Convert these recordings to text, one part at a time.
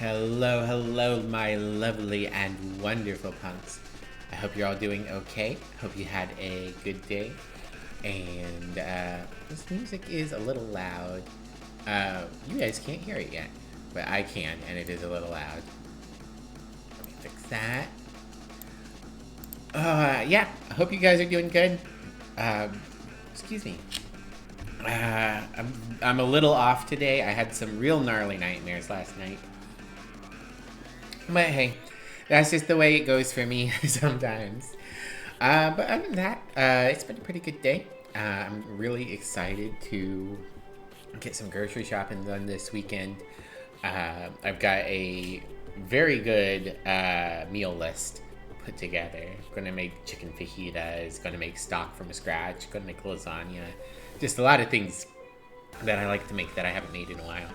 Hello, hello, my lovely and wonderful punks. I hope you're all doing okay. Hope you had a good day. And this music is a little loud. You guys can't hear it yet, but I can, and it is a little loud. Let me fix that. Yeah, I hope you guys are doing good. Excuse me. I'm a little off today. I had some real gnarly nightmares last night. But hey, that's just the way it goes for me sometimes. But other than that, it's been a pretty good day. I'm really excited to get some grocery shopping done this weekend. I've got a very good meal list put together. Gonna make chicken fajitas, gonna make stock from scratch, gonna make lasagna. Just a lot of things that I like to make that I haven't made in a while.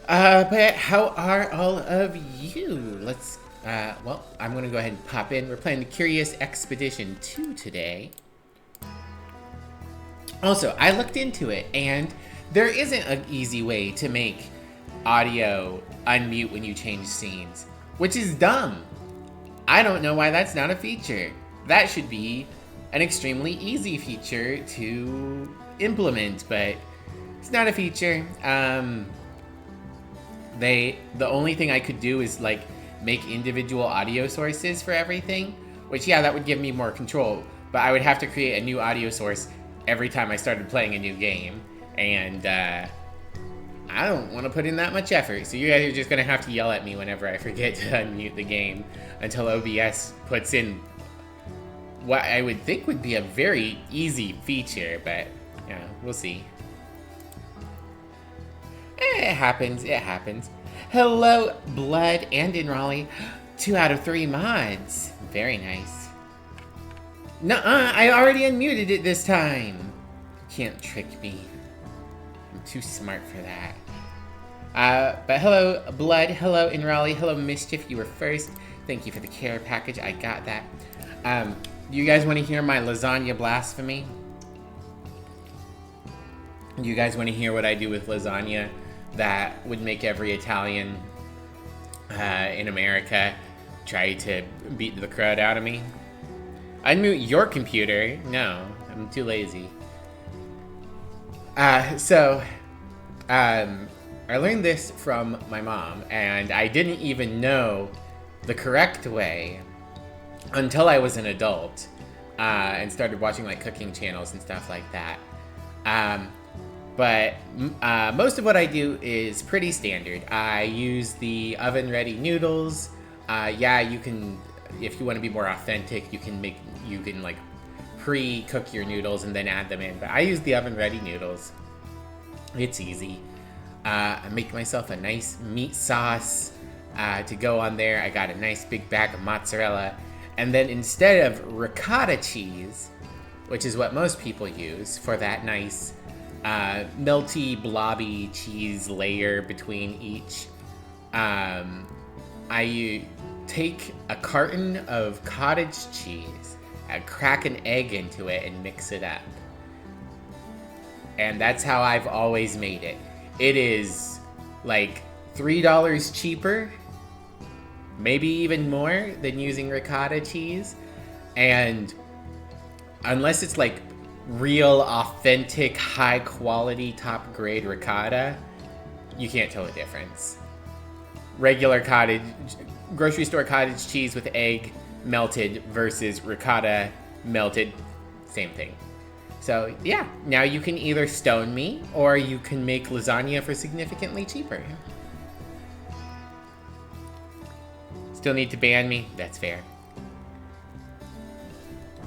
But how are all of you? Let's, well, I'm gonna go ahead and pop in. We're playing the Curious Expedition 2 today. Also, I looked into it, and there isn't an easy way to make audio unmute when you change scenes, which is dumb. I don't know why that's not a feature. That should be an extremely easy feature to implement, but it's not a feature. The only thing I could do is like make individual audio sources for everything, which yeah, that would give me more control, but I would have to create a new audio source every time I started playing a new game, and I don't want to put in that much effort, so you guys are just gonna have to yell at me whenever I forget to unmute the game until OBS puts in what I would think would be a very easy feature, but yeah, we'll see. It happens, it happens. Hello, Blood and in Raleigh. 2 out of 3 mods. Very nice. Nuh-uh, I already unmuted it this time. You can't trick me. I'm too smart for that. But hello, Blood. Hello, in Raleigh. Hello, Mischief. You were first. Thank you for the care package. I got that. You guys want to hear my lasagna blasphemy? You guys want to hear what I do with lasagna that would make every Italian in America try to beat the crud out of me? Unmute your computer. No, I'm too lazy. I learned this from my mom, and I didn't even know the correct way until I was an adult and started watching like cooking channels and stuff like that. But most of what I do is pretty standard. I use the oven-ready noodles. Yeah, you can, if you want to be more authentic, you can like pre-cook your noodles and then add them in. But I use the oven-ready noodles. It's easy. I make myself a nice meat sauce to go on there. I got a nice big bag of mozzarella. And then instead of ricotta cheese, which is what most people use for that nice melty, blobby cheese layer between each, I take a carton of cottage cheese, I crack an egg into it, and mix it up. And that's how I've always made it. It is like $3 cheaper, maybe even more, than using ricotta cheese. And unless it's like real, authentic, high quality, top grade ricotta, you can't tell the difference. Regular grocery store cottage cheese with egg melted versus ricotta melted, same thing. So yeah, now you can either stone me or you can make lasagna for significantly cheaper. Still need to ban me? That's fair.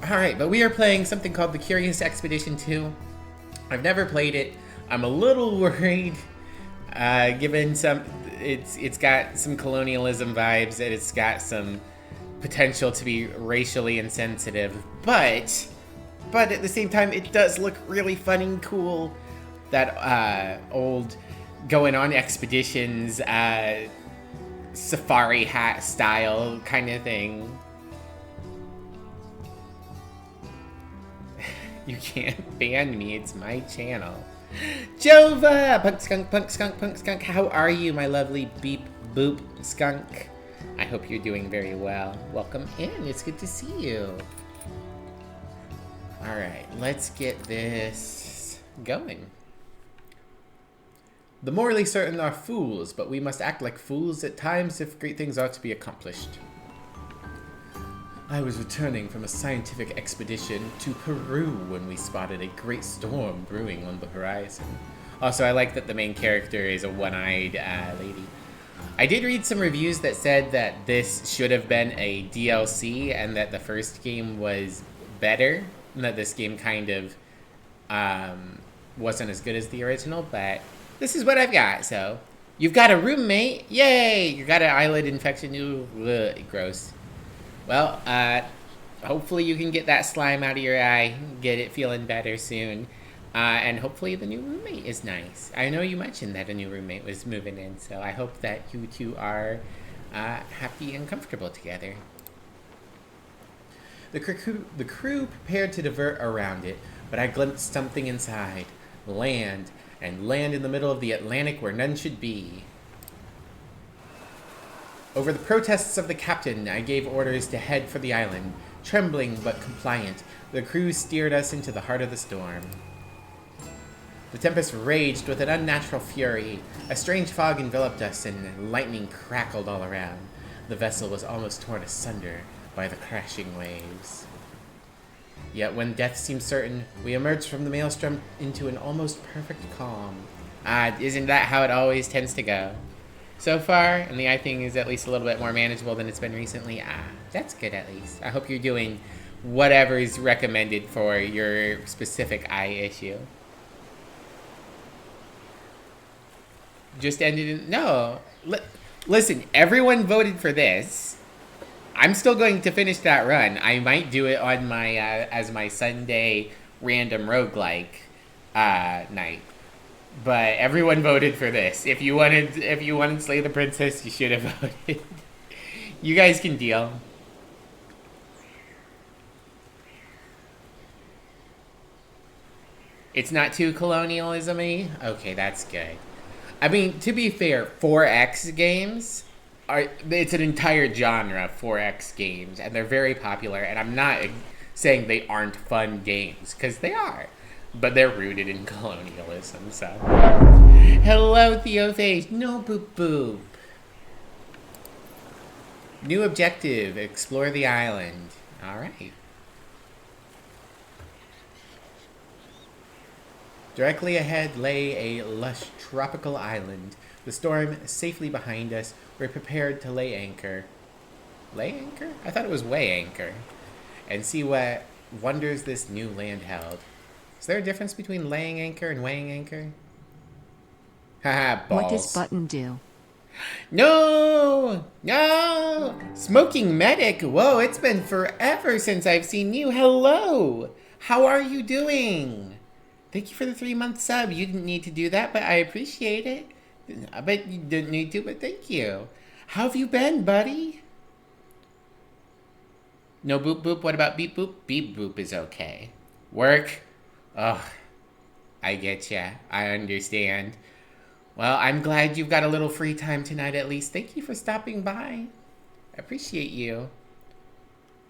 Alright, but we are playing something called the Curious Expedition 2. I've never played it. I'm a little worried, given it's got some colonialism vibes, and it's got some potential to be racially insensitive, but at the same time, it does look really fun and cool. That old going on expeditions, safari hat style kind of thing. You can't ban me, it's my channel. Jova! Punk skunk, how are you, my lovely beep Boop, Skunk. I hope you're doing very well. Welcome in. It's good to see you. All right, let's get this going. The morally certain are fools, but we must act like fools at times if great things are to be accomplished. I was returning from a scientific expedition to Peru when we spotted a great storm brewing on the horizon. Also, I like that the main character is a one-eyed lady. I did read some reviews that said that this should have been a DLC and that the first game was better, and that this game kind of wasn't as good as the original, but this is what I've got. So, you've got a roommate. Yay! You got an eyelid infection. Ooh, ugh, gross. Well, hopefully you can get that slime out of your eye, get it feeling better soon, and hopefully the new roommate is nice. I know you mentioned that a new roommate was moving in, so I hope that you two are happy and comfortable together. The crew prepared to divert around it, but I glimpsed something inside. Land, and land in the middle of the Atlantic where none should be. Over the protests of the captain, I gave orders to head for the island. Trembling but compliant, the crew steered us into the heart of the storm. The tempest raged with an unnatural fury. A strange fog enveloped us and lightning crackled all around. The vessel was almost torn asunder by the crashing waves. Yet when death seemed certain, we emerged from the maelstrom into an almost perfect calm. Isn't that how it always tends to go? So far, and the eye thing is at least a little bit more manageable than it's been recently. That's good at least. I hope you're doing whatever is recommended for your specific eye issue. Just ended in... No. Listen, everyone voted for this. I'm still going to finish that run. I might do it on my as my Sunday random roguelike night. But everyone voted for this. If you wanted Slay the Princess, you should have voted. You guys can deal. It's not too colonialism-y? Okay, that's good. I mean, to be fair, 4X games it's an entire genre, 4X games, and they're very popular, and I'm not saying they aren't fun games, because they are. But they're rooted in colonialism, so. Hello, Theophage. No boop boop. New objective, explore the island. Alright. Directly ahead lay a lush tropical island. The storm safely behind us. We're prepared to lay anchor. Lay anchor? I thought it was weigh anchor. And see what wonders this new land held. Is there a difference between laying anchor and weighing anchor? Haha, balls. What does button do? No! No! Smoking medic! Whoa, it's been forever since I've seen you. Hello! How are you doing? Thank you for the 3-month sub. You didn't need to do that, but I appreciate it. I bet you didn't need to, but thank you. How have you been, buddy? No boop boop. What about beep boop? Beep boop is okay. Work? Ugh. I get ya. I understand. Well, I'm glad you've got a little free time tonight at least. Thank you for stopping by. I appreciate you.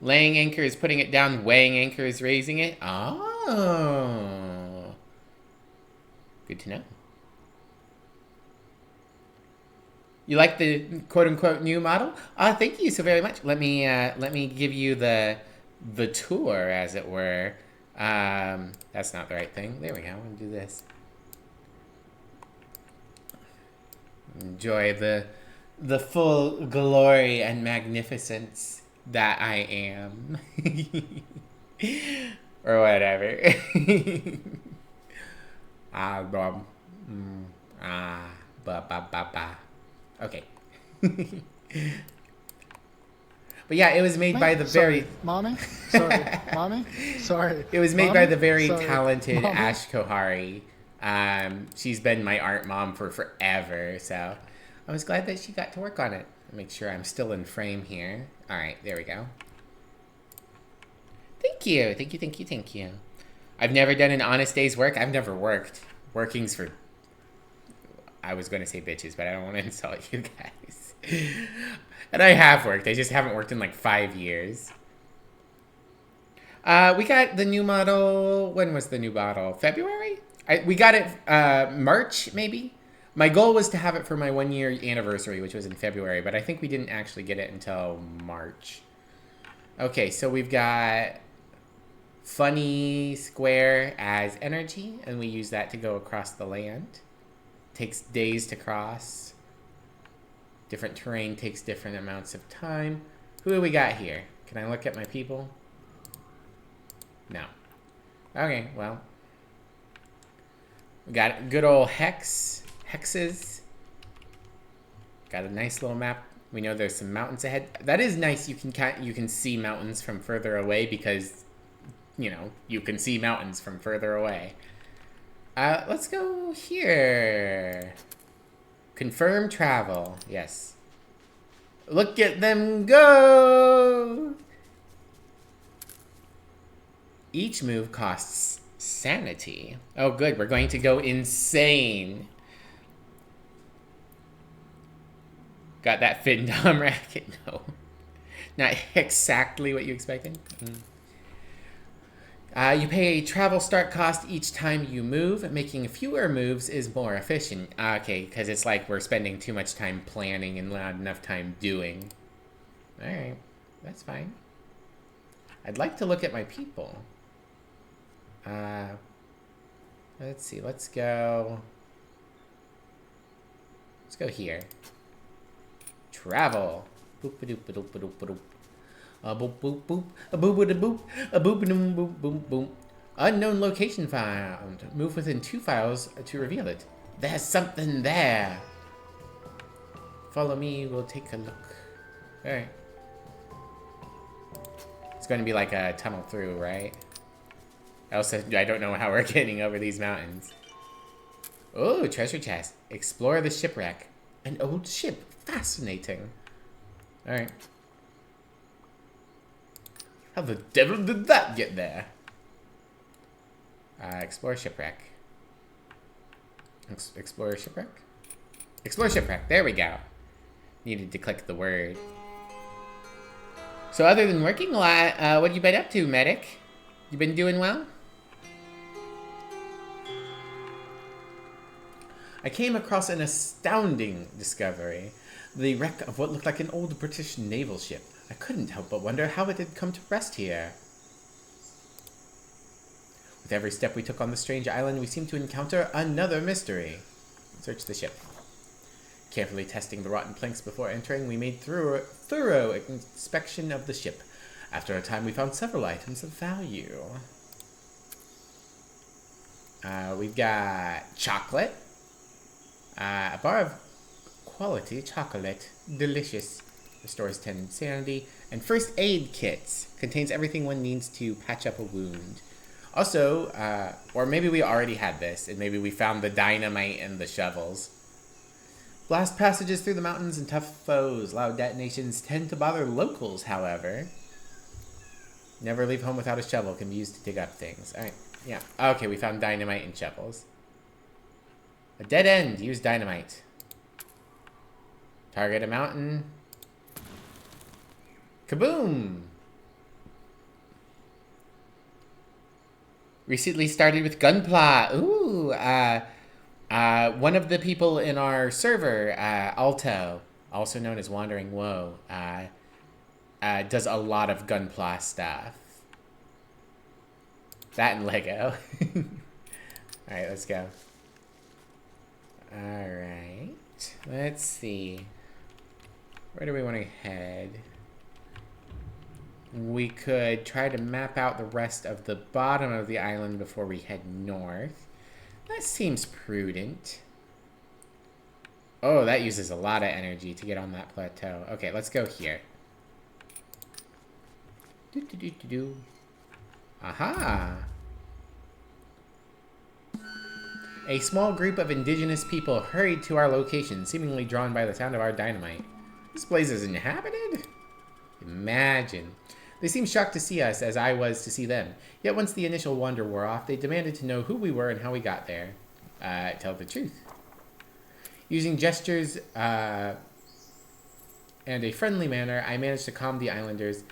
Laying anchor is putting it down. Weighing anchor is raising it. Oh. Good to know. You like the quote-unquote new model? Thank you so very much. Let me give you the tour, as it were. That's not the right thing. There we go. I'm gonna do this. Enjoy the full glory and magnificence that I am. Or whatever. Okay. But yeah, it was made by the very... Mommy? Sorry. Mommy? Sorry. It was made by the very talented Mommy? Ash Kohari. She's been my art mom for forever, so I was glad that she got to work on it. Make sure I'm still in frame here. All right, there we go. Thank you. Thank you, thank you, thank you. I've never done an honest day's work. I've never worked. Working's for... I was going to say bitches, but I don't want to insult you guys. And I have worked. I just haven't worked in like 5 years. We got the new model. When was the new model? February? We got it March, maybe? My goal was to have it for my 1-year anniversary, which was in February, but I think we didn't actually get it until March. Okay, so we've got funny square as energy, and we use that to go across the land. Takes days to cross. Different terrain takes different amounts of time. Who do we got here? Can I look at my people? No. Okay, well. We got good old hexes. Got a nice little map. We know there's some mountains ahead. That is nice. You can see mountains from further away because, you know, you can see mountains from further away. Let's go here. Confirm travel. Yes. Look at them go! Each move costs sanity. Oh, good. We're going to go insane. Got that Fin Dom racket? No. Not exactly what you expected. You pay a travel start cost each time you move. Making fewer moves is more efficient. Okay, because it's like we're spending too much time planning and not enough time doing. Alright, that's fine. I'd like to look at my people. Let's see, let's go here. Travel. Boop-a-doop-a-doop-a-doop-a-doop. A boop boop boop, a boop a boop, a boop a boop boop boop boop. Unknown location found. Move within 2 files to reveal it. There's something there. Follow me, we'll take a look. Alright. It's going to be like a tunnel through, right? I don't know how we're getting over these mountains. Oh, treasure chest. Explore the shipwreck. An old ship. Fascinating. Alright. How the devil did that get there? Explore shipwreck. Explore shipwreck? Explore shipwreck. There we go. Needed to click the word. So other than working a lot, what have you been up to, medic? You been doing well? I came across an astounding discovery. The wreck of what looked like an old British naval ship. I couldn't help but wonder how it had come to rest here. With every step we took on the strange island, we seemed to encounter another mystery. Search the ship. Carefully testing the rotten planks before entering, we made thorough inspection of the ship. After a time, we found several items of value. We've got chocolate. A bar of quality chocolate. Delicious. Restores 10 sanity. And first aid kits. Contains everything one needs to patch up a wound. Also, or maybe we already had this, and maybe we found the dynamite and the shovels. Blast passages through the mountains and tough foes. Loud detonations tend to bother locals, however. Never leave home without a shovel. Can be used to dig up things. Alright, yeah. Okay, we found dynamite and shovels. A dead end. Use dynamite. Target a mountain. Kaboom! Recently started with Gunpla. Ooh, one of the people in our server, Alto, also known as Wandering Woe, does a lot of Gunpla stuff. That and Lego. Alright, let's go. Alright, let's see. Where do we want to head? We could try to map out the rest of the bottom of the island before we head north. That seems prudent. Oh, that uses a lot of energy to get on that plateau. Okay, let's go here. Do-do-do-do-do. Aha! A small group of indigenous people hurried to our location, seemingly drawn by the sound of our dynamite. This place is inhabited? Imagine. They seemed shocked to see us, as I was to see them. Yet once the initial wonder wore off, they demanded to know who we were and how we got there. Tell the truth. Using gestures, and a friendly manner, I managed to calm the islanders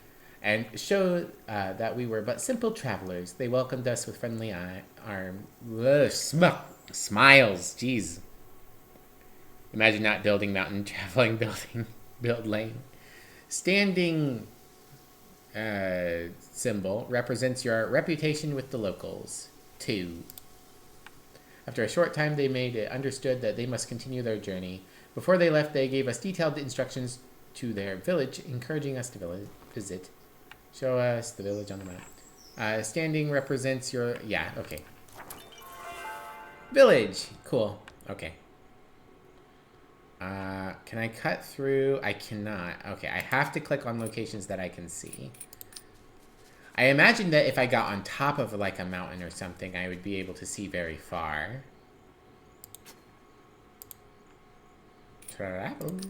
and show that we were but simple travelers. They welcomed us with friendly smiles. Jeez. Imagine not building mountain, traveling building, build lane. Standing symbol represents your reputation with the locals. 2. After a short time, they made it understood that they must continue their journey. Before they left, they gave us detailed instructions to their village, encouraging us to visit. Show us the village on the map. Standing represents your... Yeah, okay. Village. Cool. Okay. Can I cut through? I cannot. Okay, I have to click on locations that I can see. I imagine that if I got on top of like a mountain or something, I would be able to see very far. Travel.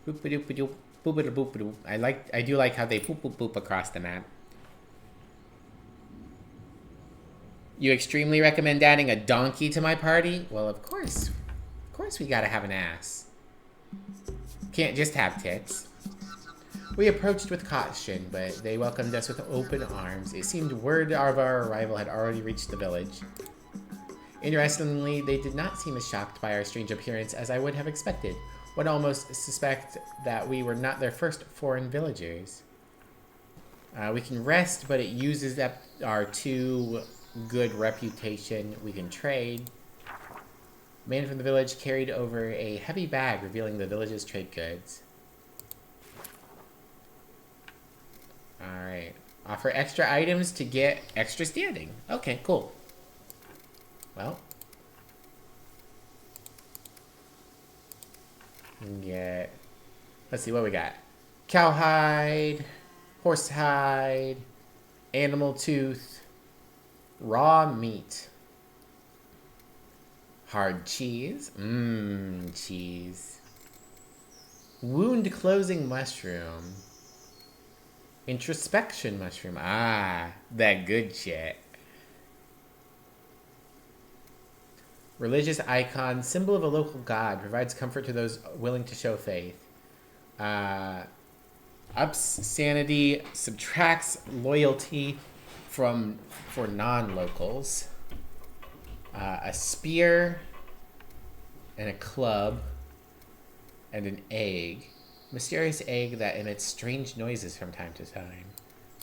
Boop-a-doop-a-doop. Boop-a-doop-a-doop. I do like how they boop boop boop across the map. You extremely recommend adding a donkey to my party? Well, of course. Of course we gotta have an ass. Can't just have tits. We approached with caution, but they welcomed us with open arms. It seemed word of our arrival had already reached the village. Interestingly, they did not seem as shocked by our strange appearance as I would have expected. One almost suspect that we were not their first foreign villagers. We can rest, but it uses up our 2 good reputation. We can trade. Man from the village carried over a heavy bag revealing the village's trade goods. Alright. Offer extra items to get extra standing. Okay, cool. Well. Get... Let's see what we got. Cowhide. Horsehide. Animal tooth. Raw meat. Hard cheese. Cheese. Wound closing mushroom. Introspection mushroom. Ah, that good shit. Religious icon. Symbol of a local god. Provides comfort to those willing to show faith. Ups sanity. Subtracts loyalty for non-locals. A spear. And a club. And an egg. Mysterious egg that emits strange noises from time to time.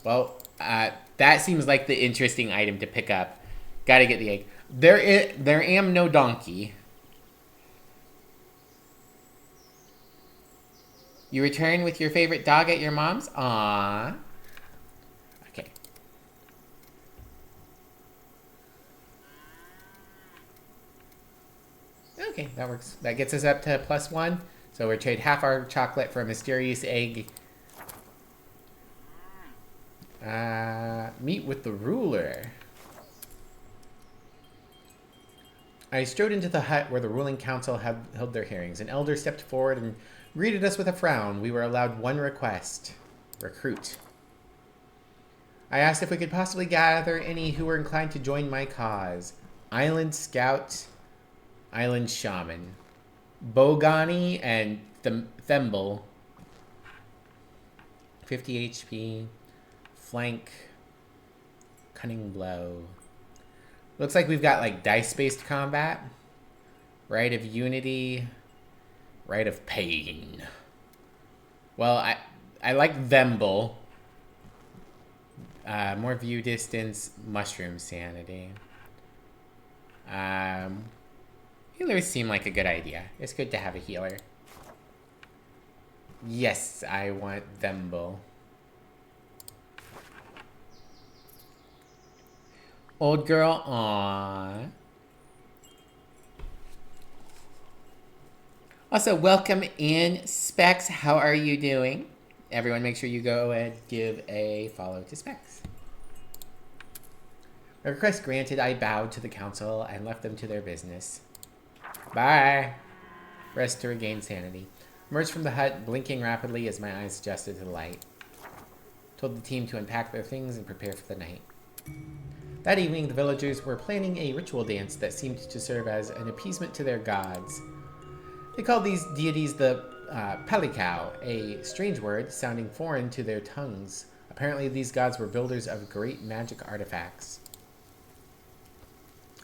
Well, that seems like the interesting item to pick up. Gotta get the egg. There am no donkey. You return with your favorite dog at your mom's? Aww. Okay. Okay, that works. That gets us up to +1. So we trade half our chocolate for a mysterious egg. Meet with the ruler. I strode into the hut where the ruling council had held their hearings. An elder stepped forward and greeted us with a frown. We were allowed one request. Recruit. I asked if we could possibly gather any who were inclined to join my cause. Island Scout, Island Shaman. Bogani and Thimble. 50 HP. Flank. Cunning Blow. Looks like we've got like dice-based combat. Rite of Unity. Rite of Pain. Well, I like Thimble. More view distance. Mushroom Sanity. Healers seem like a good idea. It's good to have a healer. Yes, I want Thimble. Old girl, aww. Also, welcome in, Specs. How are you doing? Everyone, make sure you go and give a follow to Specs. Request granted, I bowed to the council and left them to their business. Bye. Rest to regain sanity. Emerged from the hut, blinking rapidly as my eyes adjusted to the light. Told the team to unpack their things and prepare for the night. That evening, the villagers were planning a ritual dance that seemed to serve as an appeasement to their gods. They called these deities the Pelikau, a strange word sounding foreign to their tongues. Apparently, these gods were builders of great magic artifacts.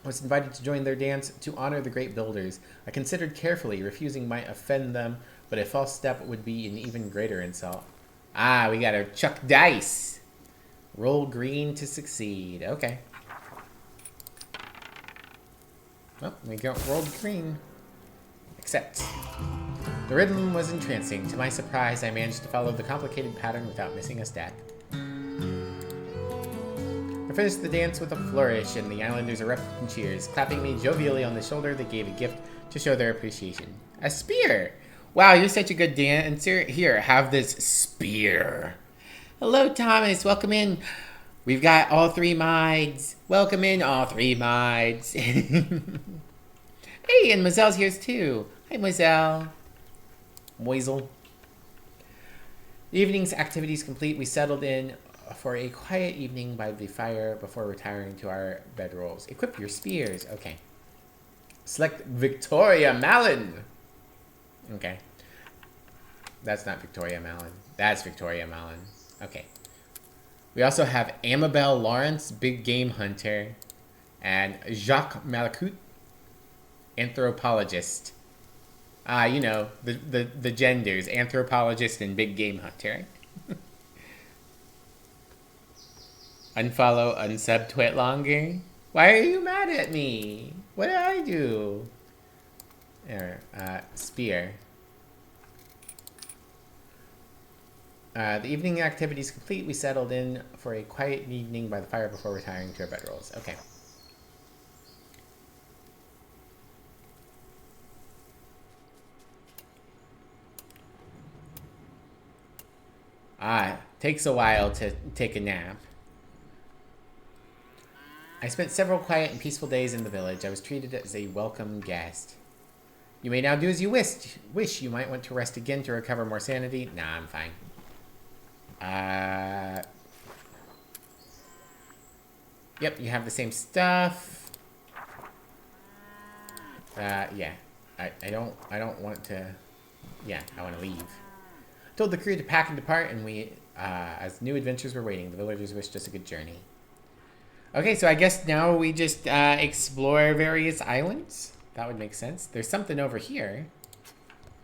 I was invited to join their dance to honor the great builders. I considered carefully. Refusing might offend them, but a false step would be an even greater insult. Ah, we gotta chuck dice. Roll green to succeed. Okay. Oh, we got rolled green. Accept. The rhythm was entrancing. To my surprise, I managed to follow the complicated pattern without missing a step. I finished the dance with a flourish, and the islanders erupted in cheers. Clapping me jovially on the shoulder, they gave a gift to show their appreciation. A spear! Wow, you're such a good dancer. Here, have this spear. Hello, Thomas. Welcome in. We've got all 3 mides. Welcome in, all 3 mides. Hey, and Mazelle's here too. Hi, Mazelle. Moisel. The evening's activities complete, we settled in for a quiet evening by the fire before retiring to our bedrolls. Equip your spears. Okay. Select Victoria Malin. Okay. That's not Victoria Malin. That's Victoria Malin. Okay. We also have Amabel Lawrence, Big Game Hunter, and Jacques Malacout, Anthropologist. You know, the genders, Anthropologist and Big Game Hunter. Unfollow, unsub, twit longer. Why are you mad at me? What did I do? There, spear. The evening activities complete, we settled in for a quiet evening by the fire before retiring to our bedrolls. Okay. Takes a while to take a nap. I spent several quiet and peaceful days in the village. I was treated as a welcome guest. You may now do as you wish. You might want to rest again to recover more sanity. Nah, I'm fine. Yep, you have the same stuff. Yeah. I don't want to... Yeah, I want to leave. Told the crew to pack and depart, and we, as new adventures were waiting, the villagers wished us a good journey. Okay, so I guess now we just explore various islands. That would make sense. There's something over here.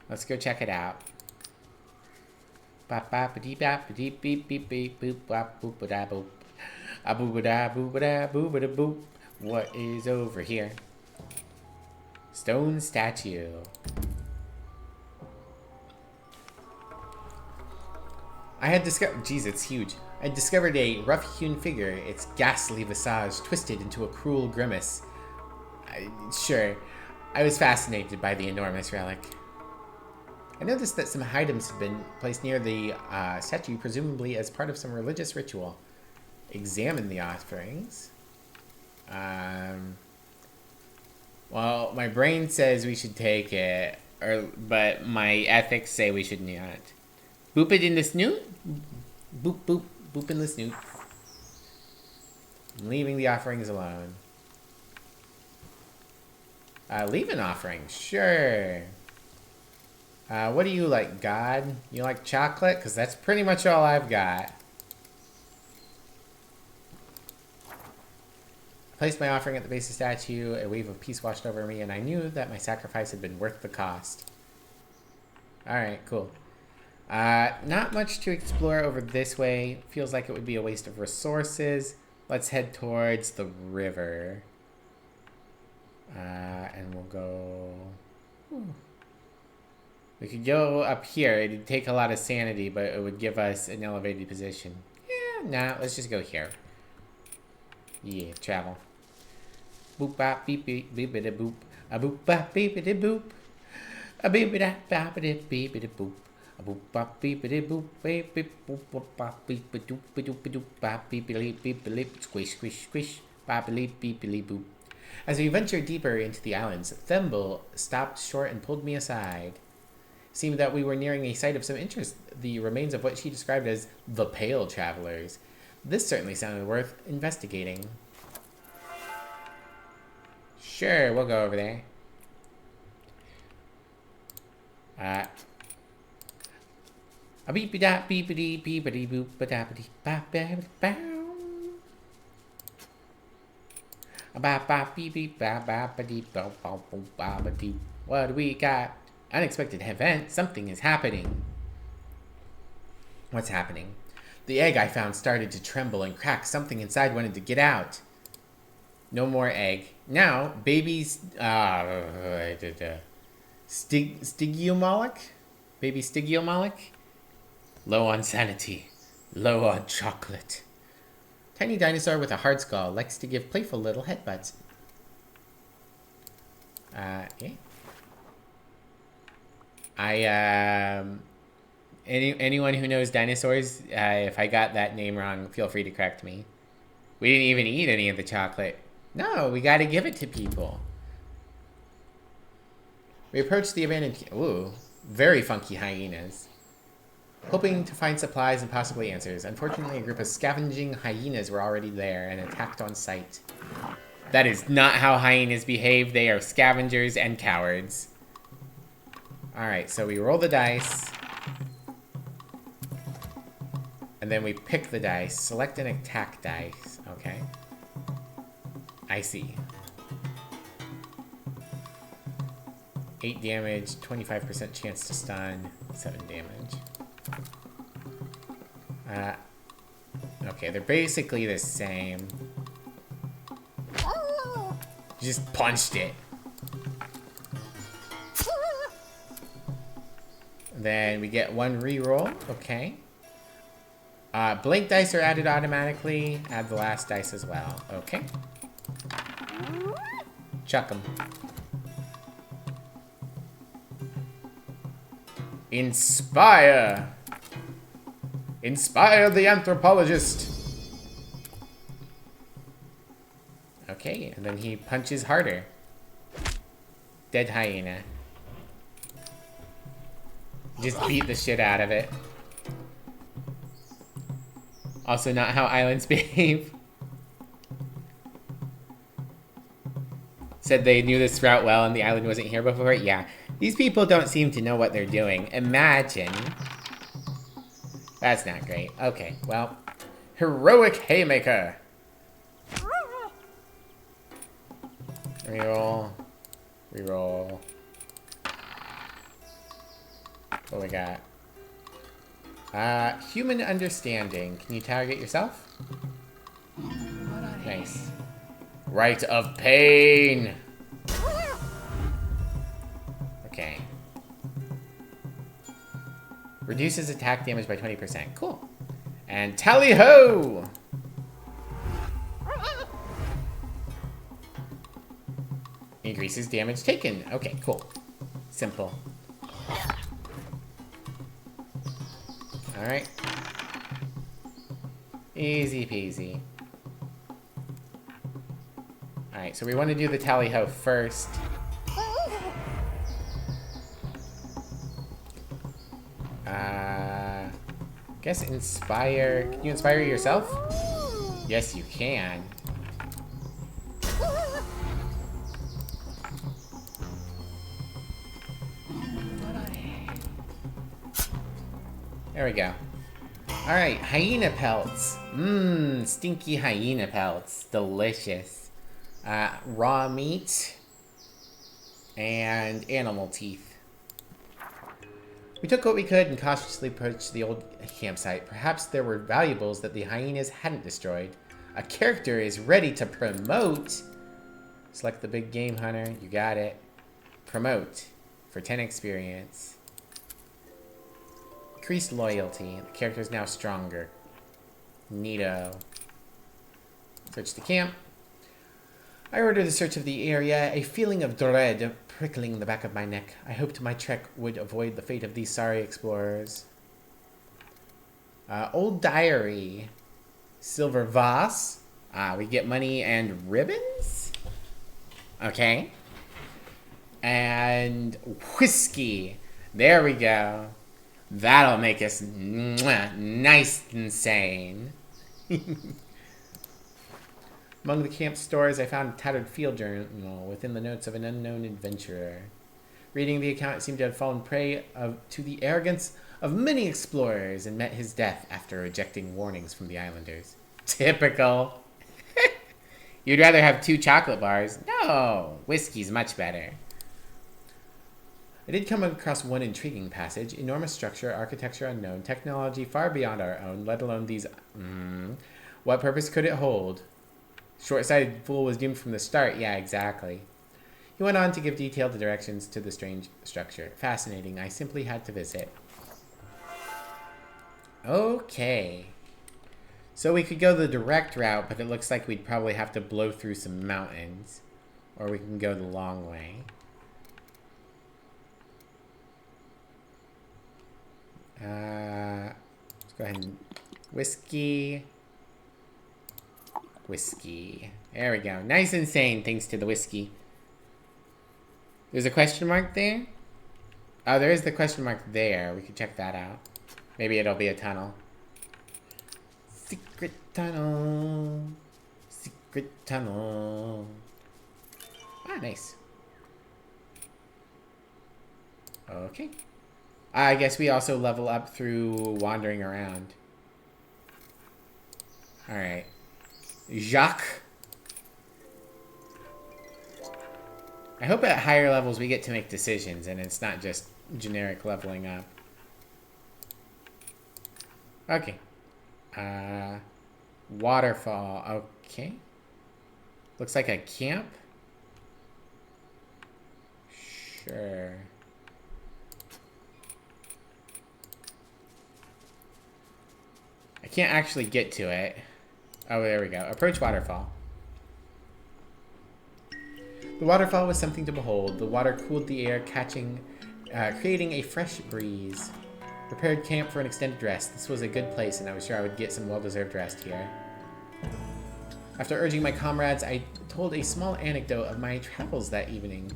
Let's go check it out. What is over here? Stone statue. I had discovered... Jeez, it's huge. I discovered a rough-hewn figure, its ghastly visage twisted into a cruel grimace. Sure, I was fascinated by the enormous relic. I noticed that some items had been placed near the statue, presumably as part of some religious ritual. Examine the offerings. Well, my brain says we should take it, but my ethics say we should not. Boop it in the snoot. Boop, boop, boop in the snoot. I'm leaving the offerings alone. Leave an offering, sure. What do you like, God? You like chocolate? Because that's pretty much all I've got. I placed my offering at the base of the statue. A wave of peace washed over me, and I knew that my sacrifice had been worth the cost. Alright, cool. Not much to explore over this way. Feels like it would be a waste of resources. Let's head towards the river. And we'll go... We could go up here. It'd take a lot of sanity, but it would give us an elevated position. Yeah, nah, let's just go here. Yeah, travel. Boop bop beep beep beep beep boop. A boop bop beep beep boop. A beep beep bop beep beep beep boop. A boop bop beep beep boop beep beep boop bop beep beep doop beep doop doop bop beep beep beep beep squish squish squish bop beep beep beep boop. As we ventured deeper into the islands, Thimble stopped short and pulled me aside. It seemed that we were nearing a site of some interest, the remains of what she described as the Pale Travelers. This certainly sounded worth investigating. Sure, we'll go over there. A beep da beepity beepity boop ba da ba ba ba. A ba ba beep beep ba ba ba dee ba ba ba ba dee. What do we got? Unexpected event. Something is happening. What's happening? The egg I found started to tremble and crack. Something inside wanted to get out. No more egg. Now, baby's Stygiomolic? Baby Stygiomolic? Low on sanity. Low on chocolate. Tiny dinosaur with a hard skull likes to give playful little headbutts. Yeah. Anyone who knows dinosaurs, if I got that name wrong, feel free to correct me. We didn't even eat any of the chocolate. No, we gotta give it to people. We approached the abandoned... Ooh, very funky hyenas. Hoping to find supplies and possibly answers. Unfortunately, a group of scavenging hyenas were already there and attacked on sight. That is not how hyenas behave. They are scavengers and cowards. Alright, so we roll the dice. And then we pick the dice. Select an attack dice. Okay. I see. 8 damage, 25% chance to stun, 7 damage. Okay, they're basically the same. You just punched it. Then we get 1 reroll. Okay. Blank dice are added automatically. Add the last dice as well. Okay. Chuck them. Inspire! Inspire the anthropologist! Okay, and then he punches harder. Dead hyena. Just beat the shit out of it. Also not how islands behave. Said they knew this route well and the island wasn't here before? Yeah. These people don't seem to know what they're doing. Imagine. That's not great. Okay, well. Heroic Haymaker. Reroll. Reroll. What we got? Human Understanding. Can you target yourself? Nice. Rite of Pain. Okay. Reduces attack damage by 20%. Cool. And Tally-ho! Increases damage taken. Okay, cool. Simple. Alright. Easy peasy. Alright, so we want to do the Tally-ho first. Guess inspire. Can you inspire yourself? Yes, you can. There we go. Alright, hyena pelts. Mmm, stinky hyena pelts. Delicious. Raw meat. And animal teeth. We took what we could and cautiously approached the old campsite. Perhaps there were valuables that the hyenas hadn't destroyed. A character is ready to promote. Select the big game hunter. You got it. Promote for 10 experience. Increased loyalty. The character is now stronger. Neato. Search the camp. I ordered a search of the area, a feeling of dread prickling the back of my neck. I hoped my trek would avoid the fate of these sorry explorers. Old diary. Silver vase. We get money and ribbons? Okay. And whiskey. There we go. That'll make us nice and sane. Among the camp stores, I found a tattered field journal within the notes of an unknown adventurer. Reading the account, it seemed to have fallen prey to the arrogance of many explorers and met his death after rejecting warnings from the islanders. Typical. You'd rather have 2 chocolate bars? No, whiskey's much better. I did come across one intriguing passage. Enormous structure, architecture unknown, technology far beyond our own, let alone these... What purpose could it hold? Short-sighted fool was doomed from the start. Yeah, exactly. He went on to give detailed directions to the strange structure. Fascinating. I simply had to visit. Okay. So we could go the direct route, but it looks like we'd probably have to blow through some mountains. Or we can go the long way. Let's go ahead and... Whiskey. Whiskey. There we go. Nice and sane thanks to the whiskey. There's a question mark there? Oh, there is the question mark there. We could check that out. Maybe it'll be a tunnel. Secret tunnel. Secret tunnel. Ah, nice. Okay. I guess we also level up through wandering around. Alright. Jacques. I hope at higher levels we get to make decisions and it's not just generic leveling up. Okay. Waterfall. Okay. Looks like a camp. Sure. I can't actually get to it. Oh, there we go. Approach waterfall. The waterfall was something to behold. The water cooled the air, creating a fresh breeze. Prepared camp for an extended rest. This was a good place, and I was sure I would get some well-deserved rest here. After urging my comrades, I told a small anecdote of my travels that evening.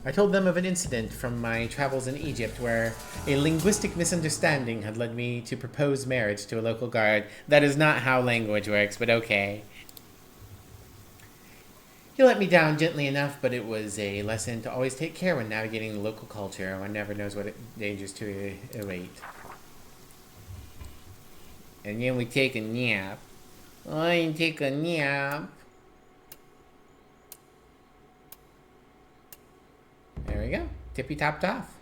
I told them of an incident from my travels in Egypt where a linguistic misunderstanding had led me to propose marriage to a local guard. That is not how language works, but okay. He let me down gently enough, but it was a lesson to always take care when navigating the local culture. One never knows what dangers to await. And then we take a nap. I take a nap. There we go. Tippy-topped off.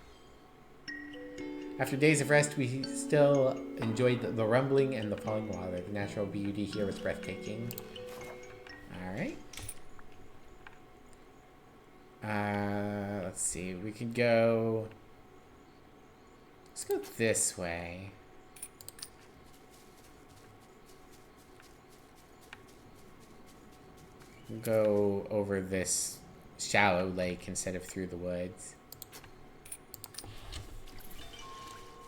After days of rest, we still enjoyed the rumbling and the falling water. The natural beauty here was breathtaking. Alright. Let's see. We could go... Let's go this way. Go over this shallow lake instead of through the woods.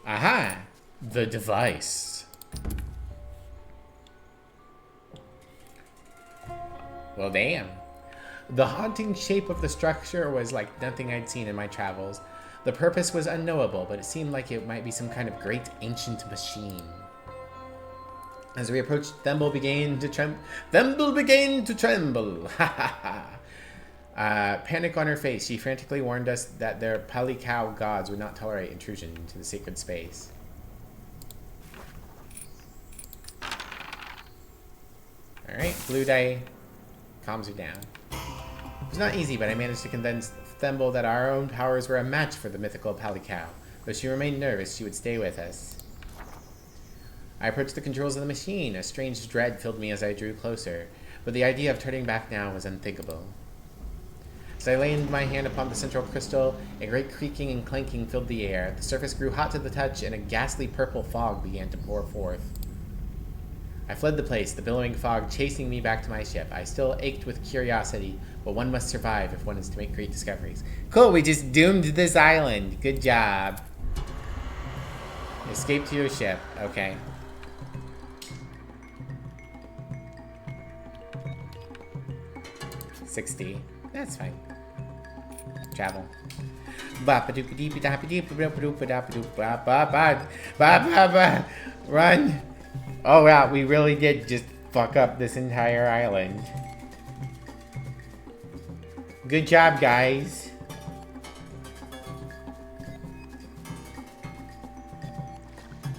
Aha! The device. Well, damn. The haunting shape of the structure was like nothing I'd seen in my travels. The purpose was unknowable, but it seemed like it might be some kind of great ancient machine. As we approached, Thimble began to tremble. Thimble began to tremble. Ha ha ha. Panic on her face, she frantically warned us that their Palikau gods would not tolerate intrusion into the sacred space. Alright, blue die calms her down. It was not easy, but I managed to convince Thimble that our own powers were a match for the mythical Palikau. Though she remained nervous, she would stay with us. I approached the controls of the machine. A strange dread filled me as I drew closer, but the idea of turning back now was unthinkable. As I laid my hand upon the central crystal, a great creaking and clanking filled the air. The surface grew hot to the touch, and a ghastly purple fog began to pour forth. I fled the place, the billowing fog chasing me back to my ship. I still ached with curiosity, but one must survive if one is to make great discoveries. Cool, we just doomed this island. Good job. Escape to your ship. Okay. $60. That's fine. Travel. Run! Oh wow, we really did just fuck up this entire island. Good job, guys.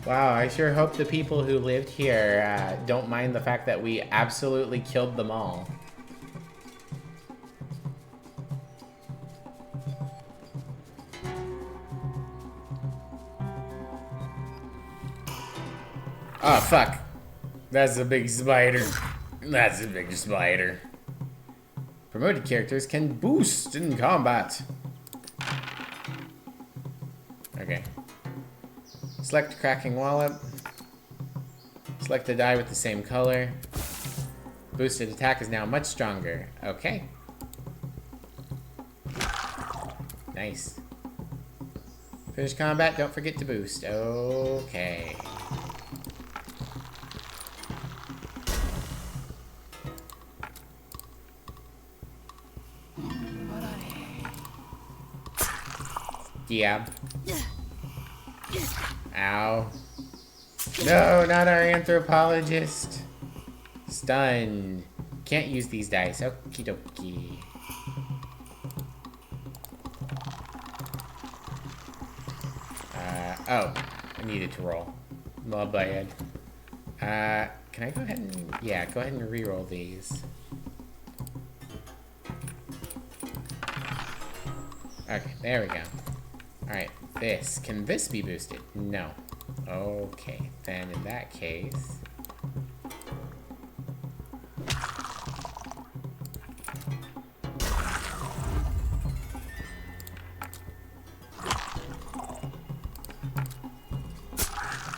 Wow, I sure hope the people who lived here don't mind the fact that we absolutely killed them all. Oh, fuck. That's a big spider. That's a big spider. Promoted characters can boost in combat. Okay. Select cracking wallop. Select the die with the same color. Boosted attack is now much stronger. Okay. Nice. Finish combat, don't forget to boost. Okay. Yeah. Ow. No, not our anthropologist. Stunned. Can't use these dice. Okie dokie. Oh. I needed to roll. My bad. Can I go ahead and... Yeah, go ahead and re-roll these. Okay, there we go. Alright, this. Can this be boosted? No. Okay, then in that case...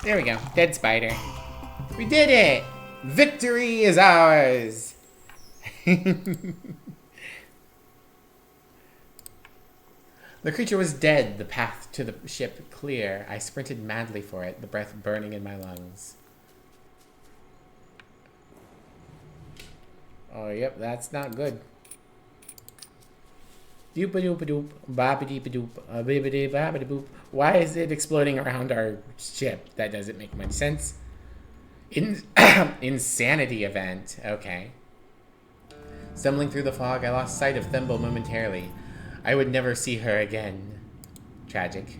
There we go. Dead spider. We did it! Victory is ours! The creature was dead, the path to the ship clear. I sprinted madly for it, the breath burning in my lungs. Oh, yep, that's not good. Doop-a-doop-a-doop, bop-a-deep-a-doop, bibbidi-bobbidi-boop. Why is it exploding around our ship? That doesn't make much sense. Insanity event. Okay. Stumbling through the fog, I lost sight of Thimble momentarily. I would never see her again. Tragic.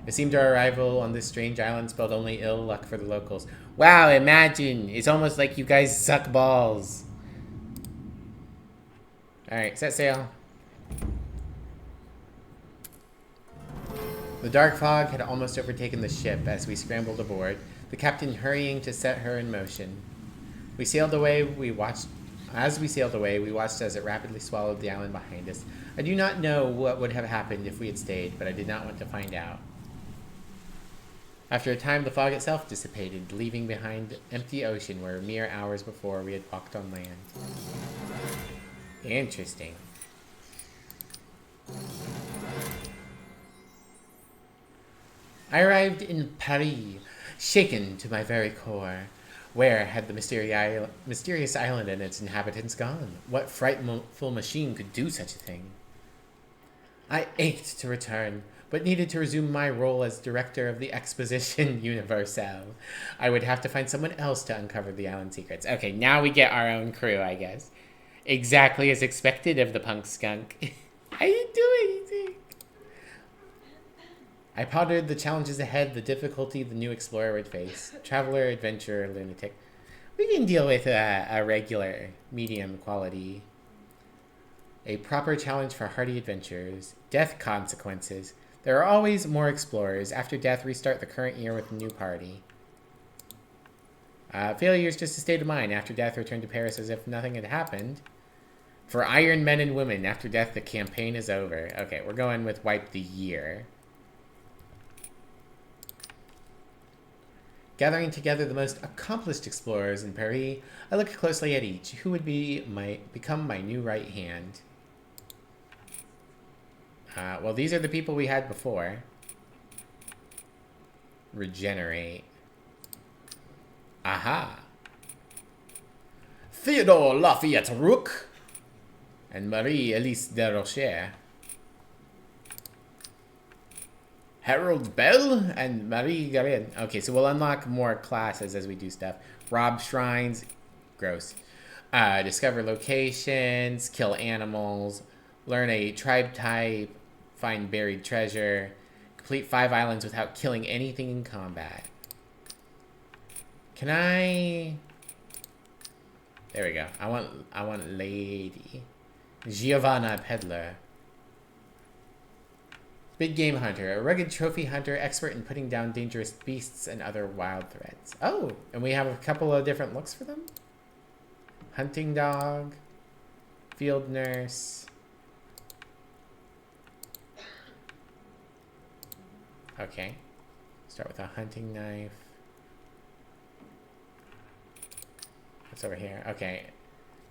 It seemed our arrival on this strange island spelled only ill luck for the locals. Wow, imagine! It's almost like you guys suck balls. Alright, set sail. The dark fog had almost overtaken the ship as we scrambled aboard, the captain hurrying to set her in motion. We sailed away, As we sailed away, we watched as it rapidly swallowed the island behind us. I do not know what would have happened if we had stayed, but I did not want to find out. After a time, the fog itself dissipated, leaving behind empty ocean where mere hours before we had walked on land. Interesting. I arrived in Paris, shaken to my very core. Where had the mysterious island and its inhabitants gone? What frightful machine could do such a thing? I ached to return, but needed to resume my role as director of the Expidition Universelle. I would have to find someone else to uncover the island secrets. Okay, now we get our own crew, I guess. Exactly as expected of the punk skunk. How you doing? I pondered the challenges ahead, the difficulty the new explorer would face. Traveler, adventurer, lunatic. We can deal with a regular, medium quality. A proper challenge for hardy adventurers. Death consequences. There are always more explorers. After death, restart the current year with a new party. Failure is just a state of mind. After death, return to Paris as if nothing had happened. For iron men and women, after death, the campaign is over. Okay, we're going with wipe the year. Gathering together the most accomplished explorers in Paris, I looked closely at each. Who would become my new right hand? Well, these are the people we had before. Regenerate. Aha. Theodore Lafayette Rook and Marie-Elise de Rocher. Harold Bell and Marie Garin. Okay, so we'll unlock more classes as we do stuff. Rob shrines. Gross. Discover locations. Kill animals. Learn a tribe type. Find buried treasure. Complete 5 islands without killing anything in combat. Can I... There we go. I want lady. Giovanna Peddler. Big game hunter. A rugged trophy hunter, expert in putting down dangerous beasts and other wild threats. Oh, and we have a couple of different looks for them. Hunting dog. Field nurse. Okay. Start with a hunting knife. What's over here? Okay.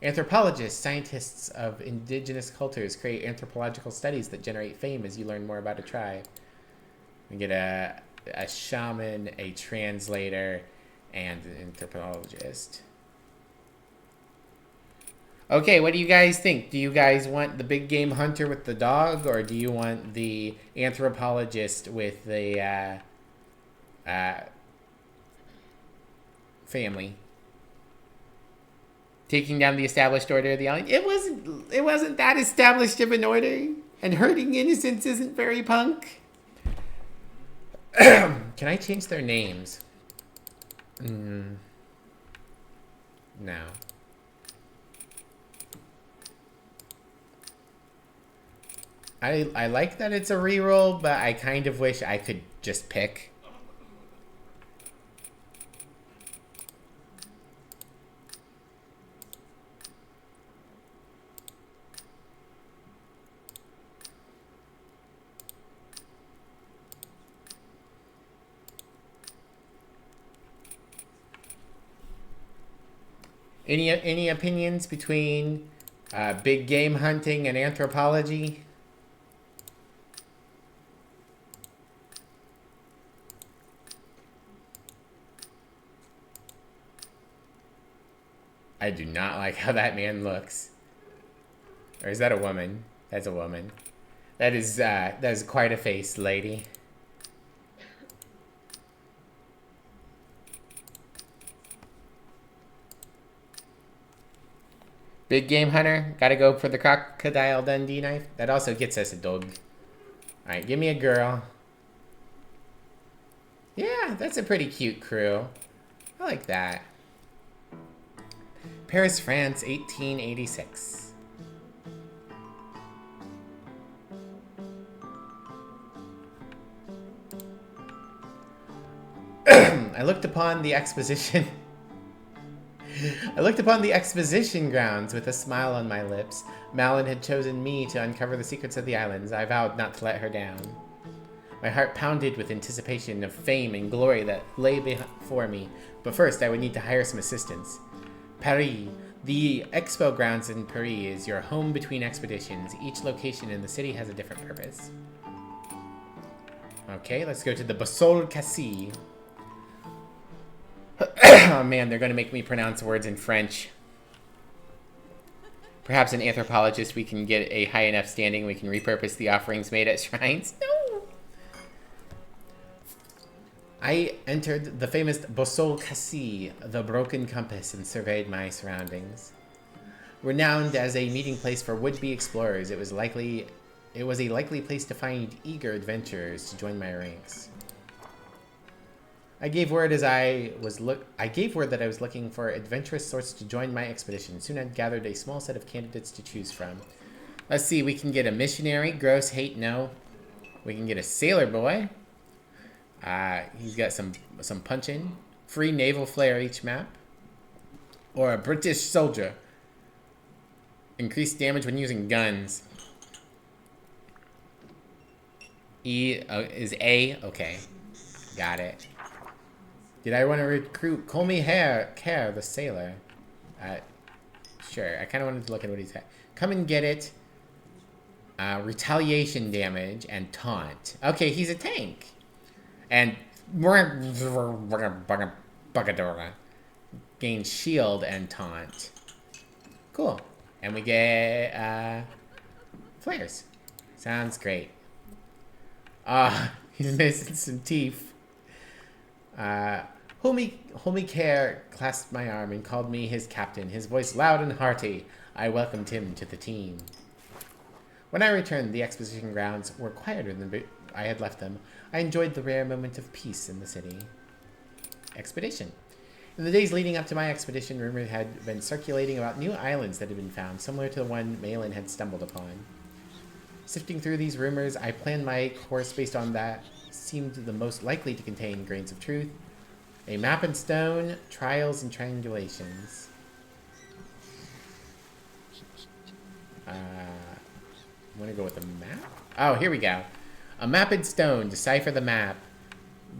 Anthropologists, scientists of indigenous cultures, create anthropological studies that generate fame as you learn more about a tribe. We get a shaman, a translator, and an anthropologist. Okay, what do you guys think? Do you guys want the big game hunter with the dog, or do you want the anthropologist with the family? Taking down the established order of the island. It wasn't that established of an order. And hurting innocents isn't very punk. Can I change their names? No. I like that it's a reroll, but I kind of wish I could just pick. Any opinions between big game hunting and anthropology? I do not like how that man looks. Or is that a woman? That's a woman. That is quite a face, lady. Big game hunter, gotta go for the crocodile Dundee knife. That also gets us a dog. Alright, give me a girl. Yeah, that's a pretty cute crew. I like that. Paris, France, 1886. I looked upon the exposition grounds with a smile on my lips. Malin had chosen me to uncover the secrets of the islands. I vowed not to let her down. My heart pounded with anticipation of fame and glory that lay before me, but first I would need to hire some assistants. Paris. The expo grounds in Paris is your home between expeditions. Each location in the city has a different purpose. Okay, let's go to the Basol Cassis. Oh man, they're going to make me pronounce words in French. Perhaps an anthropologist, we can get a high enough standing we can repurpose the offerings made at shrines. No! I entered the famous Basol Cassis, the broken compass, and surveyed my surroundings. Renowned as a meeting place for would-be explorers, it was a likely place to find eager adventurers to join my ranks. I gave word that I was looking for adventurous sorts to join my expedition. Soon I'd gathered a small set of candidates to choose from. Let's see, we can get a missionary, gross, hate, no. We can get a sailor boy. He's got some punch-in. Free naval flare each map. Or a British soldier. Increased damage when using guns. Is A? Okay. Got it. Did I want to recruit Colmy Care, the sailor? Sure. I kind of wanted to look at what he's got. Come and get it. Retaliation damage and taunt. Okay, he's a tank. And gain shield and taunt. Cool. And we get flares. Sounds great. He's missing some teeth. Homie Care clasped my arm and called me his captain, his voice loud and hearty. I welcomed him to the team. When I returned, the exposition grounds were quieter than I had left them, I enjoyed the rare moment of peace in the city. Expedition. In the days leading up to my expedition, rumor had been circulating about new islands that had been found, similar to the one Malin had stumbled upon. Sifting through these rumors, I planned my course based on that seemed the most likely to contain grains of truth. A map in stone, trials and triangulations. I'm gonna go with a map. Oh, here we go. A map in stone. Decipher the map.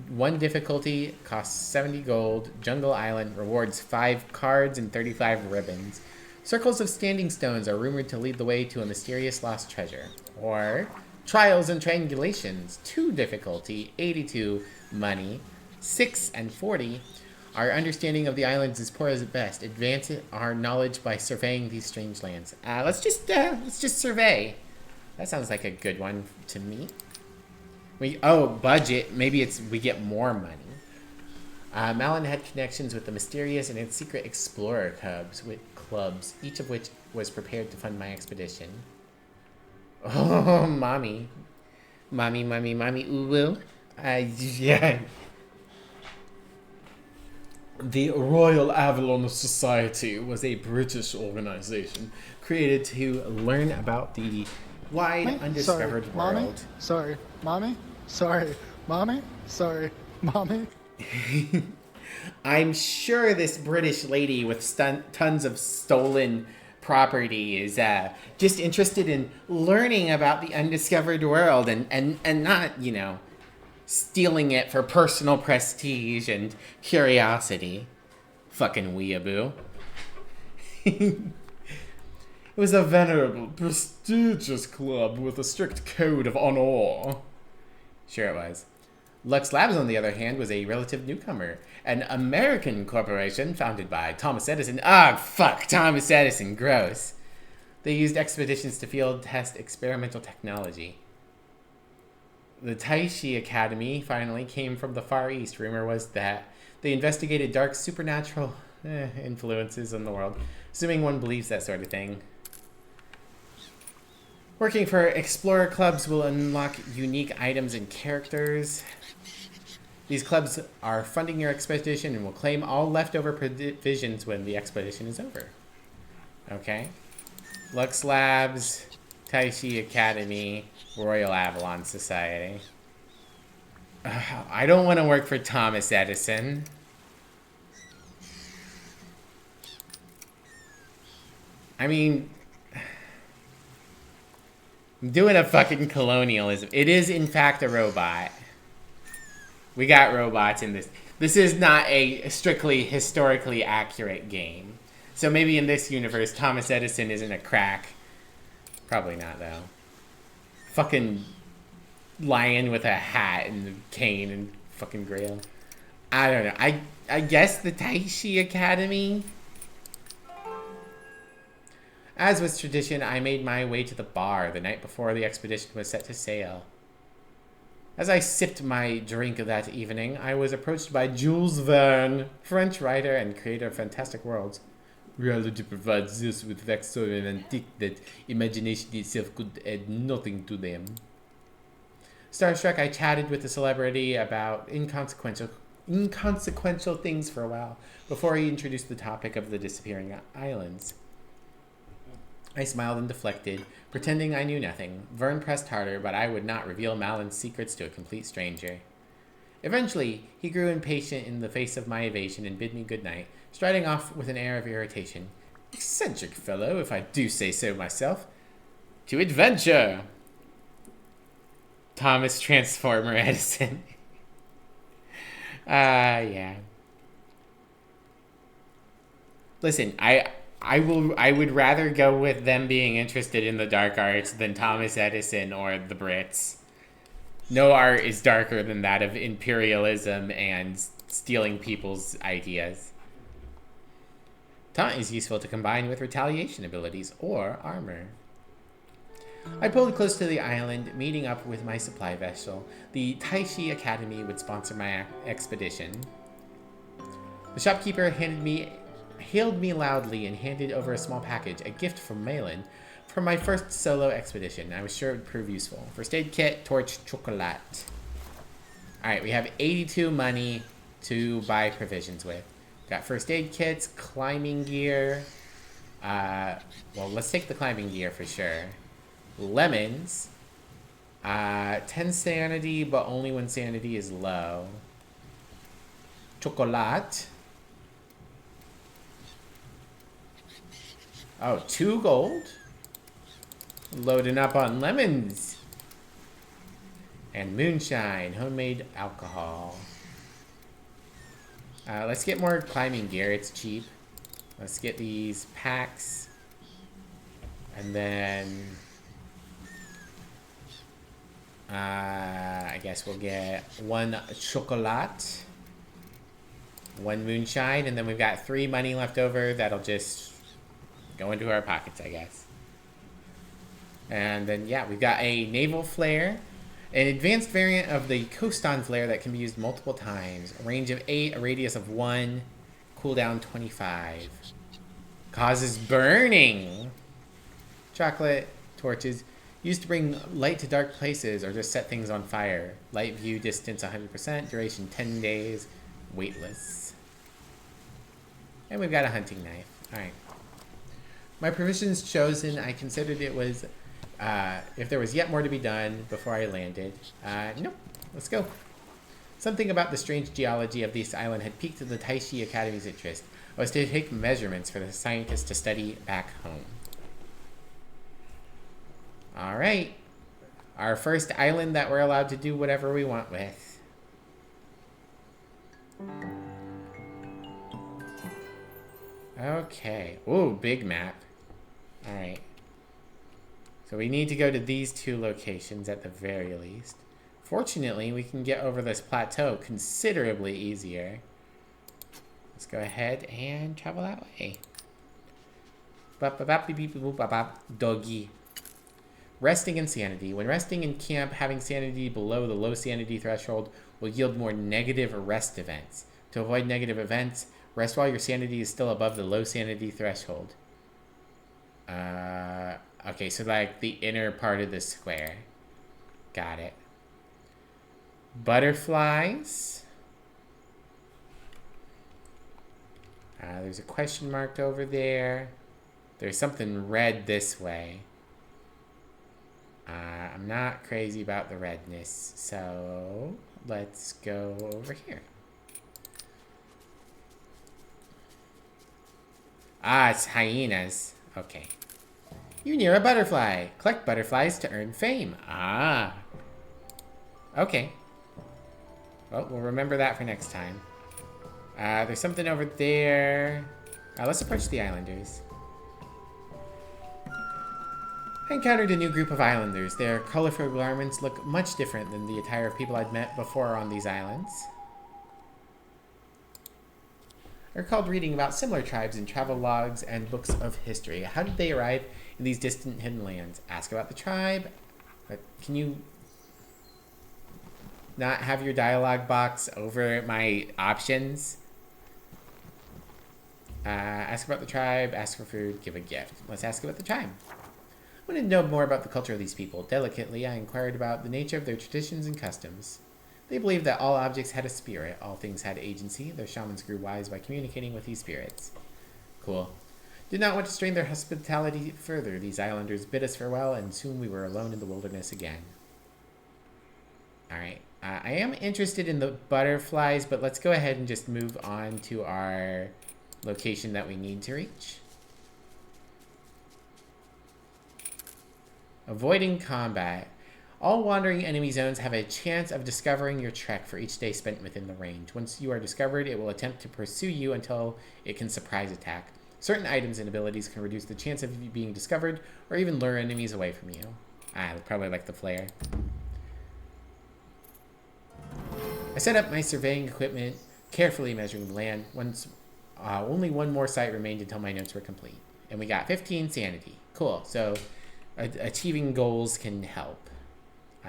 1 difficulty, costs 70 gold. Jungle Island rewards 5 cards and 35 ribbons. Circles of standing stones are rumored to lead the way to a mysterious lost treasure. Or trials and triangulations. 2 difficulty, 82 money. 6 and 40. Our understanding of the islands is poor as at best. Advance our knowledge by surveying these strange lands. Let's just survey. That sounds like a good one to me. Budget. Maybe we get more money. Malin had connections with the mysterious and secret explorer clubs, each of which was prepared to fund my expedition. Oh, mommy, ooh, yeah. The Royal Avalon Society was a British organization created to learn about the wide, undiscovered world. Mommy? I'm sure this British lady with tons of stolen property is just interested in learning about the undiscovered world and not, stealing it for personal prestige and curiosity. Fucking weeaboo. It was a venerable, prestigious club with a strict code of honor. Sure it was. Lux Labs, on the other hand, was a relative newcomer. An American corporation founded by Thomas Edison. Thomas Edison, gross. They used expeditions to field test experimental technology. The Taishi Academy finally came from the Far East. Rumor was that they investigated dark supernatural influences in the world, assuming one believes that sort of thing. Working for explorer clubs will unlock unique items and characters. These clubs are funding your expedition and will claim all leftover provisions when the expedition is over. Okay. Lux Labs, Taishi Academy, Royal Avalon Society. I don't want to work for Thomas Edison. I mean, I'm doing a fucking colonialism. It is, in fact, a robot. We got robots in this. This is not a strictly historically accurate game. So maybe in this universe, Thomas Edison isn't a crack. Probably not, though. Fucking lion with a hat and a cane and fucking grail. I don't know. I guess the Taishi Academy? As was tradition, I made my way to the bar the night before the expedition was set to sail. As I sipped my drink that evening, I was approached by Jules Verne, French writer and creator of fantastic worlds. Reality provides this with facts so antique that imagination itself could add nothing to them. Starstruck, I chatted with the celebrity about inconsequential things for a while before he introduced the topic of the disappearing islands. I smiled and deflected, pretending I knew nothing. Vern pressed harder, but I would not reveal Malin's secrets to a complete stranger. Eventually, he grew impatient in the face of my evasion and bid me good night, striding off with an air of irritation. Eccentric fellow, if I do say so myself. To adventure! Thomas Transformer Edison. Yeah. Listen, I would rather go with them being interested in the dark arts than Thomas Edison or the Brits. No art is darker than that of imperialism and stealing people's ideas. Taunt is useful to combine with retaliation abilities or armor. I pulled close to the island, meeting up with my supply vessel. The Taishi Academy would sponsor my expedition. The shopkeeper hailed me loudly and handed over a small package, a gift from Malin, for my first solo expedition. I was sure it would prove useful. First aid kit, torch, chocolate. Alright, we have 82 money to buy provisions with. Got first aid kits, climbing gear. Well, let's take the climbing gear for sure. Lemons. 10 sanity, but only when sanity is low. Chocolate. Oh, 2 gold. Loading up on lemons. And moonshine, homemade alcohol. Let's get more climbing gear, it's cheap. Let's get these packs. And then... I guess we'll get 1 chocolate. 1 moonshine, and then we've got 3 money left over that'll just go into our pockets, I guess. And then, yeah, we've got a naval flare. An advanced variant of the Coaston flare that can be used multiple times. A range of 8, a radius of 1, cooldown 25. Causes burning. Chocolate torches. Used to bring light to dark places or just set things on fire. Light view distance 100%, duration 10 days, weightless. And we've got a hunting knife. Alright. My provisions chosen, I considered it was... if there was yet more to be done before I landed. Nope. Let's go. Something about the strange geology of this island had piqued the Taishi Academy's interest. I was to take measurements for the scientists to study back home. Alright. Our first island that we're allowed to do whatever we want with. Okay. Ooh, big map. Alright. So we need to go to these 2 locations at the very least. Fortunately, we can get over this plateau considerably easier. Let's go ahead and travel that way. Doggy. Resting in sanity. When resting in camp, having sanity below the low sanity threshold will yield more negative rest events. To avoid negative events, rest while your sanity is still above the low sanity threshold. Okay, so like the inner part of the square. Got it. Butterflies. There's a question mark over there. There's something red this way. I'm not crazy about the redness, so let's go over here. It's hyenas. Okay. You're near a butterfly. Collect butterflies to earn fame. Okay. Well, we'll remember that for next time. There's something over there. Let's approach the islanders. I encountered a new group of islanders. Their colorful garments look much different than the attire of people I'd met before on these islands. I recalled reading about similar tribes in travel logs and books of history. How did they arrive in these distant hidden lands? Ask about the tribe. Can you not have your dialogue box over my options? Ask about the tribe, ask for food, give a gift. Let's ask about the tribe. I wanted to know more about the culture of these people. Delicately, I inquired about the nature of their traditions and customs. They believed that all objects had a spirit, all things had agency. Their shamans grew wise by communicating with these spirits. Cool. Did not want to strain their hospitality further. These islanders bid us farewell, and soon we were alone in the wilderness again. Alright. I am interested in the butterflies, but let's go ahead and just move on to our location that we need to reach. Avoiding combat. All wandering enemy zones have a chance of discovering your trek for each day spent within the range. Once you are discovered, it will attempt to pursue you until it can surprise attack. Certain items and abilities can reduce the chance of you being discovered or even lure enemies away from you. I probably like the flare. I set up my surveying equipment, carefully measuring the land. Only 1 more site remained until my notes were complete. And we got 15 sanity. Cool. So achieving goals can help.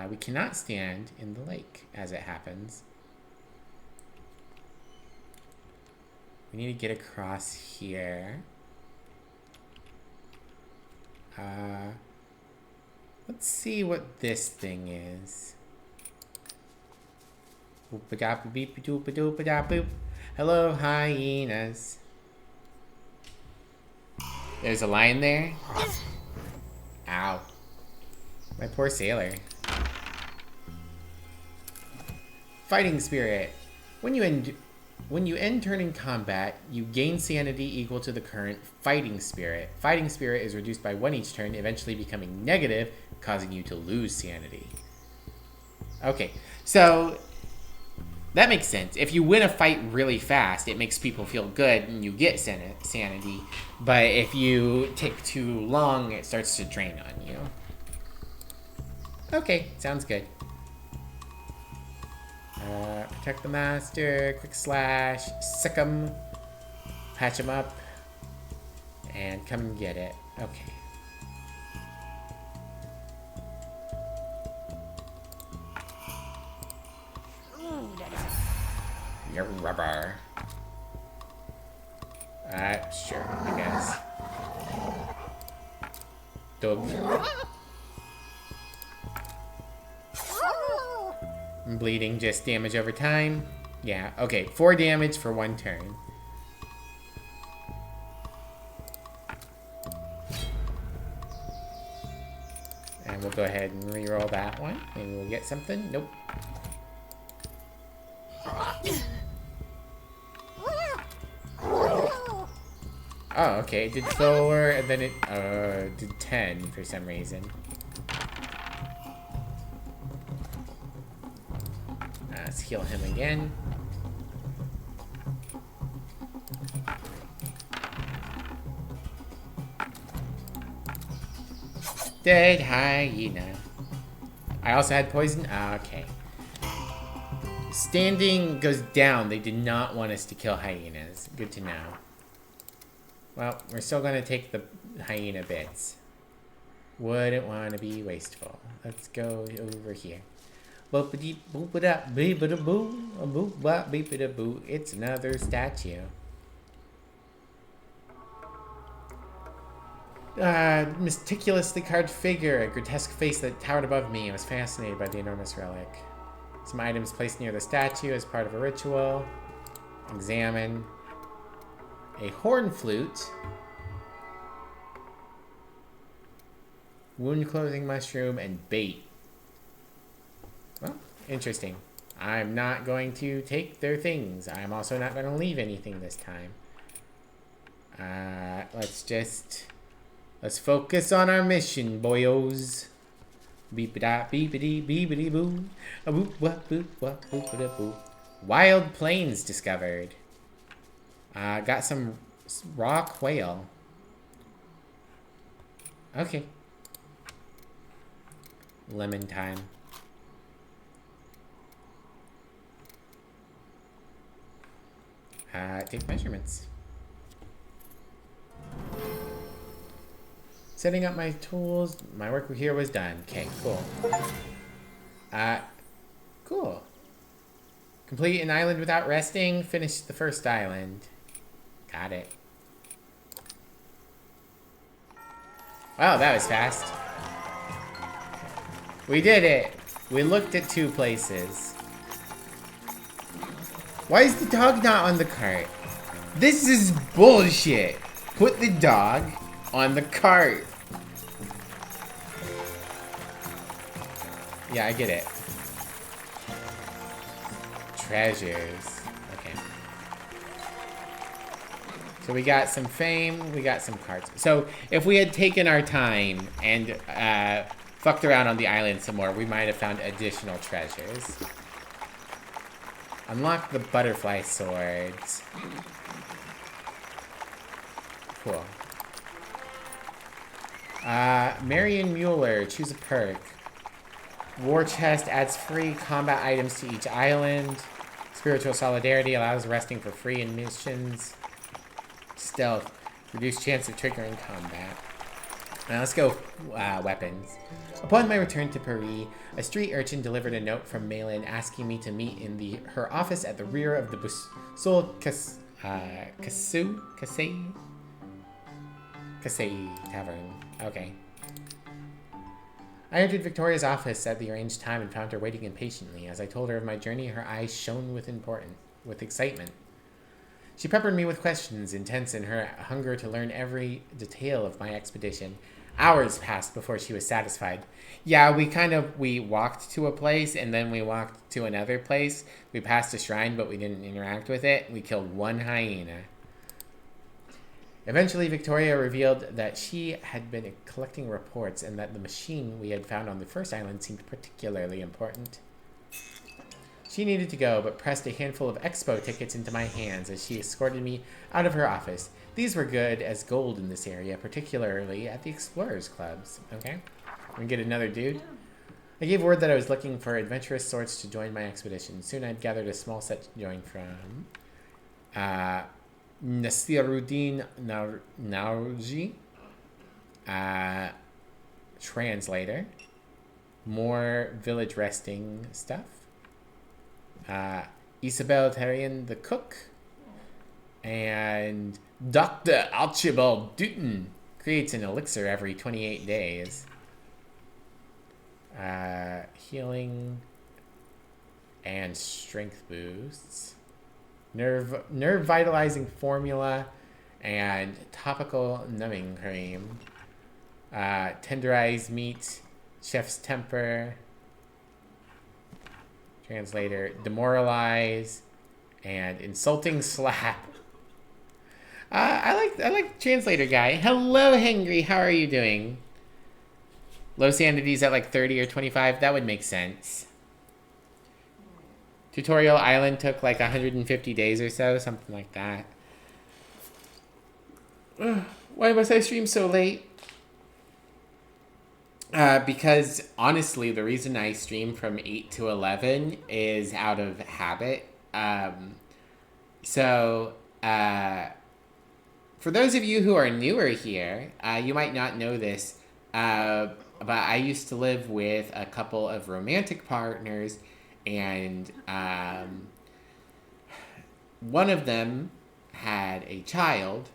We cannot stand in the lake, as it happens. We need to get across here. Let's see what this thing is. Boop-a-da-boop-a-doop-a-doop-a-da-boop. Hello, hyenas. There's a lion there. Ow. My poor sailor. Fighting spirit. When you end turn in combat, you gain sanity equal to the current fighting spirit. Fighting spirit is reduced by 1 each turn, eventually becoming negative, causing you to lose sanity. Okay, so that makes sense. If you win a fight really fast, it makes people feel good and you get sanity. But if you take too long, it starts to drain on you. Okay, sounds good. Protect the master, quick slash, sick him, patch him up, and come and get it. Okay. Your rubber. Sure, I guess. Dog. Bleeding, just damage over time. Yeah, okay, 4 damage for 1 turn. And we'll go ahead and reroll that one. Maybe we'll get something. Nope. Oh, okay, it did 4, and then it did 10 for some reason. Let's heal him again. Dead hyena. I also had poison? Okay. Standing goes down. They did not want us to kill hyenas. Good to know. Well, we're still going to take the hyena bits. Wouldn't want to be wasteful. Let's go over here. It's another statue. Meticulously carved figure, a grotesque face that towered above me. I was fascinated by the enormous relic. Some items placed near the statue as part of a ritual. Examine. A horn flute. Wound closing mushroom and bait. Well, interesting. I'm not going to take their things. I'm also not going to leave anything this time. Let's focus on our mission, boyos. Beep-a-da, beep-a-dee, beep-a-dee, boo. A-boop-wah-boop-wah-boop-a-da-boo. Wild plains discovered. Got some raw quail. Okay. Lemon time. Take measurements. Setting up my tools. My work here was done. Okay, cool. Cool. Complete an island without resting. Finish the first island. Got it. Wow, that was fast. We did it. We looked at 2 places. Why is the dog not on the cart? This is bullshit. Put the dog on the cart. Yeah, I get it. Treasures. Okay. So we got some fame, we got some cards. So if we had taken our time and fucked around on the island some more, we might have found additional treasures. Unlock the butterfly swords. Cool. Marion Mueller, choose a perk. War chest adds free combat items to each island. Spiritual solidarity allows resting for free in missions. Stealth, reduced chance of triggering combat. Now let's go weapons. Upon my return to Paris, a street urchin delivered a note from Malin asking me to meet in her office at the rear of the Busol Kasei Tavern. Okay. I entered Victoria's office at the arranged time and found her waiting impatiently. As I told her of my journey, her eyes shone with excitement. She peppered me with questions, intense in her hunger to learn every detail of my expedition. Hours passed before she was satisfied. Yeah, we walked to a place and then we walked to another place. We passed a shrine, but we didn't interact with it. We killed one hyena. Eventually, Victoria revealed that she had been collecting reports and that the machine we had found on the first island seemed particularly important. She needed to go, but pressed a handful of expo tickets into my hands as she escorted me out of her office. These were good as gold in this area, particularly at the Explorers Clubs. Okay, we get another dude. I gave word that I was looking for adventurous sorts to join my expedition. Soon I'd gathered a small set to join from Nasiruddin Naurji, translator, more village resting stuff, Isabel Terrian the cook, and Dr. Archibald Dutton creates an elixir every 28 days. Healing and strength boosts. Nerve vitalizing formula and topical numbing cream. Tenderized meat, chef's temper. Translator, demoralize and insulting slap. I like translator guy. Hello, Hangry. How are you doing? Low sanity's at like 30 or 25. That would make sense. Tutorial Island took like 150 days or so, something like that. Why must I stream so late? Because honestly, the reason I stream from 8 to 11 is out of habit. For those of you who are newer here, you might not know this, but I used to live with a couple of romantic partners, and one of them had a child,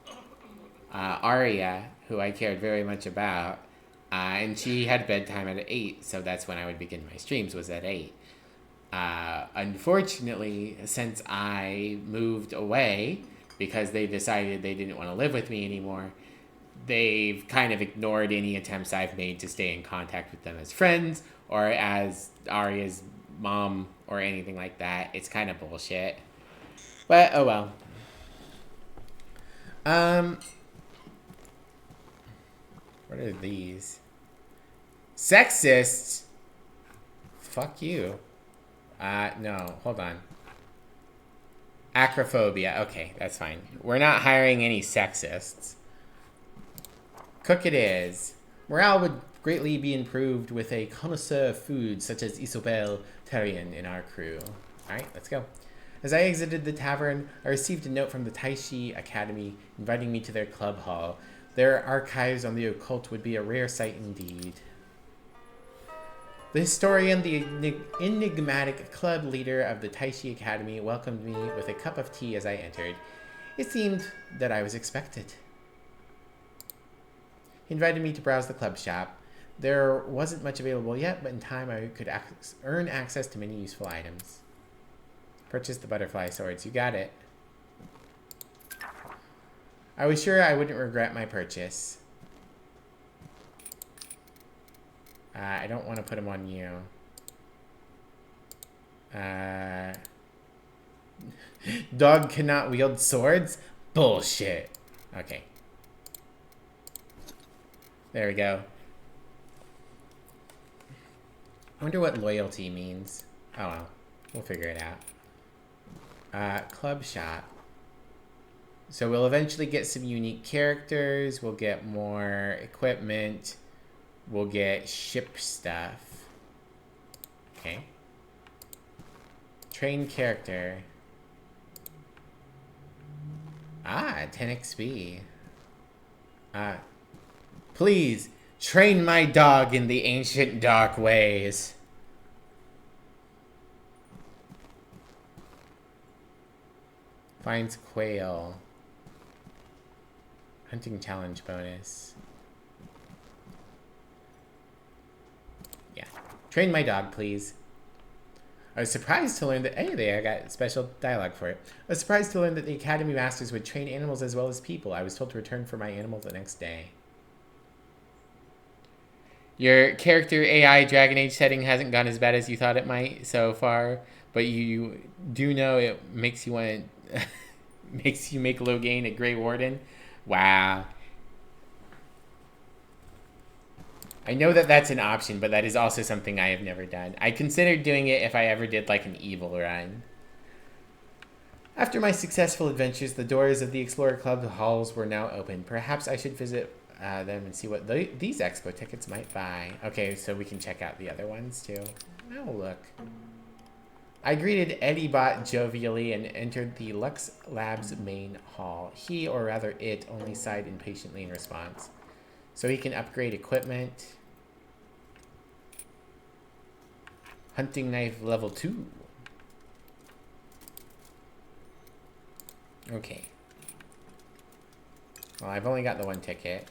Aria, who I cared very much about, and she had bedtime at 8, so that's when I would begin my streams, was at 8. Unfortunately, since I moved away, because they decided they didn't want to live with me anymore, they've kind of ignored any attempts I've made to stay in contact with them as friends or as Aria's mom or anything like that. It's kind of bullshit. But, oh well. What are these? Sexists? Fuck you. No, hold on. Acrophobia. Okay, that's fine. We're not hiring any sexists. Cook it is. Morale would greatly be improved with a connoisseur of food such as Isobel Terrian in our crew. Alright, let's go. As I exited the tavern, I received a note from the Taishi Academy inviting me to their club hall. Their archives on the occult would be a rare sight indeed. The historian, the enigmatic club leader of the Taishi Academy, welcomed me with a cup of tea as I entered. It seemed that I was expected. He invited me to browse the club shop. There wasn't much available yet, but in time I could earn access to many useful items. Purchase the butterfly swords. You got it. I was sure I wouldn't regret my purchase. I don't want to put them on you. Dog cannot wield swords? Bullshit. Okay. There we go. I wonder what loyalty means. Oh well. We'll figure it out. Club shop. So we'll eventually get some unique characters. We'll get more equipment. We'll get ship stuff. Okay. Train character. 10 XP. Please, train my dog in the ancient dark ways. Finds quail. Hunting challenge bonus. Train my dog, please. I was surprised to learn that... Hey, there, I got special dialogue for it. I was surprised to learn that the Academy Masters would train animals as well as people. I was told to return for my animal the next day. Your character AI Dragon Age setting hasn't gone as bad as you thought it might so far, but you do know it makes you want makes you make Loghain a Grey Warden. Wow. I know that that's an option, but that is also something I have never done. I considered doing it if I ever did like an evil run. After my successful adventures, the doors of the Explorer Club halls were now open. Perhaps I should visit them and see what these expo tickets might buy. Okay, so we can check out the other ones too. Oh, look. I greeted Eddie Bot jovially and entered the Lux Labs main hall. He, or rather it, only sighed impatiently in response. So he can upgrade equipment. Hunting knife level 2. Okay. Well, I've only got the one ticket.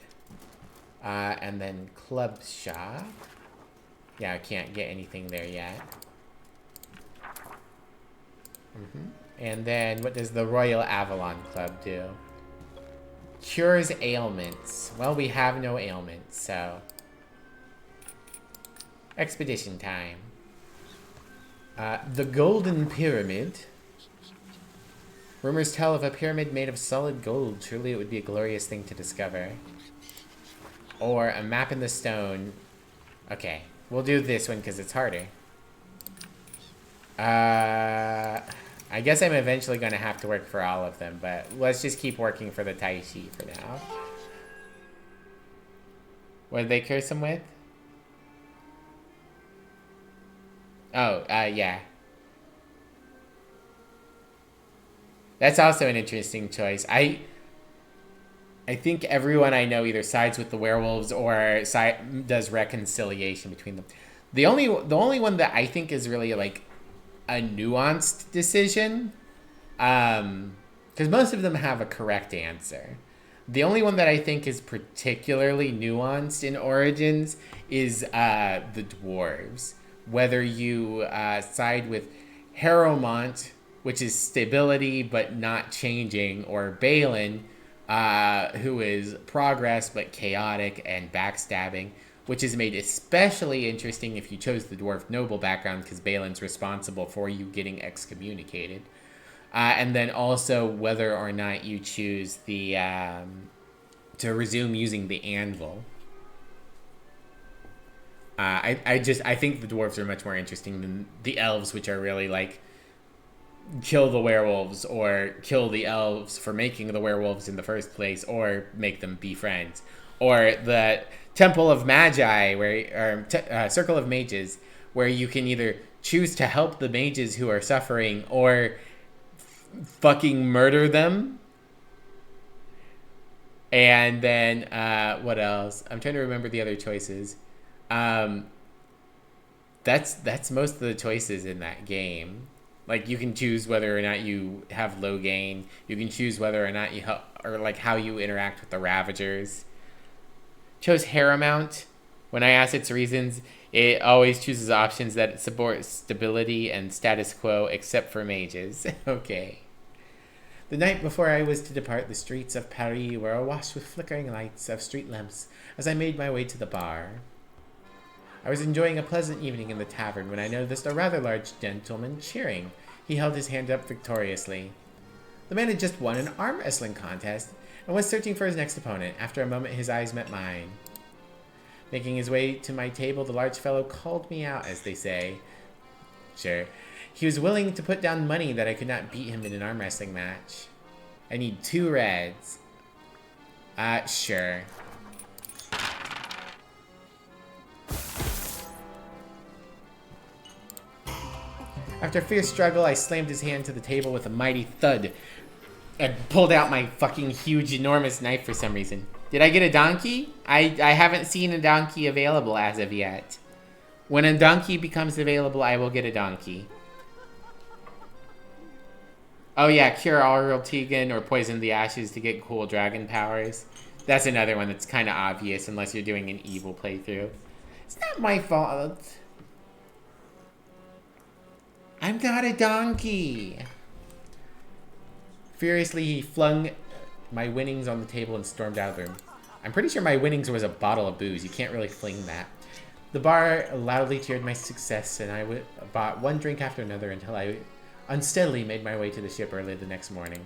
And then club shop. Yeah, I can't get anything there yet. And then what does the Royal Avalon Club do? Cures ailments. Well, we have no ailments, so... Expedition time. The Golden Pyramid. Rumors tell of a pyramid made of solid gold. Truly, it would be a glorious thing to discover. Or a map in the stone. Okay, we'll do this one because it's harder. I guess I'm eventually going to have to work for all of them, but let's just keep working for the Tai Chi for now. What did they curse him with? Oh, yeah. That's also an interesting choice. I think everyone I know either sides with the werewolves or does reconciliation between them. The only one that I think is really like a nuanced decision, because most of them have a correct answer. The only one that I think is particularly nuanced in Origins is the dwarves. Whether you side with Harrowmont, which is stability but not changing, or Balin, who is progress but chaotic and backstabbing, which is made especially interesting if you chose the Dwarf Noble background, because Balin's responsible for you getting excommunicated. And then also whether or not you choose the to resume using the anvil. I think the dwarves are much more interesting than the elves, which are really like kill the werewolves or kill the elves for making the werewolves in the first place, or make them be friends, or the Temple of Magi, or Circle of Mages, where you can either choose to help the mages who are suffering or fucking murder them. And then what else? I'm trying to remember the other choices. That's most of the choices in that game. Like, you can choose whether or not you have Loghain. You can choose whether or not you help, or like how you interact with the Ravagers. Chose Harrowmont. When I ask its reasons, it always chooses options that support stability and status quo, except for mages. Okay. The night before I was to depart, the streets of Paris were awash with flickering lights of street lamps as I made my way to the bar. I was enjoying a pleasant evening in the tavern when I noticed a rather large gentleman cheering. He held his hand up victoriously. The man had just won an arm wrestling contest and was searching for his next opponent. After a moment, his eyes met mine. Making his way to my table, the large fellow called me out, as they say. Sure. He was willing to put down money that I could not beat him in an arm wrestling match. I need 2 reds. Sure. After a fierce struggle, I slammed his hand to the table with a mighty thud and pulled out my fucking huge, enormous knife for some reason. Did I get a donkey? I haven't seen a donkey available as of yet. When a donkey becomes available, I will get a donkey. Oh yeah, cure Aurel Tegan or poison the ashes to get cool dragon powers. That's another one that's kind of obvious unless you're doing an evil playthrough. It's not my fault. I'm not a donkey. Furiously, he flung my winnings on the table and stormed out of the room. I'm pretty sure my winnings was a bottle of booze. You can't really fling that. The bar loudly cheered my success, and I bought one drink after another until I unsteadily made my way to the ship early the next morning.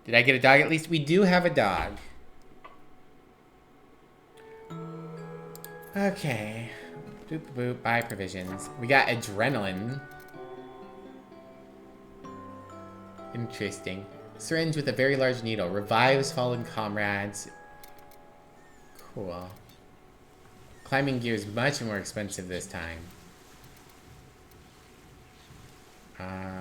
Did I get a dog at least? We do have a dog. Okay. Boop, boop, buy provisions. We got adrenaline. Interesting. Syringe with a very large needle. Revives fallen comrades. Cool. Climbing gear is much more expensive this time.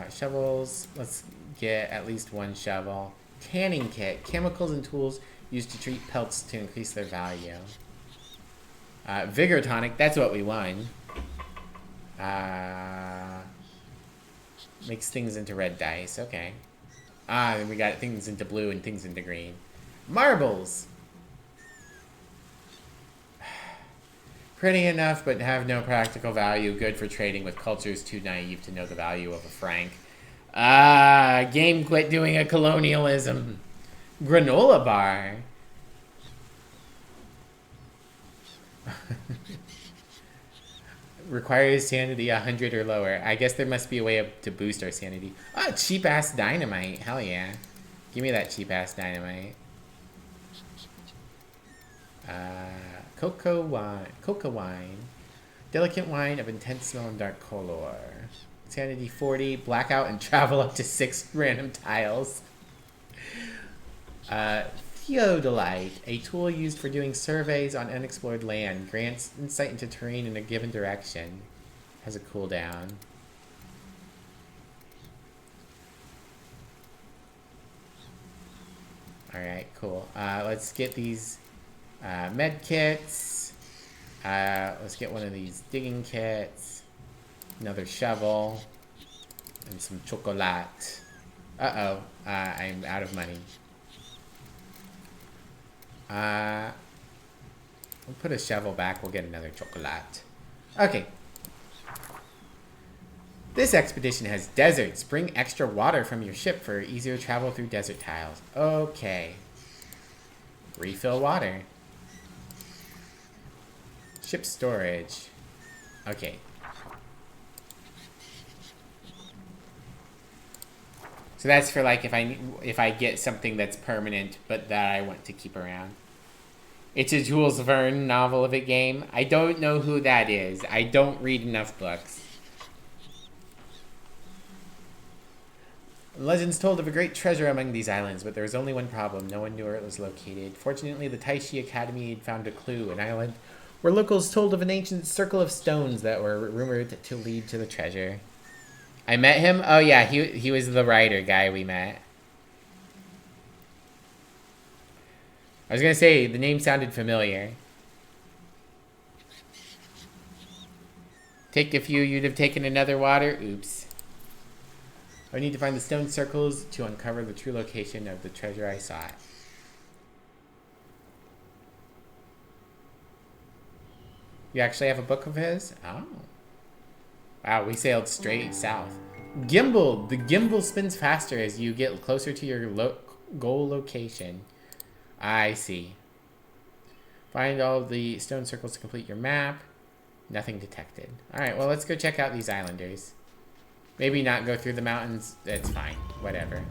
Shovels. Let's get at least one shovel. Tanning kit. Chemicals and tools used to treat pelts to increase their value. Vigor tonic. That's what we won. Makes things into red dice. Okay. Then we got things into blue and things into green. Marbles! Pretty enough, but have no practical value. Good for trading with cultures too naive to know the value of a franc. Game quit doing a colonialism. Granola bar. Requires sanity 100 or lower. I guess there must be a way to boost our sanity. Oh, cheap-ass dynamite. Hell yeah. Give me that cheap-ass dynamite. Cocoa wine. Delicate wine of intense smell and dark color. Sanity 40. Blackout and travel up to 6 random tiles. Theodolite, a tool used for doing surveys on unexplored land, grants insight into terrain in a given direction. Has a cooldown. Alright, cool. Let's get these med kits. Let's get one of these digging kits. Another shovel. And some chocolate. Uh-oh. I'm out of money. We'll put a shovel back. We'll get another chocolate. Okay. This expedition has deserts. Bring extra water from your ship for easier travel through desert tiles. Okay. Refill water. Ship storage. Okay. So that's for like if I get something that's permanent but that I want to keep around. It's a Jules Verne novel of a game. I don't know who that is. I don't read enough books. Legends told of a great treasure among these islands, but there was only one problem. No one knew where it was located. Fortunately, the Taishi Academy had found a clue, an island where locals told of an ancient circle of stones that were rumored to lead to the treasure. I met him? Oh yeah, he was the writer guy we met. I was gonna say, the name sounded familiar. Take a few, you'd have taken another water? Oops. I need to find the stone circles to uncover the true location of the treasure I sought. You actually have a book of his? Oh. Wow, we sailed straight south. Gimbal! The gimbal spins faster as you get closer to your goal location. I see. Find all the stone circles to complete your map. Nothing detected. Alright, well, let's go check out these islanders. Maybe not go through the mountains. That's fine. Whatever.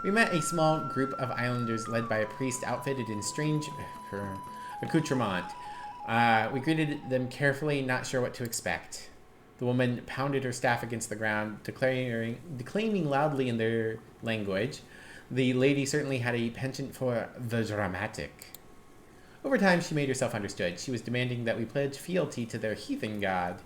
We met a small group of islanders led by a priest outfitted in strange accoutrement. We greeted them carefully, not sure what to expect. The woman pounded her staff against the ground, declaiming loudly in their language. The lady certainly had a penchant for the dramatic. Over time, she made herself understood. She was demanding that we pledge fealty to their heathen god.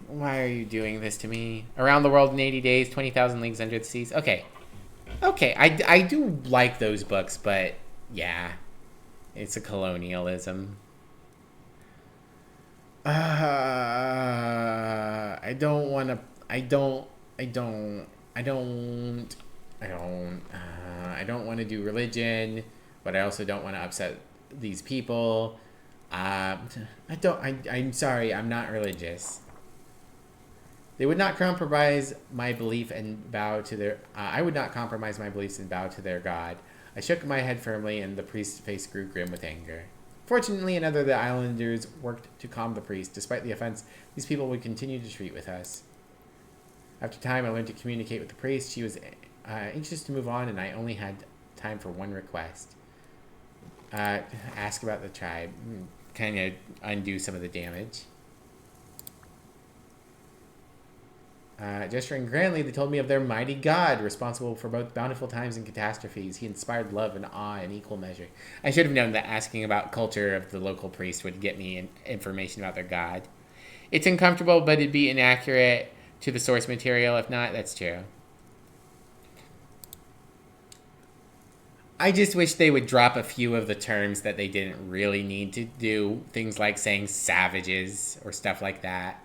Why are you doing this to me? Around the world in 80 days, 20,000 leagues under the seas. Okay. Okay, I do like those books, but yeah. It's a colonialism. I don't want to... I don't I don't want to do religion, but I also don't want to upset these people. I'm sorry, I'm not religious. They would not compromise my belief and bow to their. I would not compromise my beliefs and bow to their god. I shook my head firmly, and the priest's face grew grim with anger. Fortunately, another of the islanders worked to calm the priest. Despite the offense, these people would continue to treat with us. After time, I learned to communicate with the priest. She was anxious to move on, and I only had time for one request. Ask about the tribe. Kind of undo some of the damage. Gesturing grandly, they told me of their mighty god, responsible for both bountiful times and catastrophes. He inspired love and awe in equal measure. I should have known that asking about culture of the local priest would get me information about their god. It's uncomfortable, but it'd be inaccurate to the source material. If not, that's true. I just wish they would drop a few of the terms that they didn't really need to do. Things like saying savages or stuff like that.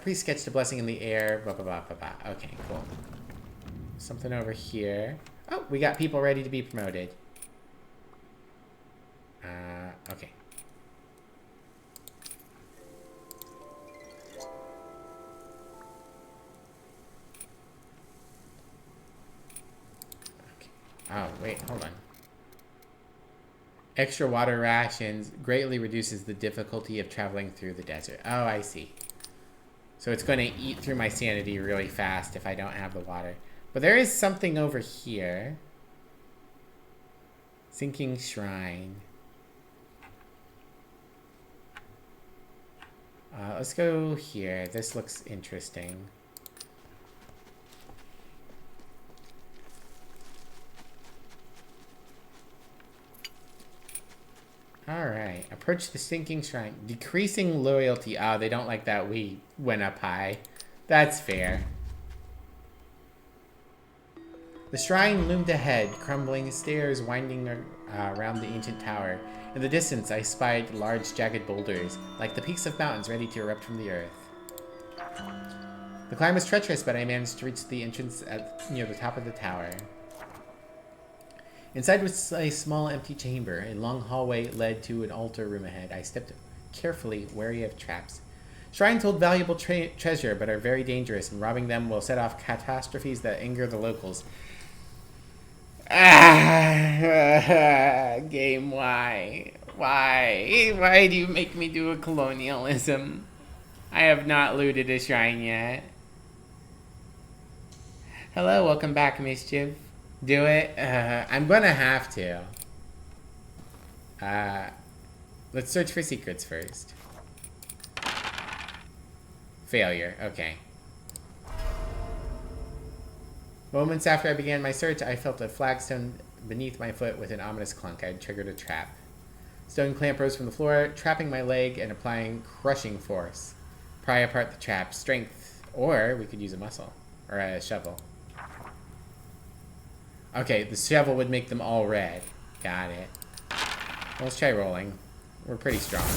Priest sketched a blessing in the air. Blah, blah, blah, blah, blah. Okay, cool. Something over here. Oh, we got people ready to be promoted. Okay. Oh, wait, hold on. Extra water rations greatly reduces the difficulty of traveling through the desert. Oh, I see. So it's going to eat through my sanity really fast if I don't have the water. But there is something over here. Sinking Shrine. Let's go here. This looks interesting. Alright. Approach the Sinking Shrine. Decreasing loyalty. Oh, they don't like that we went up high. That's fair. The shrine loomed ahead, crumbling stairs winding around the ancient tower. In the distance, I spied large, jagged boulders, like the peaks of mountains ready to erupt from the earth. The climb was treacherous, but I managed to reach the entrance near the top of the tower. Inside was a small empty chamber. A long hallway led to an altar room ahead. I stepped carefully, wary of traps. Shrines hold valuable treasure, but are very dangerous, and robbing them will set off catastrophes that anger the locals. Game, why? Why? Why do you make me do a colonialism? I have not looted a shrine yet. Hello, welcome back, Mischief. Do it? I'm gonna have to. Let's search for secrets first. Failure, okay. Moments after I began my search, I felt a flagstone beneath my foot with an ominous clunk. I had triggered a trap. Stone clamp rose from the floor, trapping my leg and applying crushing force. Pry apart the trap. Strength. Or we could use a muscle. Or a shovel. Okay, the shovel would make them all red. Got it. Well, let's try rolling. We're pretty strong.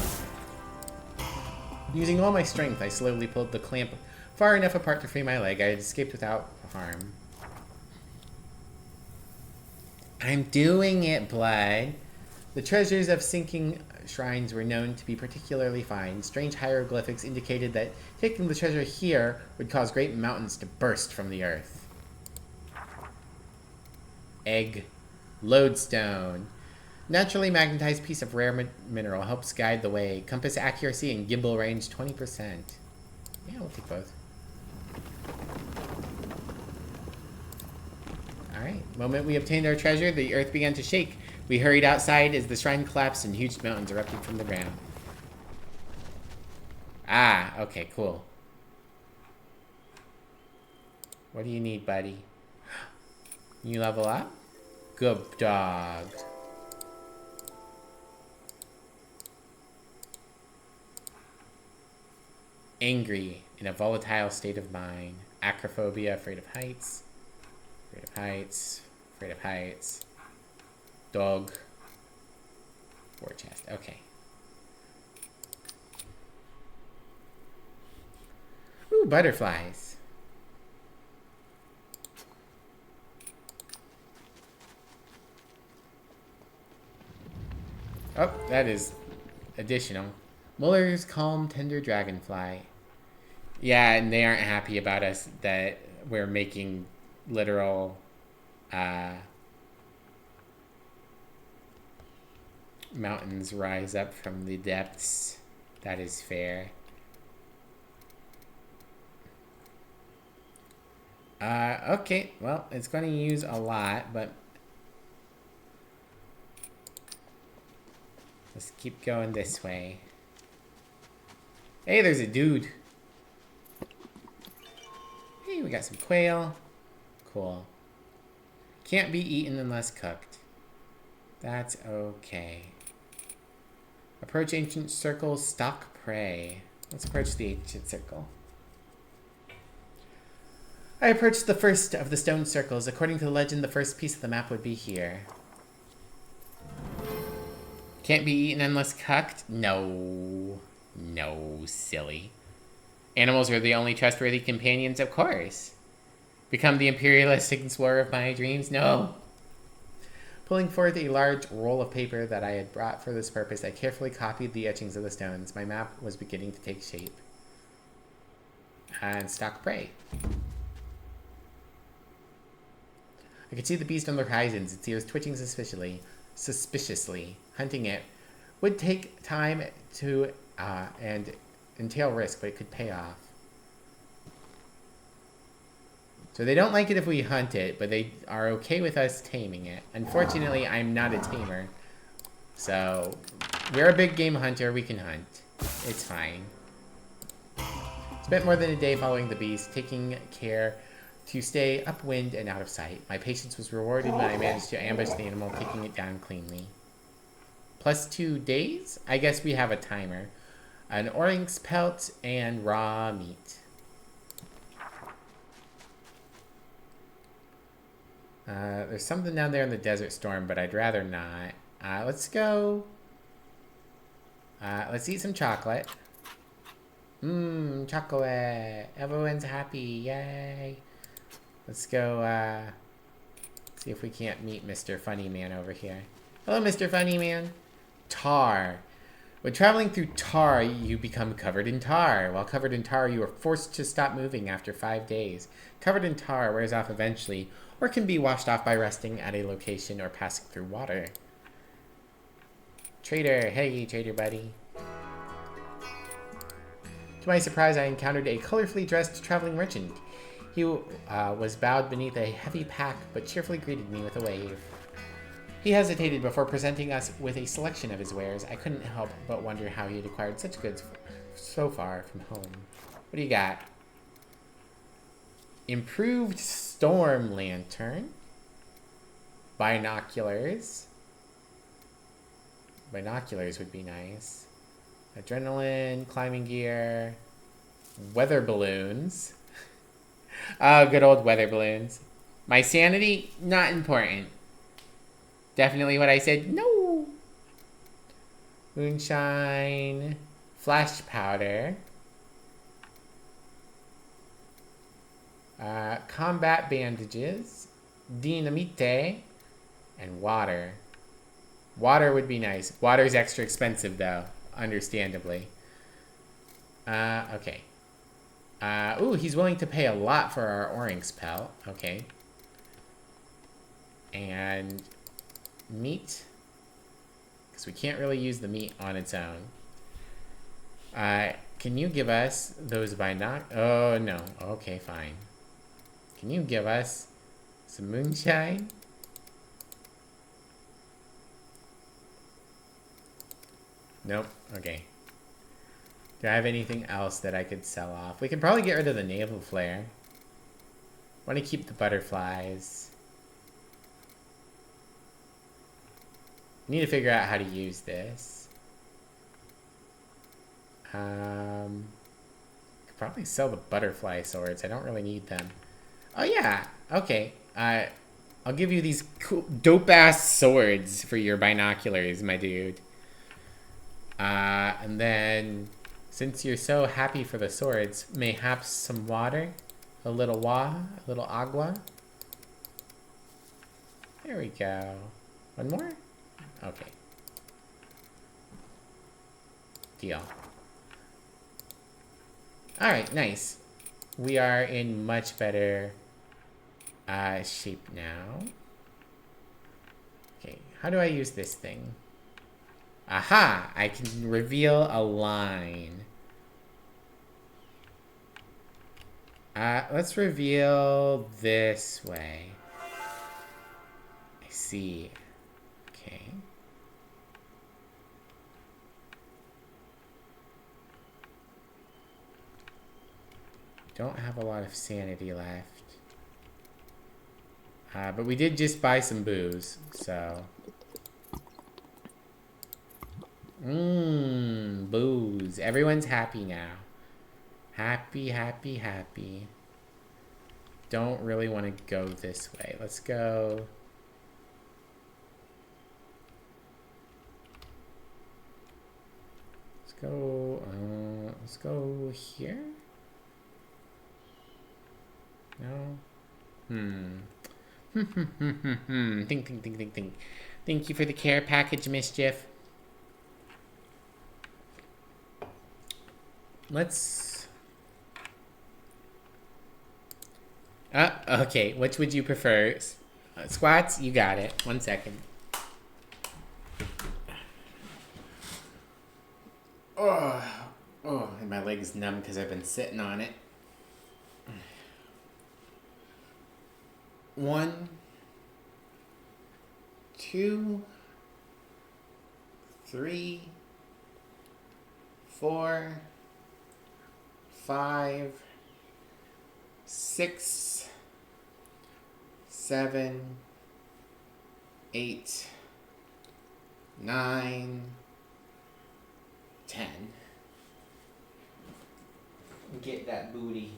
Using all my strength, I slowly pulled the clamp far enough apart to free my leg. I had escaped without harm. I'm doing it, blood. The treasures of sinking shrines were known to be particularly fine. Strange hieroglyphics indicated that taking the treasure here would cause great mountains to burst from the earth. Egg. Lodestone. Naturally magnetized piece of rare mineral helps guide the way. Compass accuracy and gimbal range 20%. Yeah, we'll take both. Alright, moment we obtained our treasure, the earth began to shake. We hurried outside as the shrine collapsed and huge mountains erupted from the ground. Ah, okay, cool. What do you need, buddy? You level up? Good dog. Angry, in a volatile state of mind. Acrophobia, afraid of heights. Afraid of heights. Afraid of heights. Dog. War chest. Okay. Ooh, butterflies. Oh, that is additional. Muller's calm, tender dragonfly. Yeah, and they aren't happy about us that we're making literal mountains rise up from the depths. That is fair. Okay, well, it's going to use a lot, but let's keep going this way. Hey, there's a dude. Hey, we got some quail. Cool. Can't be eaten unless cooked. That's okay. Approach ancient circle, stalk prey. Let's approach the ancient circle. I approached the first of the stone circles. According to the legend, the first piece of the map would be here. Can't be eaten unless cooked? No. No, silly. Animals are the only trustworthy companions, of course. Become the imperialistic explorer of my dreams? No. Pulling forth a large roll of paper that I had brought for this purpose, I carefully copied the etchings of the stones. My map was beginning to take shape. And stalk prey. I could see the beast on the horizons, its ears twitching suspiciously. Hunting it would take time to and entail risk, but it could pay off. So they don't like it if we hunt it, but they are okay with us taming it. Unfortunately, I'm not a tamer. So, we're a big game hunter, we can hunt. It's fine. Spent more than a day following the beast, taking care to stay upwind and out of sight. My patience was rewarded when I managed to ambush the animal, taking it down cleanly. Plus 2 days? I guess we have a timer. An oryx pelt and raw meat. There's something down there in the desert storm, but I'd rather not. Let's go. Let's eat some chocolate. Chocolate. Everyone's happy. Yay. Let's go, see if we can't meet Mr. Funny Man over here. Hello, Mr. Funny Man. Tar. When traveling through tar, you become covered in tar. While covered in tar, you are forced to stop moving after 5 days. Covered in tar wears off eventually, or can be washed off by resting at a location or passing through water. Trader. Hey, trader buddy. To my surprise, I encountered a colorfully dressed traveling merchant. He was bowed beneath a heavy pack, but cheerfully greeted me with a wave. He hesitated before presenting us with a selection of his wares. I couldn't help but wonder how he had acquired such goods so far from home. What do you got? Improved storm lantern. Binoculars. Binoculars would be nice. Adrenaline, climbing gear, weather balloons. Oh, good old weather balloons. My sanity, not important. Definitely what I said, no. Moonshine, flash powder. Combat bandages, dinamite, and water. Water would be nice. Water's extra expensive, though, understandably. Okay. Ooh, he's willing to pay a lot for our oryx pelt. Okay. And meat. Because we can't really use the meat on its own. Can you give us those Oh, no. Okay, fine. Can you give us some moonshine? Nope. Okay. Do I have anything else that I could sell off? We can probably get rid of the naval flare. Want to keep the butterflies. Need to figure out how to use this. Could probably sell the butterfly swords. I don't really need them. Oh yeah. Okay. I'll give you these cool, dope-ass swords for your binoculars, my dude. And then, since you're so happy for the swords, mayhaps some water? A little agua? There we go. One more? Okay. Deal. Alright, nice. We are in much better shape now. Okay, how do I use this thing? Aha! I can reveal a line. Let's reveal this way. I see. Okay. Don't have a lot of sanity left. But we did just buy some booze, so... booze. Everyone's happy now. Happy, happy, happy. Don't really want to go this way. Let's go... Let's go here? No? Think. Thank you for the care package, Mischief. Let's... okay. Which would you prefer? Squats? You got it. 1 second. Oh, and my leg's numb because I've been sitting on it. 1, 2, 3, 4, 5, 6, 7, 8, 9, 10. Get that booty.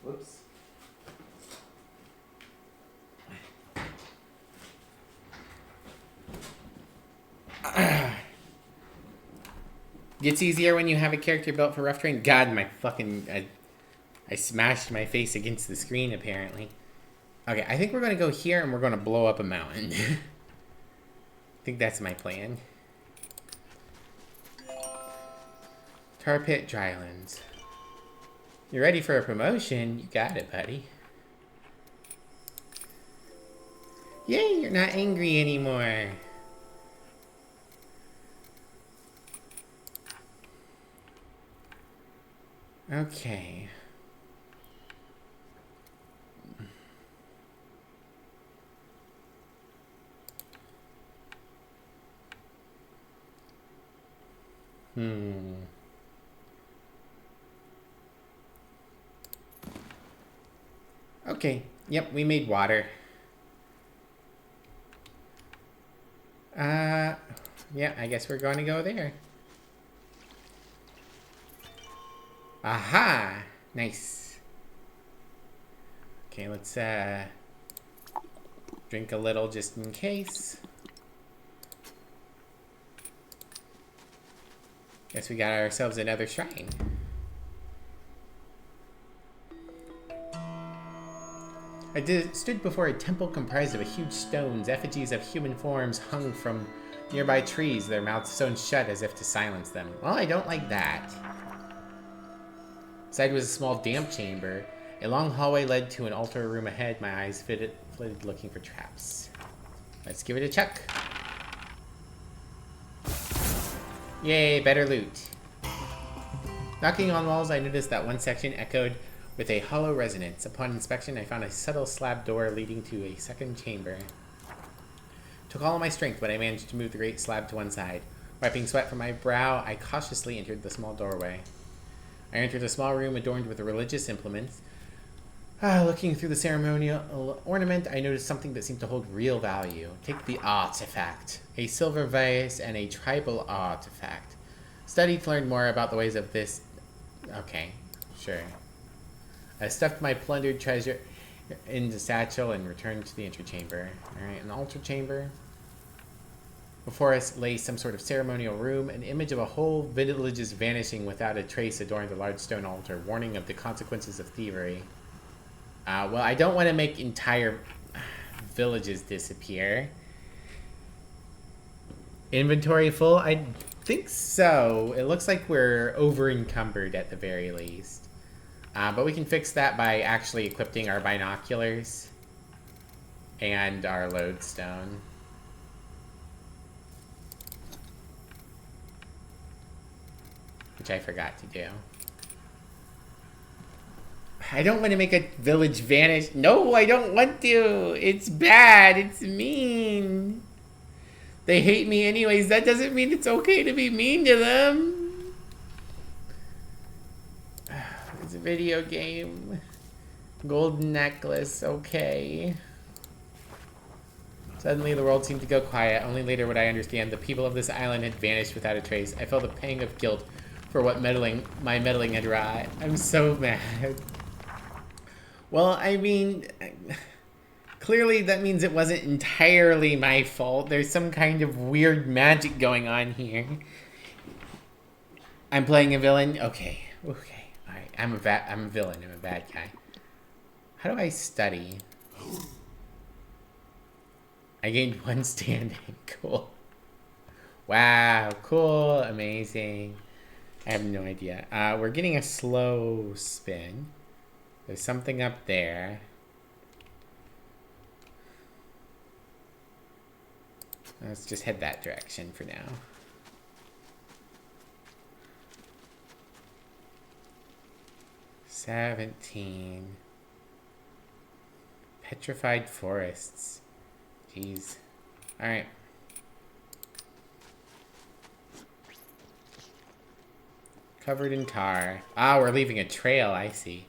Whoops. Gets easier when you have a character built for rough terrain. God, my fucking... I smashed my face against the screen, apparently. Okay, I think we're going to go here and we're going to blow up a mountain. I think that's my plan. Tar Pit Drylands. You're ready for a promotion? You got it, buddy. Yay, you're not angry anymore. Okay. Okay. Yep, we made water. Yeah, I guess we're going to go there. Aha! Nice. Okay, let's drink a little just in case. Guess we got ourselves another shrine. I stood before a temple comprised of huge stones, effigies of human forms hung from nearby trees, their mouths sewn shut as if to silence them. Well, I don't like that. Inside was a small damp chamber. A long hallway led to an altar room ahead. My eyes flitted looking for traps. Let's give it a check. Yay, better loot. Knocking on walls, I noticed that one section echoed with a hollow resonance. Upon inspection, I found a subtle slab door leading to a second chamber. Took all of my strength, but I managed to move the great slab to one side. Wiping sweat from my brow, I cautiously entered the small doorway. I entered a small room adorned with religious implements. Looking through the ceremonial ornament, I noticed something that seemed to hold real value. Take the artifact. A silver vase and a tribal artifact. Studied to learn more about the ways of this... Okay, sure. I stuffed my plundered treasure in the satchel and returned to the antechamber. Alright, an altar chamber. Before us lay some sort of ceremonial room. An image of a whole village is vanishing without a trace adorned the large stone altar, warning of the consequences of thievery. Well, I don't want to make entire villages disappear. Inventory full? think so. It looks like we're over encumbered at the very least. But we can fix that by actually equipping our binoculars and our lodestone. Which I forgot to do. I don't want to make a village vanish. No, I don't want to. It's bad. It's mean. They hate me anyways. That doesn't mean it's okay to be mean to them. It's a video game. Golden necklace. Okay. Suddenly the world seemed to go quiet. Only later would I understand the people of this island had vanished without a trace. I felt a pang of guilt for what my meddling had wrought. I'm so mad. Well, I mean, clearly that means it wasn't entirely my fault. There's some kind of weird magic going on here. I'm playing a villain? Okay. Alright, I'm a villain. I'm a bad guy. How do I study? I gained 1 standing. Cool. Wow, cool, amazing. I have no idea. We're getting a slow spin. There's something up there. Let's just head that direction for now. $17. Petrified forests. Jeez. Alright. Covered in tar. Ah, we're leaving a trail, I see.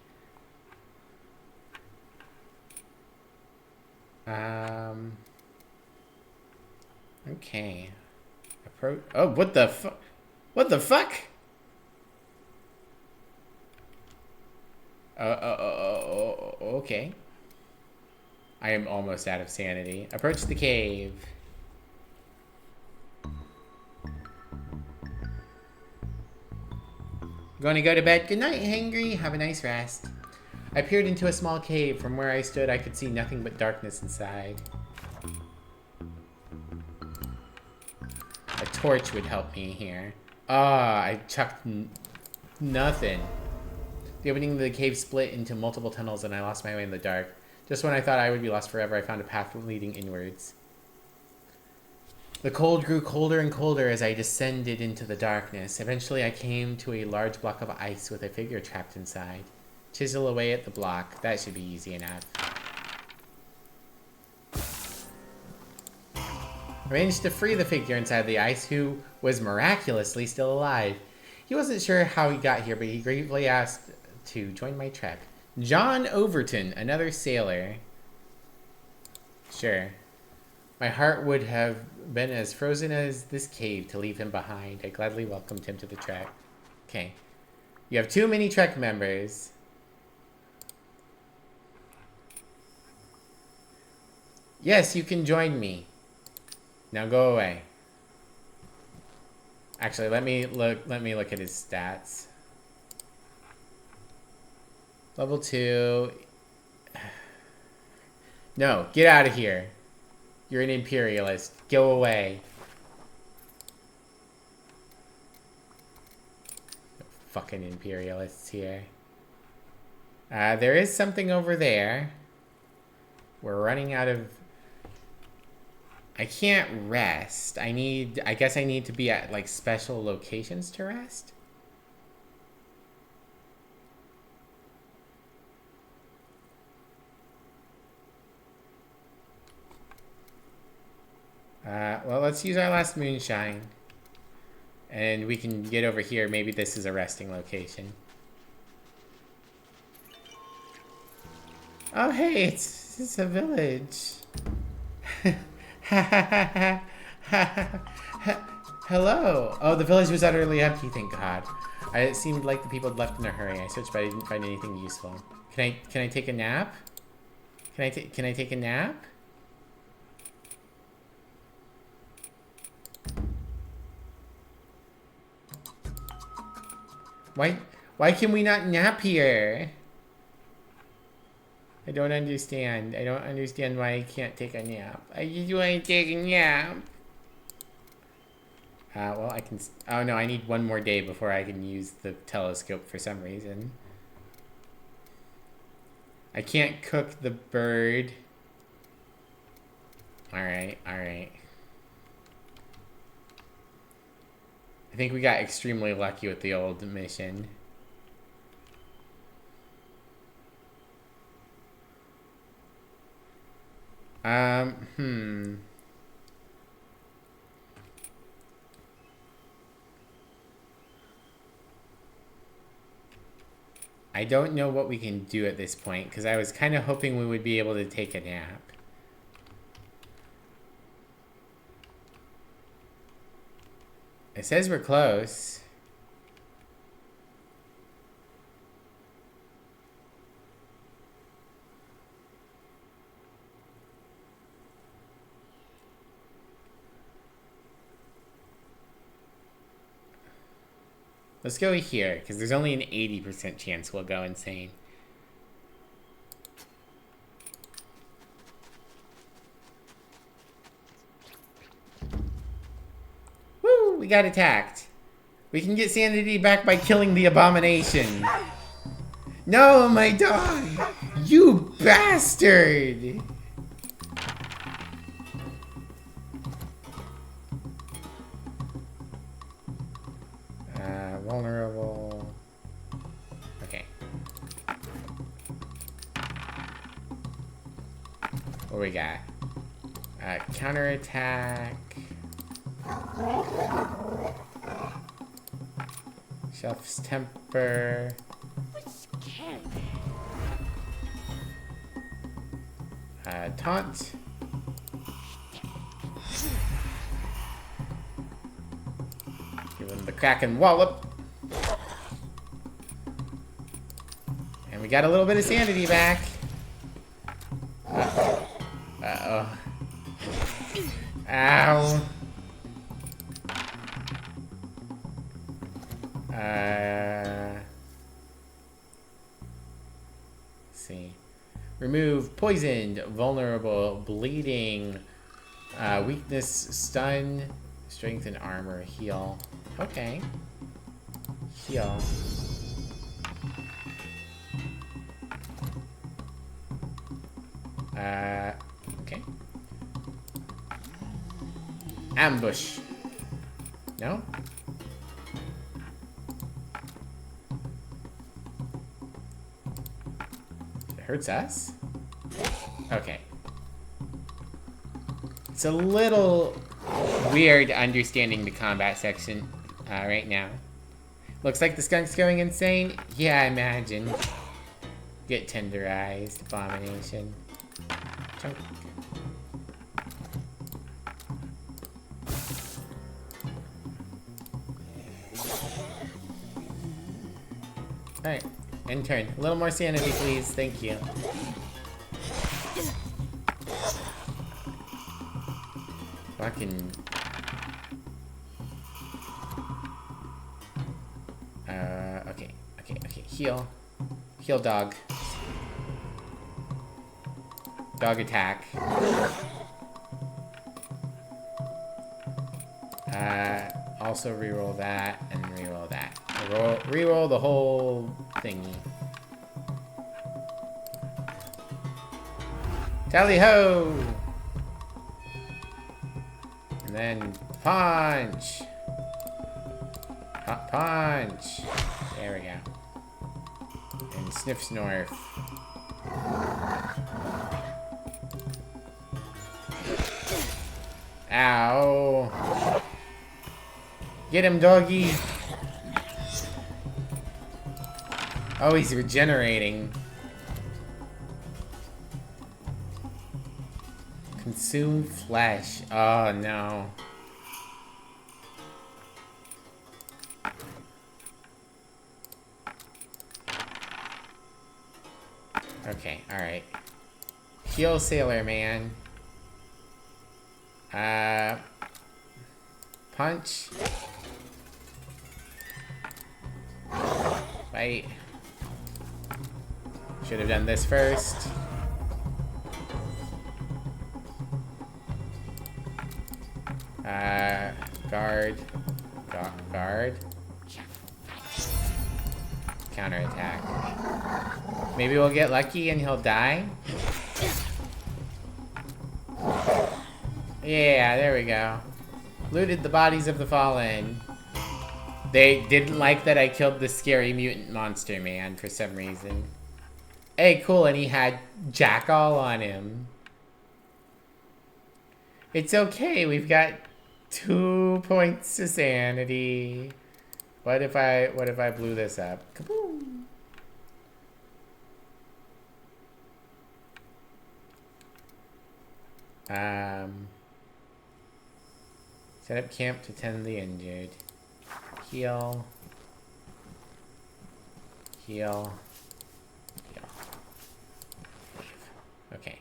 Okay. Oh, what the fuck? What the fuck? Okay. I am almost out of sanity. Approach the cave. Gonna go to bed. Good night, hangry. Have a nice rest. I peered into a small cave. From where I stood, I could see nothing but darkness inside. A torch would help me here. Ah, I chucked nothing. The opening of the cave split into multiple tunnels and I lost my way in the dark. Just when I thought I would be lost forever, I found a path leading inwards. The cold grew colder and colder as I descended into the darkness. Eventually, I came to a large block of ice with a figure trapped inside. Chisel away at the block. That should be easy enough. I managed to free the figure inside the ice, who was miraculously still alive. He wasn't sure how he got here, but he gravely asked to join my trek. John Overton, another sailor. Sure. My heart would have been as frozen as this cave to leave him behind. I gladly welcomed him to the trek. Okay. You have too many trek members. Yes, you can join me. Now go away. Actually, let me look at his stats. Level 2. No, get out of here. You're an imperialist. Go away. Fucking imperialists here. There is something over there. We're running out of... I can't rest. I guess I need to be at, like, special locations to rest? Well, let's use our last moonshine. And we can get over here. Maybe this is a resting location. Oh, hey, it's a village. Hello. Oh, the village was utterly empty, thank God. It seemed like the people had left in a hurry. I searched, but I didn't find anything useful. Can I take a nap? Can I take a nap? Why can we not nap here? I don't understand. I don't understand why I can't take a nap. I just want to take a nap. Well, I can... Oh, no, I need one more day before I can use the telescope for some reason. I can't cook the bird. Alright, alright. I think we got extremely lucky with the old mission. I don't know what we can do at this point, because I was kind of hoping we would be able to take a nap. It says we're close. Let's go here, because there's only an 80% chance we'll go insane. Woo! We got attacked. We can get sanity back by killing the abomination. No, my dog! You bastard! Vulnerable. Okay. What we got? Counterattack. Shelf's temper. Taunt. Give him the Kraken wallop. And we got a little bit of sanity back. Uh-oh. Ow. Let's see. Remove poisoned, vulnerable, bleeding, weakness, stun, strength and armor, heal. Okay. Heal. Okay. Ambush. No? It hurts us? Okay. It's a little weird understanding the combat section right now. Looks like the skunk's going insane? Yeah, I imagine. Get tenderized, abomination. Chunk. Alright, intern. A little more sanity, please. Thank you. Fucking... Okay. Heal. Heal dog. Dog attack. Also reroll that and reroll that. Reroll the whole thingy. Tally ho! And then punch. Punch. There we go. And sniff snorf. Ow. Get him, doggy. Oh, he's regenerating. Consume flesh. Oh, no. Okay, alright. Heal Sailor Man. Punch. Fight. Should have done this first. Guard. Guard. Counterattack. Maybe we'll get lucky and he'll die? Yeah, there we go. Looted the bodies of the fallen. They didn't like that I killed the scary mutant monster man for some reason. Hey, cool, and he had Jackal on him. It's okay, we've got 2 points to sanity. What if I blew this up? Kaboom! Set up camp to tend the injured. Heal. Heal. Heal. Okay.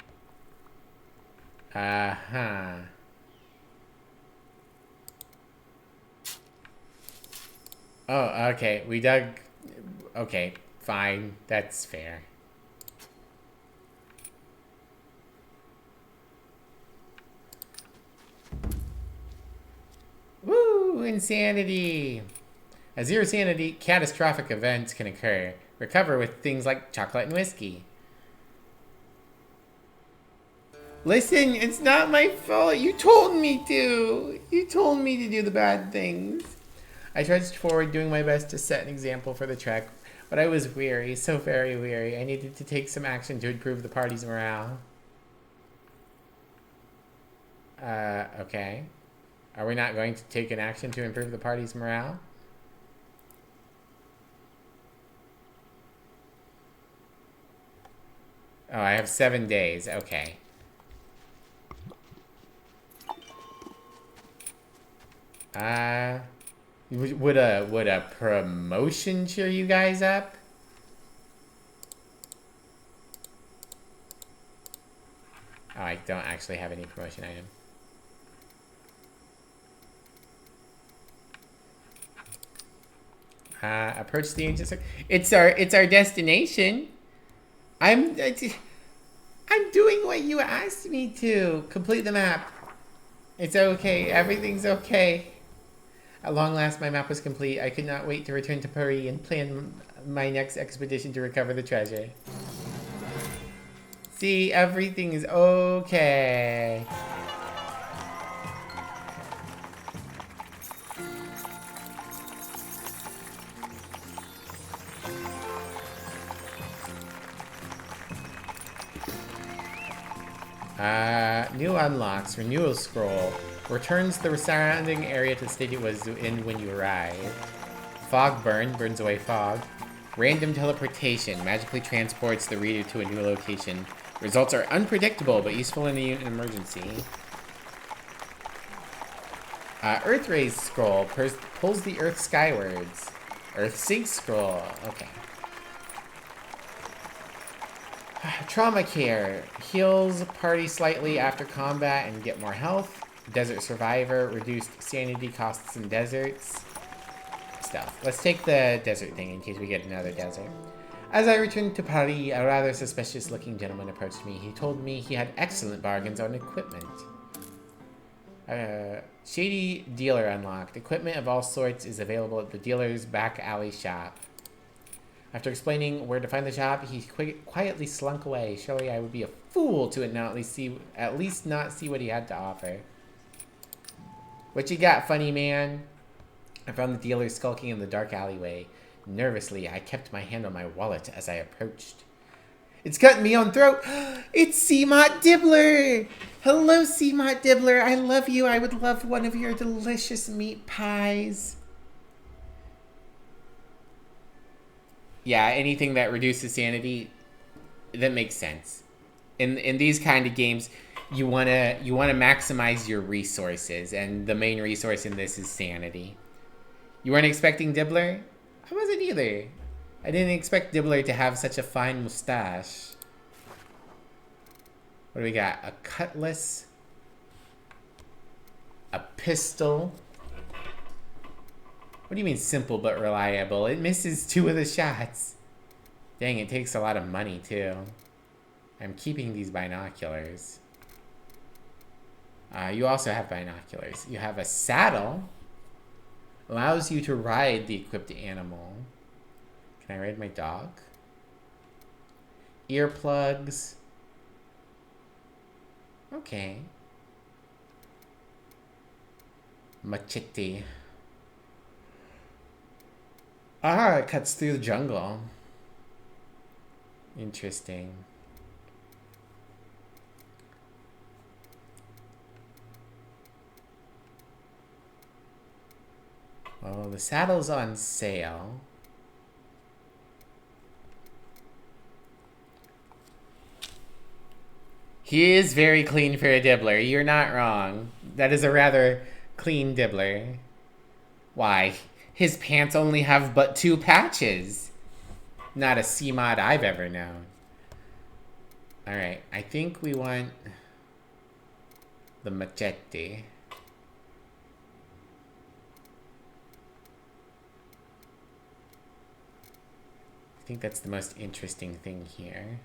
Uh-huh. Oh, okay. We dug... Okay, fine. That's fair. Woo! Insanity! At 0 sanity, catastrophic events can occur. Recover with things like chocolate and whiskey. Listen, it's not my fault. You told me to. You told me to do the bad things. I trudged forward, doing my best to set an example for the trek, but I was weary, so very weary. I needed to take some action to improve the party's morale. Okay. Are we not going to take an action to improve the party's morale? Oh, I have 7 days. Okay. Would a promotion cheer you guys up? Oh, I don't actually have any promotion item. Approach the ancient circle. It's our destination. I'm doing what you asked me to. Complete the map. It's okay. Everything's okay. At long last, my map was complete. I could not wait to return to Paris and plan my next expedition to recover the treasure. See, everything is okay. New unlocks. Renewal scroll. Returns the surrounding area to the state it was in when you arrived. Fog burn. Burns away fog. Random teleportation. Magically transports the reader to a new location. Results are unpredictable, but useful in an emergency. Earth raise scroll. Pulls the earth skywards. Earth sink scroll. Okay. Trauma care. Heals party slightly after combat and get more health. Desert survivor. Reduced sanity costs in deserts. Stuff. Let's take the desert thing in case we get another desert. As I returned to Paris, a rather suspicious-looking gentleman approached me. He told me he had excellent bargains on equipment. Shady dealer unlocked. Equipment of all sorts is available at the dealer's back alley shop. After explaining where to find the shop, he quietly slunk away. Surely I would be a fool to at least not see what he had to offer. What you got, funny man? I found the dealer skulking in the dark alleyway. Nervously, I kept my hand on my wallet as I approached. It's cutting me on throat. It's Seamot Dibbler. Hello, Seamot Dibbler. I love you. I would love one of your delicious meat pies. Yeah, anything that reduces sanity, that makes sense. In these kind of games, you wanna maximize your resources, and the main resource in this is sanity. You weren't expecting Dibbler? I wasn't either. I didn't expect Dibbler to have such a fine mustache. What do we got? A cutlass. A pistol. What do you mean simple but reliable? It misses 2 of the shots. Dang, it takes a lot of money too. I'm keeping these binoculars. You also have binoculars. You have a saddle. Allows you to ride the equipped animal. Can I ride my dog? Earplugs. Okay. Machete. Ah, it cuts through the jungle. Interesting. Well, the saddle's on sale. He is very clean for a dibbler. You're not wrong. That is a rather clean dibbler. Why? His pants only have but 2 patches. Not a C-mod I've ever known. Alright, I think we want the machete. I think that's the most interesting thing here.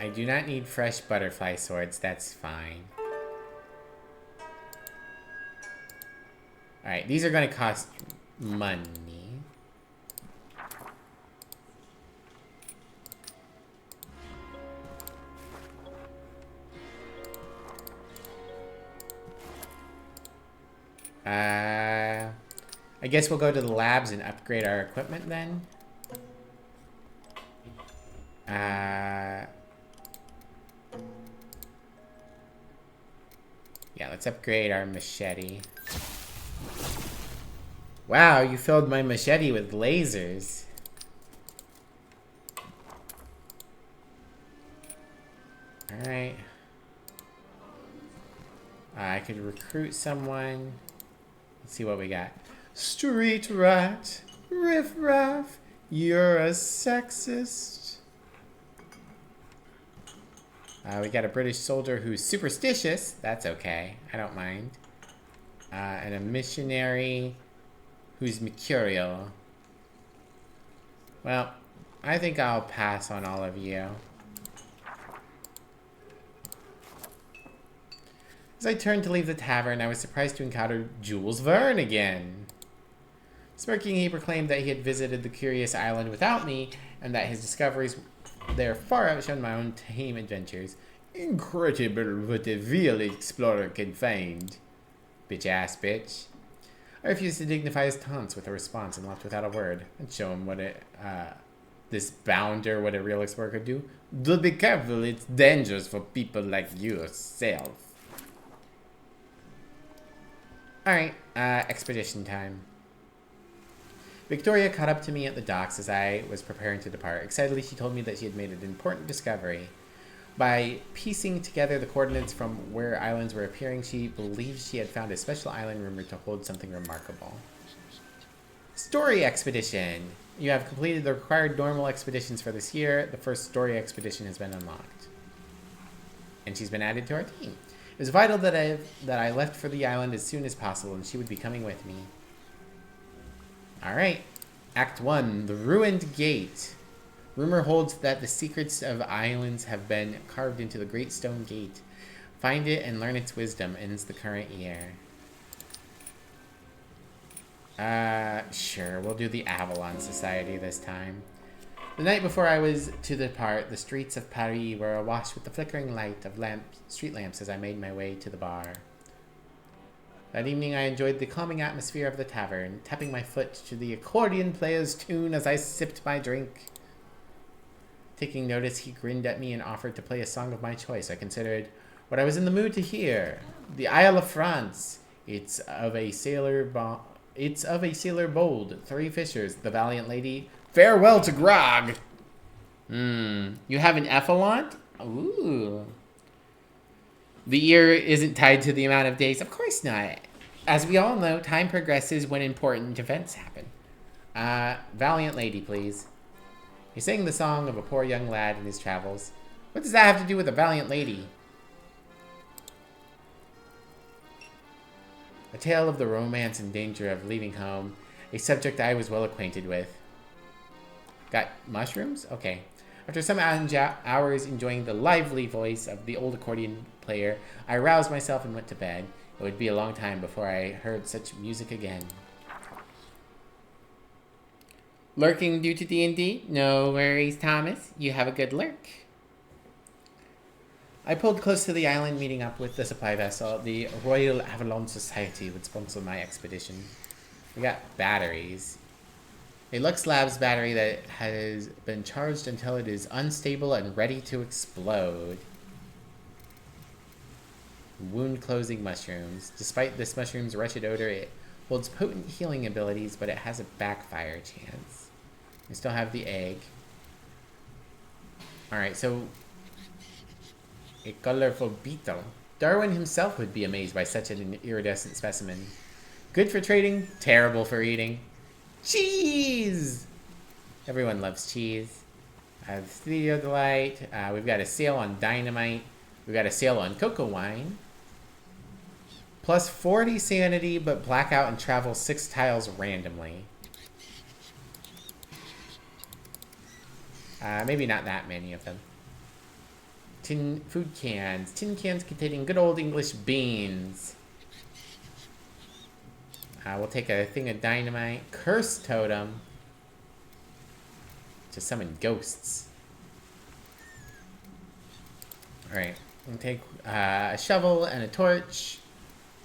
I do not need fresh butterfly swords, that's fine. Alright, these are going to cost money. I guess we'll go to the labs and upgrade our equipment then. Yeah, let's upgrade our machete. Wow, you filled my machete with lasers. Alright. I could recruit someone. Let's see what we got. Street rat, riff raff, you're a sexist. We got a British soldier who's superstitious. That's okay. I don't mind. And a missionary who's mercurial. Well, I think I'll pass on all of you. As I turned to leave the tavern, I was surprised to encounter Jules Verne again. Smirking, he proclaimed that he had visited the curious island without me, and that his discoveries there far outshone my own tame adventures. Incredible what a real explorer can find. Bitch-ass bitch. I refused to dignify his taunts with a response and left without a word, and show him what this bounder, what a real explorer could do. Do be careful, it's dangerous for people like yourself. Alright, expedition time. Victoria caught up to me at the docks as I was preparing to depart. Excitedly, she told me that she had made an important discovery. By piecing together the coordinates from where islands were appearing, she believed she had found a special island rumored to hold something remarkable. Story expedition! You have completed the required normal expeditions for this year. The first story expedition has been unlocked. And she's been added to our team. It was vital that I left for the island as soon as possible, and she would be coming with me. Alright. Act 1. The Ruined Gate. Rumor holds that the secrets of islands have been carved into the Great Stone Gate. Find it and learn its wisdom. Ends the current year. Sure. We'll do the Avalon Society this time. The night before I was to depart, the streets of Paris were awash with the flickering light of street lamps as I made my way to the bar. That evening I enjoyed the calming atmosphere of the tavern, tapping my foot to the accordion player's tune as I sipped my drink. Taking notice, he grinned at me and offered to play a song of my choice. I considered what I was in the mood to hear. The Isle of France. It's of a sailor bold. 3 fishers. The valiant lady. Farewell to grog. You have an effluent? Ooh. The year isn't tied to the amount of days. Of course not. As we all know, time progresses when important events happen. Valiant lady, please. He sang the song of a poor young lad in his travels. What does that have to do with a valiant lady? A tale of the romance and danger of leaving home. A subject I was well acquainted with. Got mushrooms? Okay. After some hours enjoying the lively voice of the old accordion player, I roused myself and went to bed. It would be a long time before I heard such music again. Lurking due to D&D? No worries, Thomas. You have a good lurk. I pulled close to the island, meeting up with the supply vessel. The Royal Avalon Society would sponsor my expedition. We got batteries. A Lux Labs battery that has been charged until it is unstable and ready to explode. Wound closing mushrooms. Despite this mushroom's wretched odor, it holds potent healing abilities, but it has a backfire chance. We still have the egg. Alright, so a colorful beetle. Darwin himself would be amazed by such an iridescent specimen. Good for trading, terrible for eating. Cheese! Everyone loves cheese. Studio Delight. We've got a sale on dynamite. We've got a sale on cocoa wine. Plus 40 sanity, but blackout and travel 6 tiles randomly. Maybe not that many of them. Tin food cans. Tin cans containing good old English beans. We'll take a thing of dynamite. Curse totem. To summon ghosts. Alright. We'll take a shovel and a torch.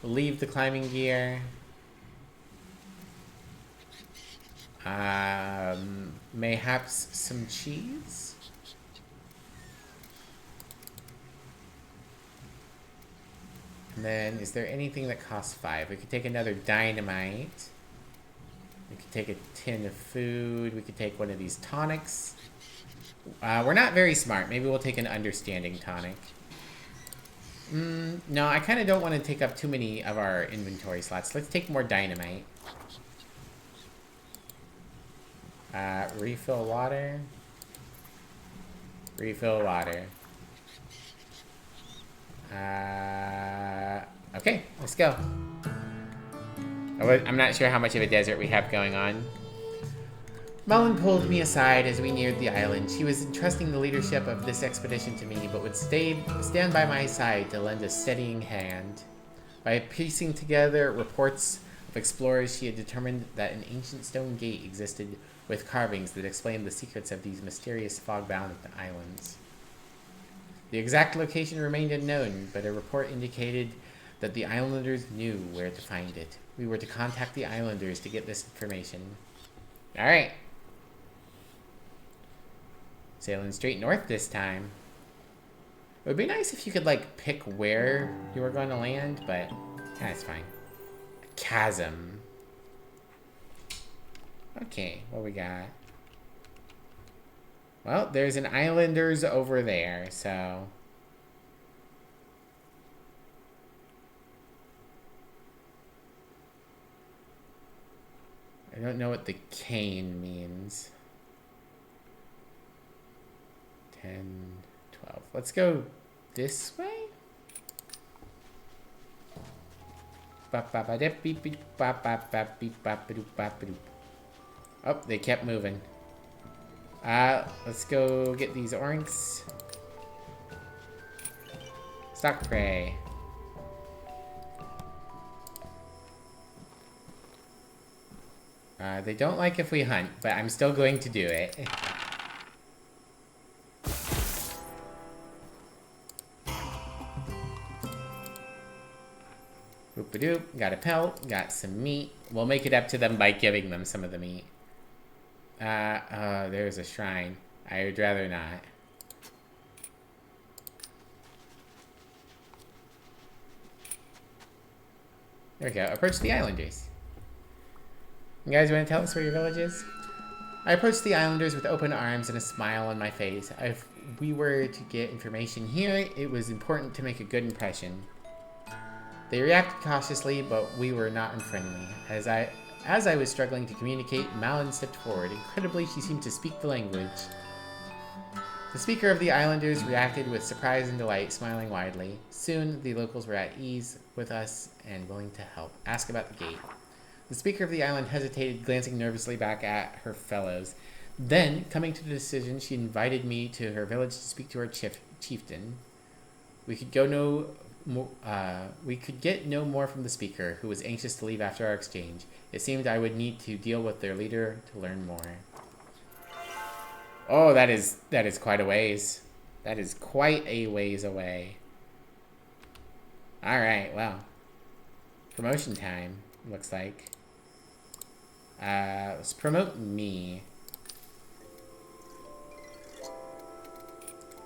We'll leave the climbing gear. Mayhaps some cheese. And then, is there anything that costs 5? We could take another dynamite. We could take a tin of food. We could take one of these tonics. We're not very smart. Maybe we'll take an understanding tonic. No, I kind of don't want to take up too many of our inventory slots. Let's take more dynamite. Refill water. Refill water. Okay, let's go. I'm not sure how much of a desert we have going on. Mullen pulled me aside as we neared the island. She was entrusting the leadership of this expedition to me, but would stand by my side to lend a steadying hand. By piecing together reports of explorers, she had determined that an ancient stone gate existed with carvings that explained the secrets of these mysterious fog-bound islands. The exact location remained unknown, but a report indicated that the islanders knew where to find it. We were to contact the islanders to get this information. Alright. Sailing straight north this time. It would be nice if you could, like, pick where you were going to land, but that's fine. A chasm. Okay, what we got? Well, there's an islanders over there, so... I don't know what the cane means. 10, 12. Let's go this way? Oh, they kept moving. Let's go get these orinks. Stock prey. They don't like if we hunt, but I'm still going to do it. Boop-a-doop. Got a pelt. Got some meat. We'll make it up to them by giving them some of the meat. There's a shrine. I would rather not. There we go. Approach the islanders. You guys want to tell us where your village is? I approached the islanders with open arms and a smile on my face. If we were to get information here, it was important to make a good impression. They reacted cautiously, but we were not unfriendly. As I was struggling to communicate, Malin stepped forward. Incredibly, she seemed to speak the language. The speaker of the islanders reacted with surprise and delight, smiling widely. Soon, the locals were at ease with us and willing to help. Ask about the gate. The speaker of the island hesitated, glancing nervously back at her fellows. Then, coming to the decision, she invited me to her village to speak to her chieftain. We could get no more from the speaker, who was anxious to leave after our exchange. It seemed I would need to deal with their leader to learn more. Oh, that is quite a ways. That is quite a ways away. Alright, well. Promotion time, looks like. Let's promote me.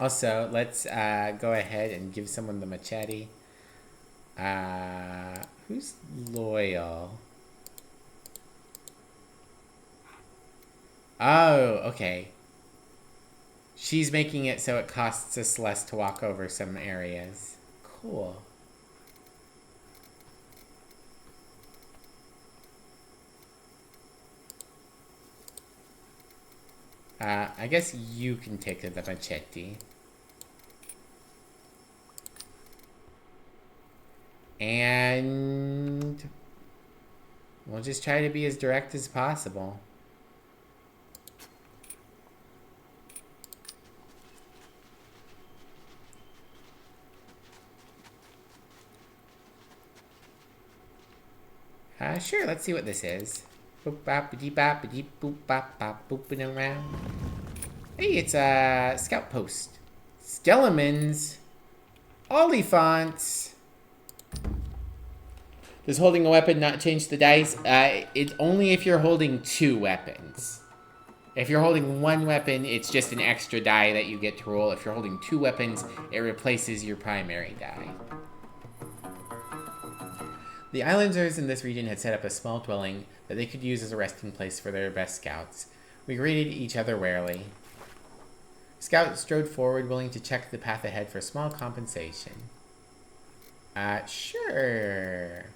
Also, let's go ahead and give someone the machete. Who's loyal? Oh, okay. She's making it so it costs us less to walk over some areas. Cool. I guess you can take the machete. And we'll just try to be as direct as possible. Sure, let's see what this is. Boop bop ba dee bop ba dee boop bop bop booping around. Hey, it's a scout post. Skelemons. Oliphants. Does holding a weapon not change the dice? It's only if you're holding 2 weapons. If you're holding 1 weapon, it's just an extra die that you get to roll. If you're holding 2 weapons, it replaces your primary die. The islanders in this region had set up a small dwelling that they could use as a resting place for their best scouts. We greeted each other warily. Scout strode forward, willing to check the path ahead for small compensation. Sure.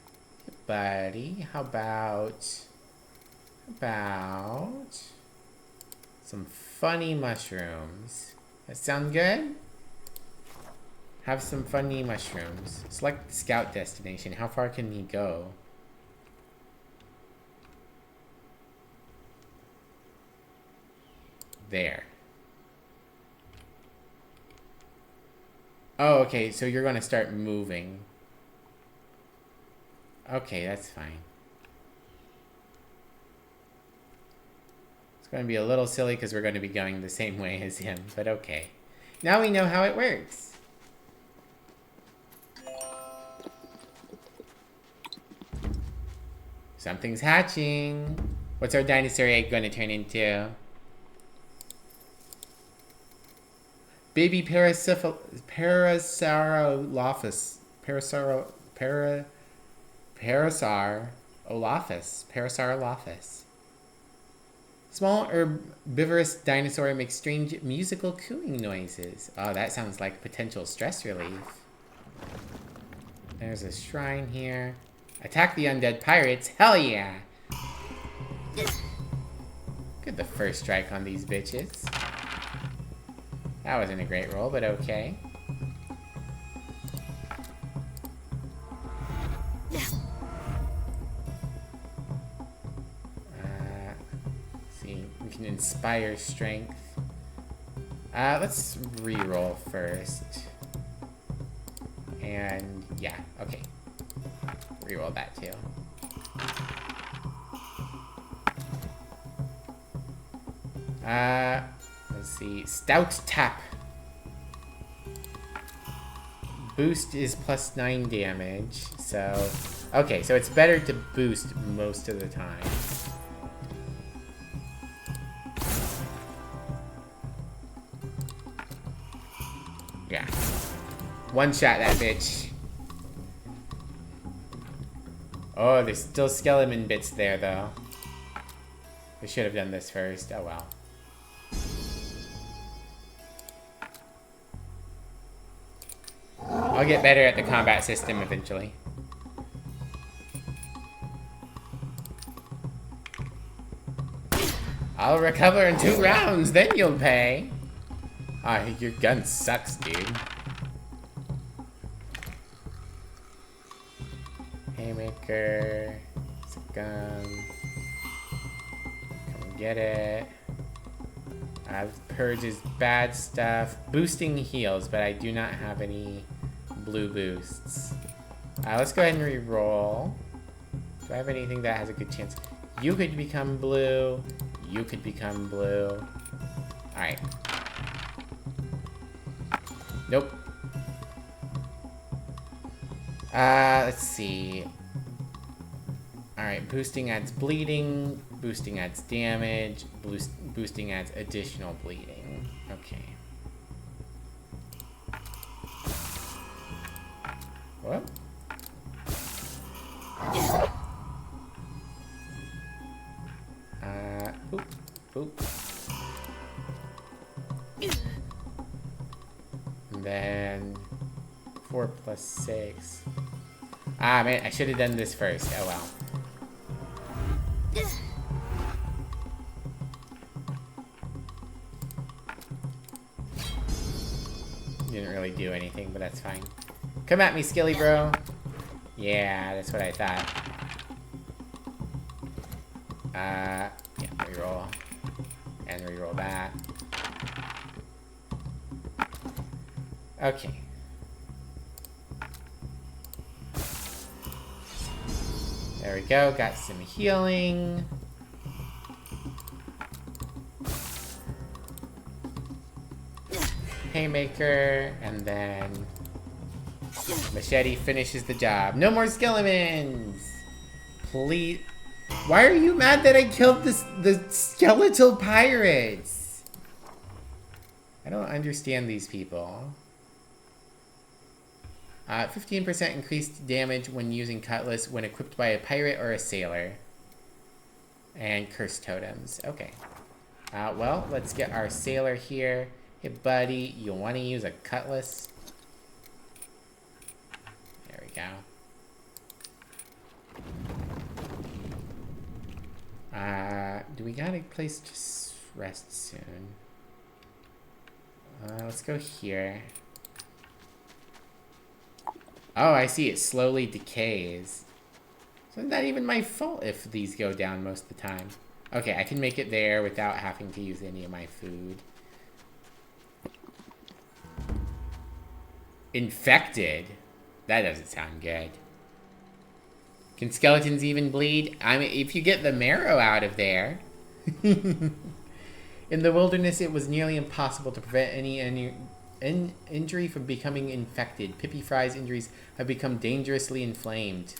Buddy, how about some funny mushrooms? That sound good? Have some funny mushrooms. Select the scout destination. How far can he go? There. Oh, okay, so you're going to start moving. Okay, that's fine. It's going to be a little silly because we're going to be going the same way as him, but okay. Now we know how it works. Something's hatching. What's our dinosaur egg going to turn into? Baby Parasaurolophus. Parasaurolophus. Small herbivorous dinosaur makes strange musical cooing noises. Oh, that sounds like potential stress relief. There's a shrine here. Attack the undead pirates. Hell yeah! Good the first strike on these bitches. That wasn't a great roll, but okay. See, we can inspire strength. Let's re-roll first. And yeah, okay. Reroll that too. Let's see. Stout tap. Boost is plus 9 damage. So, okay, so it's better to boost most of the time. Yeah. One shot that bitch. Oh, there's still skeleton bits there, though. We should have done this first. Oh, well. I'll get better at the combat system eventually. I'll recover in 2 rounds, then you'll pay. Ah, your gun sucks, dude. Haymaker. It's a gun. Come get it. Purges bad stuff. Boosting heals, but I do not have any blue boosts. Let's go ahead and re-roll. Do I have anything that has a good chance? You could become blue. You could become blue. Alright. Nope. Let's see. Alright, boosting adds bleeding. Boosting adds damage. Boosting adds additional bleeding. Okay. What? Boop. Boop. And then 4 plus 6. Ah, man, I should have done this first. Oh, well. Didn't really do anything, but that's fine. Come at me, Skilly bro. Yeah, that's what I thought. Yeah, reroll. And reroll that. Okay. There we go, got some healing. Haymaker, and then machete finishes the job. No more skeletons! Please. Why are you mad that I killed the skeletal pirates? I don't understand these people. 15% increased damage when using Cutlass when equipped by a pirate or a sailor. And curse totems. Okay. Well, let's get our sailor here. Hey, buddy, you want to use a Cutlass? There we go. Do we got a place to rest soon? Let's go here. Oh, I see. It slowly decays. So it's not even my fault if these go down most of the time. Okay, I can make it there without having to use any of my food. Infected? That doesn't sound good. Can skeletons even bleed? I mean, if you get the marrow out of there. In the wilderness, it was nearly impossible to prevent any injury from becoming infected. Pippi Fry's injuries have become dangerously inflamed.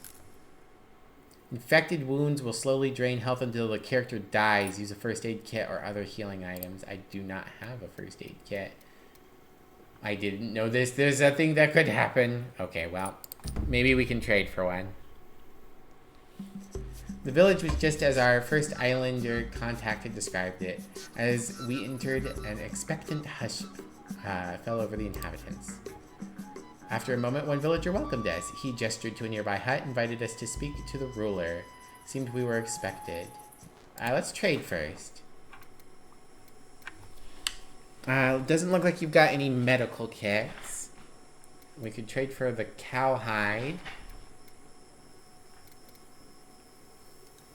Infected wounds will slowly drain health until the character dies. Use a first aid kit or other healing items. I do not have a first aid kit. I didn't know this. There's a thing that could happen. Okay, well, maybe we can trade for one. The village was just as our first islander contact had described it. As we entered, an expectant hush fell over the inhabitants. After a moment, one villager welcomed us. He gestured to a nearby hut, invited us to speak to the ruler. Seemed we were expected. Let's trade first. Doesn't look like you've got any medical kits. We could trade for the cowhide.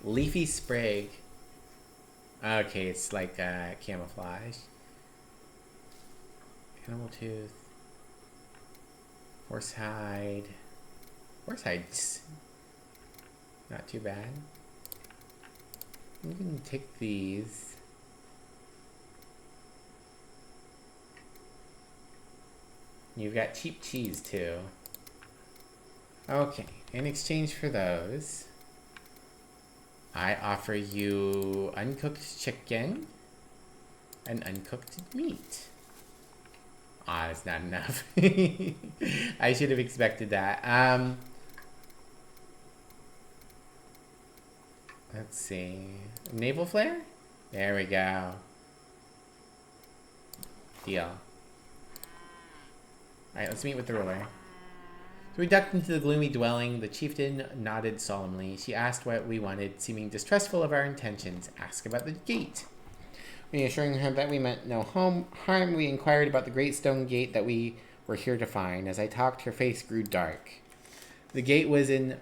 Leafy sprig. Okay, it's like camouflage. Animal tooth. Horsehide. Horsehide's not too bad. We can take these. You've got cheap cheese too. Okay, in exchange for those, I offer you uncooked chicken and uncooked meat. Ah, that's not enough. I should have expected that. Let's see. Naval flare? There we go. Deal. Alright, let's meet with the ruler. So we ducked into the gloomy dwelling. The chieftain nodded solemnly. She asked what we wanted, seeming distrustful of our intentions. Ask about the gate. Reassuring her that we meant no harm, we inquired about the great stone gate that we were here to find. As I talked, her face grew dark. The gate was the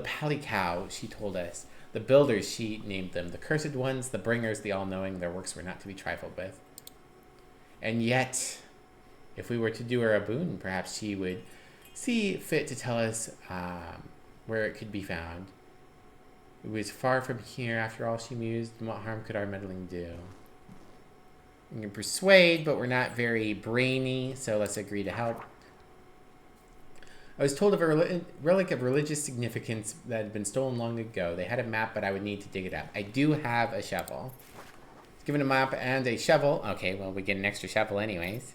Pally Cow, she told us. The builders, she named them. The cursed ones, the bringers, the all-knowing, their works were not to be trifled with. And yet, if we were to do her a boon, perhaps she would see fit to tell us where it could be found. It was far from here, after all, she mused, and what harm could our meddling do? We can persuade, but we're not very brainy, so let's agree to help. I was told of a relic of religious significance that had been stolen long ago. They had a map, but I would need to dig it up. I do have a shovel. Given a map and a shovel. Okay, well, we get an extra shovel anyways.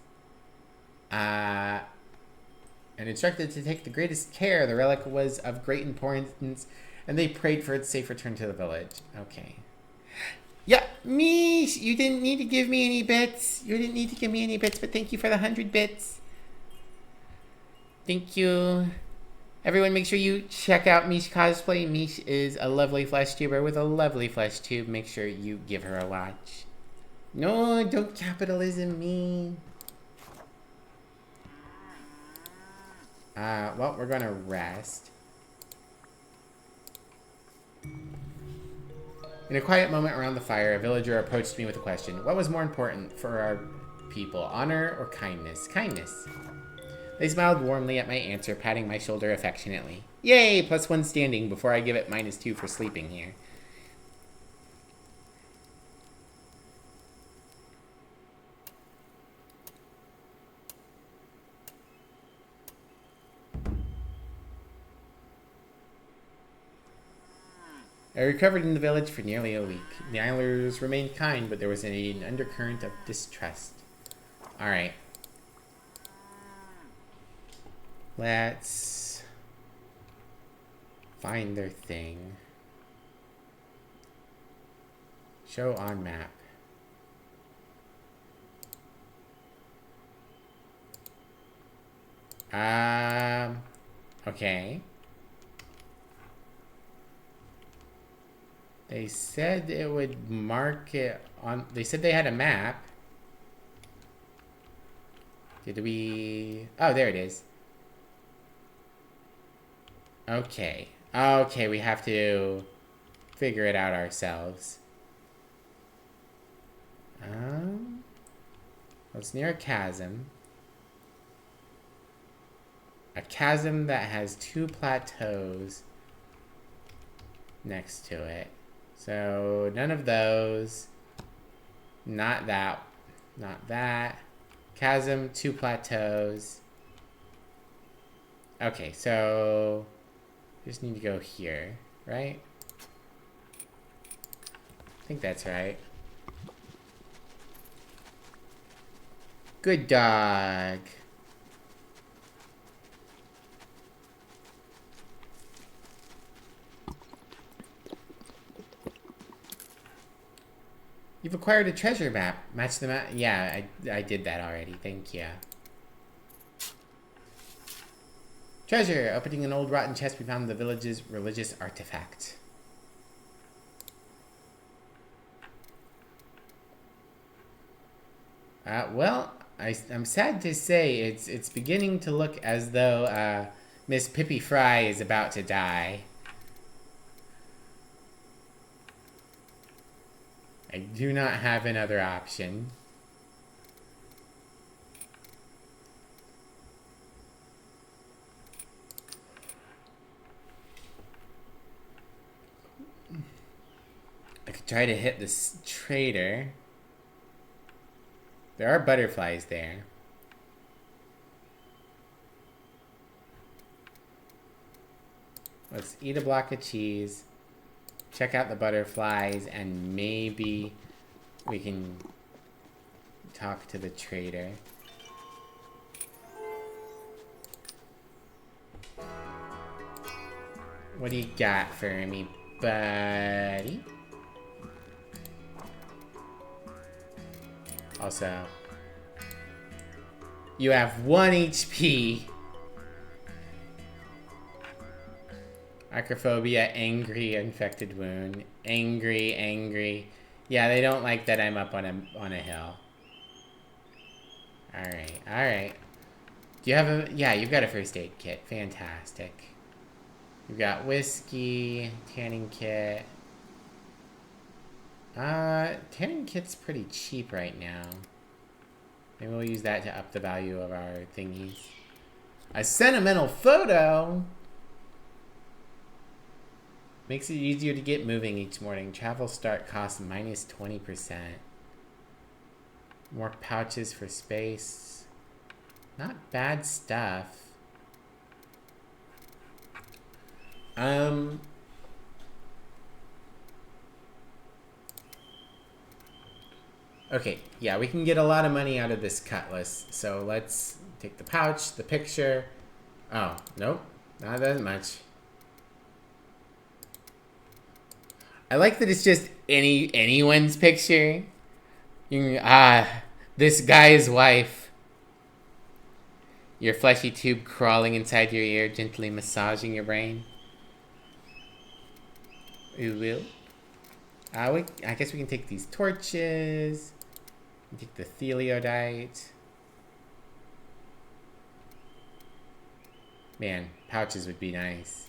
And instructed to take the greatest care. The relic was of great importance, and they prayed for its safe return to the village. Okay. Yeah, Mish, you didn't need to give me any bits. You didn't need to give me any bits, but thank you for the 100 bits. Thank you. Everyone, make sure you check out Mish Cosplay. Mish is a lovely flesh tuber with a lovely flesh tube. Make sure you give her a watch. No, don't capitalism me. Well, we're gonna rest. In a quiet moment around the fire, a villager approached me with a question. What was more important for our people, honor or kindness? Kindness. They smiled warmly at my answer, patting my shoulder affectionately. Yay! +1 standing before I give it -2 for sleeping here. I recovered in the village for nearly a week. The islanders remained kind, but there was an undercurrent of distrust. Alright. Let's find their thing. Show on map. Okay. They said it would mark it on... They said they had a map. Did we... Oh, there it is. Okay. Okay, we have to figure it out ourselves. Well, it's near a chasm. A chasm that has 2 plateaus next to it. So, none of those. Not that. Not that. Chasm, 2 plateaus. Okay, so... just need to go here, right? I think that's right. Good dog. You've acquired a treasure map. Match the map. Yeah, I did that already. Thank you. Treasure! Opening an old rotten chest, we found the village's religious artifact. Well, I'm sad to say it's beginning to look as though Miss Pippi Fry is about to die. I do not have another option. I could try to hit this trader. There are butterflies there. Let's eat a block of cheese. Check out the butterflies, and maybe we can talk to the trader. What do you got for me, buddy? Also, you have 1 HP. Acrophobia, angry, infected wound. Angry, angry. Yeah, they don't like that I'm up on a hill. Alright, alright. Do you have a... Yeah, you've got a first aid kit. Fantastic. You've got whiskey, tanning kit. Tanning kit's pretty cheap right now. Maybe we'll use that to up the value of our thingies. A sentimental photo! Makes it easier to get moving each morning. Travel start costs minus 20%. More pouches for space. Not bad stuff. Okay, yeah, we can get a lot of money out of this cutlass. So let's take the pouch, the picture. Oh, nope, not that much. I like that it's just anyone's picture. You can, this guy's wife. Your fleshy tube crawling inside your ear, gently massaging your brain. We will. I guess we can take these torches. Take the theliodite. Man, pouches would be nice.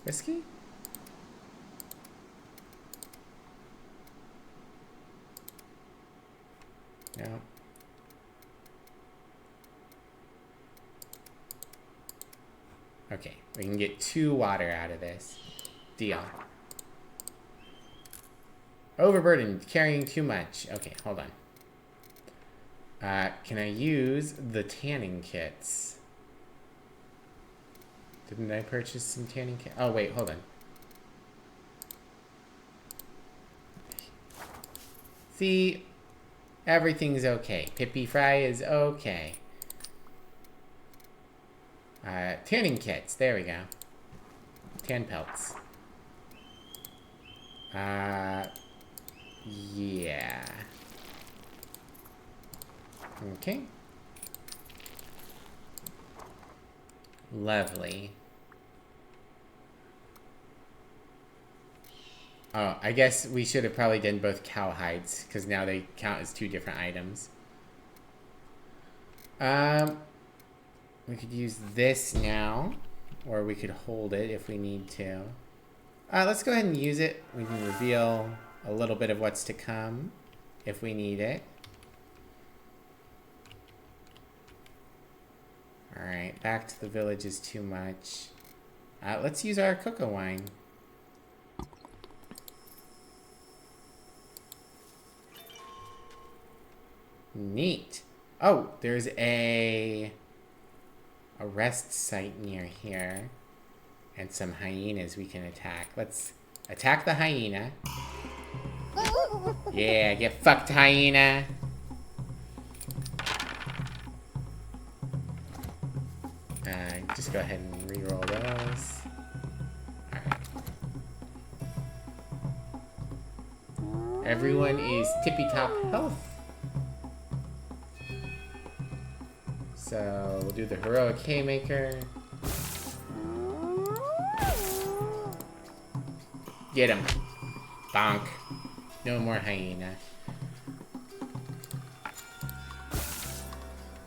Whiskey? No. Okay, we can get 2 water out of this. Deal. Overburdened, carrying too much. Okay, hold on. Can I use the tanning kits? Didn't I purchase some tanning kits? Oh, wait, hold on. See? Everything's okay. Pippy Fry is okay. Tanning kits. There we go. Tan pelts. Yeah. Okay. Lovely. Oh, I guess we should have probably done both cow hides, because now they count as 2 different items. We could use this now, or we could hold it if we need to. Let's go ahead and use it. We can reveal a little bit of what's to come if we need it. Alright, back to the village is too much. Let's use our cocoa wine. Neat. Oh, there's a rest site near here. And some hyenas we can attack. Let's attack the hyena. Yeah, get fucked, hyena. Just go ahead and re-roll those. Alright. Everyone is tippy-top health. So, we'll do the heroic haymaker. Get him. Bonk. No more hyena.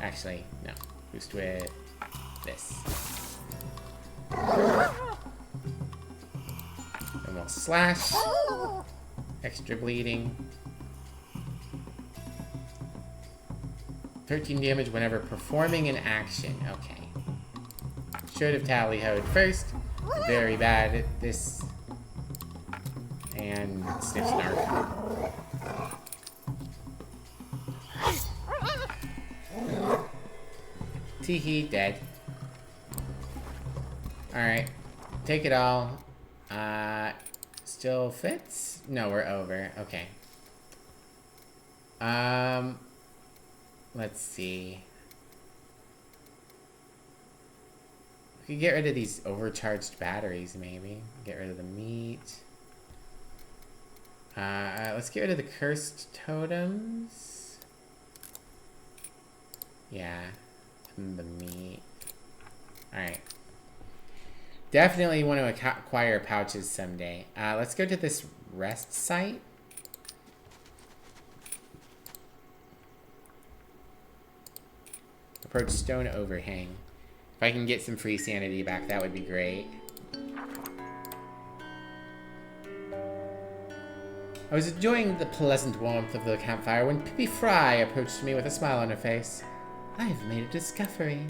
Actually, no. Boost with this. And we'll slash. Extra bleeding. 13 damage whenever performing an action. Okay. Should have tally-hoed first. Very bad at this. And sniff snark. Teehee, dead. Alright. Take it all. Still fits? No, we're over. Okay. Let's see. We could get rid of these overcharged batteries, maybe. Get rid of the meat. Let's get rid of the cursed totems. Yeah. And the meat. Alright. Definitely want to acquire pouches someday. Let's go to this rest site. Approach stone overhang. If I can get some free sanity back, that would be great. I was enjoying the pleasant warmth of the campfire when Pippi Fry approached me with a smile on her face. I have made a discovery.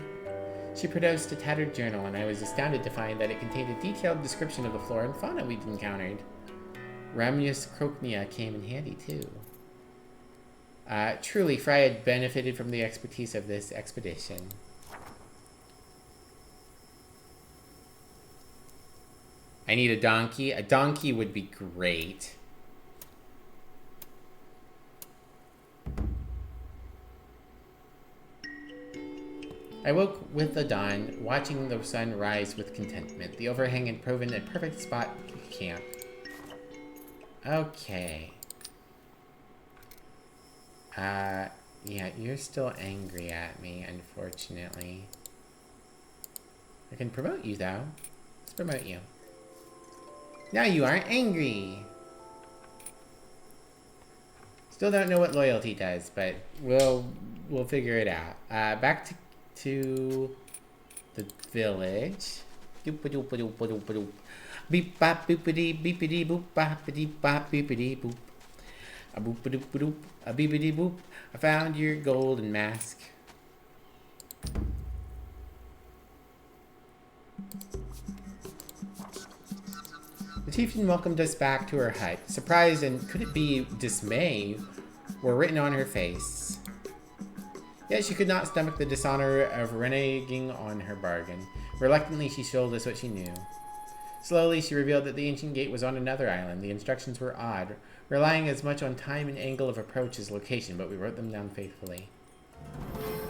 She produced a tattered journal, and I was astounded to find that it contained a detailed description of the flora and fauna we'd encountered. Rhamnus crocnea came in handy, too. Truly, Fry had benefited from the expertise of this expedition. I need a donkey. A donkey would be great. I woke with the dawn, watching the sun rise with contentment. The overhang had proven a perfect spot to camp. Okay. Yeah, you're still angry at me, unfortunately. I can promote you, though. Let's promote you. Now you aren't angry! Still don't know what loyalty does, but we'll figure it out. Back to the village. Doop-a-doop-a-doop-a-doop-a-doop. Beep-bop, boopity, beepity, boop, boppity, bop, beepity, boop. A boop-a-doop-a-doop, a beepity, boop. I found your golden mask. The chieftain welcomed us back to her hut. Surprise and, could it be, dismay were written on her face. Yet she could not stomach the dishonor of reneging on her bargain. Reluctantly, she showed us what she knew. Slowly, she revealed that the ancient gate was on another island. The instructions were odd, relying as much on time and angle of approach as location, but we wrote them down faithfully.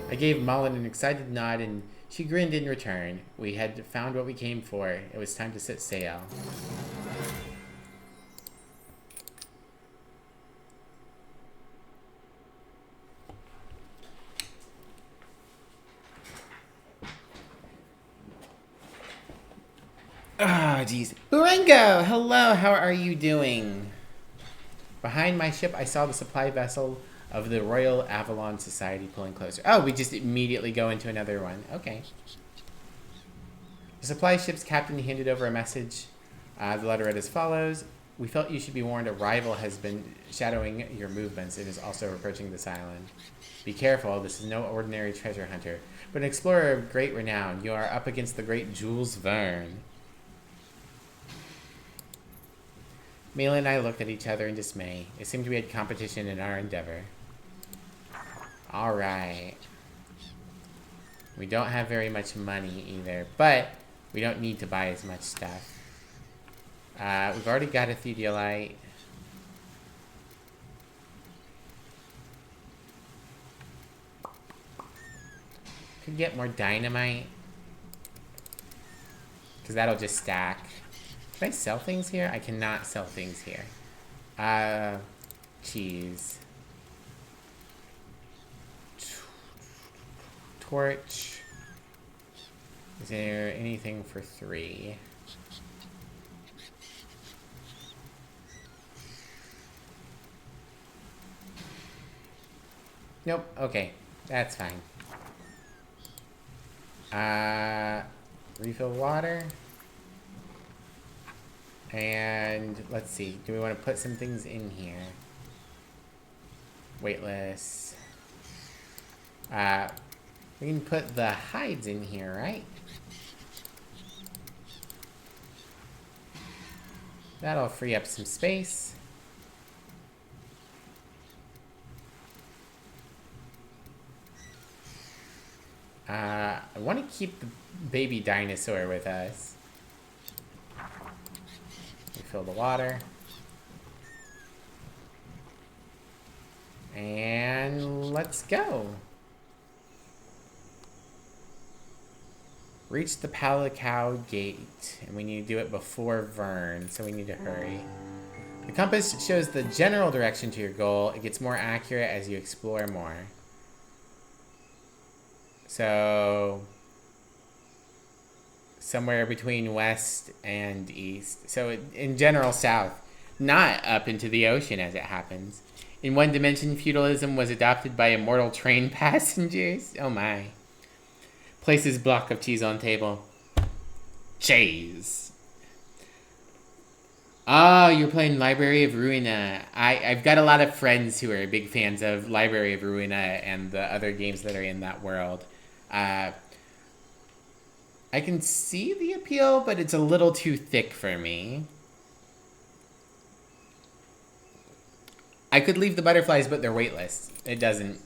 I gave Mullen an excited nod, and she grinned in return. We had found what we came for. It was time to set sail. Ah, oh, jeez. Urengo! Hello, how are you doing? Behind my ship, I saw the supply vessel of the Royal Avalon Society pulling closer. Oh, we just immediately go into another one. Okay. The supply ship's captain handed over a message. The letter read as follows. We felt you should be warned a rival has been shadowing your movements and is also approaching this island. Be careful, this is no ordinary treasure hunter, but an explorer of great renown. You are up against the great Jules Verne. Mela and I looked at each other in dismay. It seemed we had competition in our endeavor. Alright. We don't have very much money either, but we don't need to buy as much stuff. We've already got a theodolite. Could get more dynamite. Because that'll just stack. Can I sell things here? I cannot sell things here. Cheese. Torch. Is there anything for 3? Nope. Okay. That's fine. Refill water. And let's see. Do we want to put some things in here? Weightless. We can put the hides in here, right? That'll free up some space. I want to keep the baby dinosaur with us. Refill the water. And let's go. Reach the Palicao gate, and we need to do it before Vern, so we need to hurry. The compass shows the general direction to your goal. It gets more accurate as you explore more. So, somewhere between west and east. So, in general, south. Not up into the ocean, as it happens. In one dimension, feudalism was adopted by immortal train passengers. Oh my. Places block of cheese on table. Cheese. Oh, you're playing Library of Ruina. I've got a lot of friends who are big fans of Library of Ruina and the other games that are in that world. Uh, I can see the appeal, but it's a little too thick for me. I could leave the butterflies, but they're weightless. It doesn't...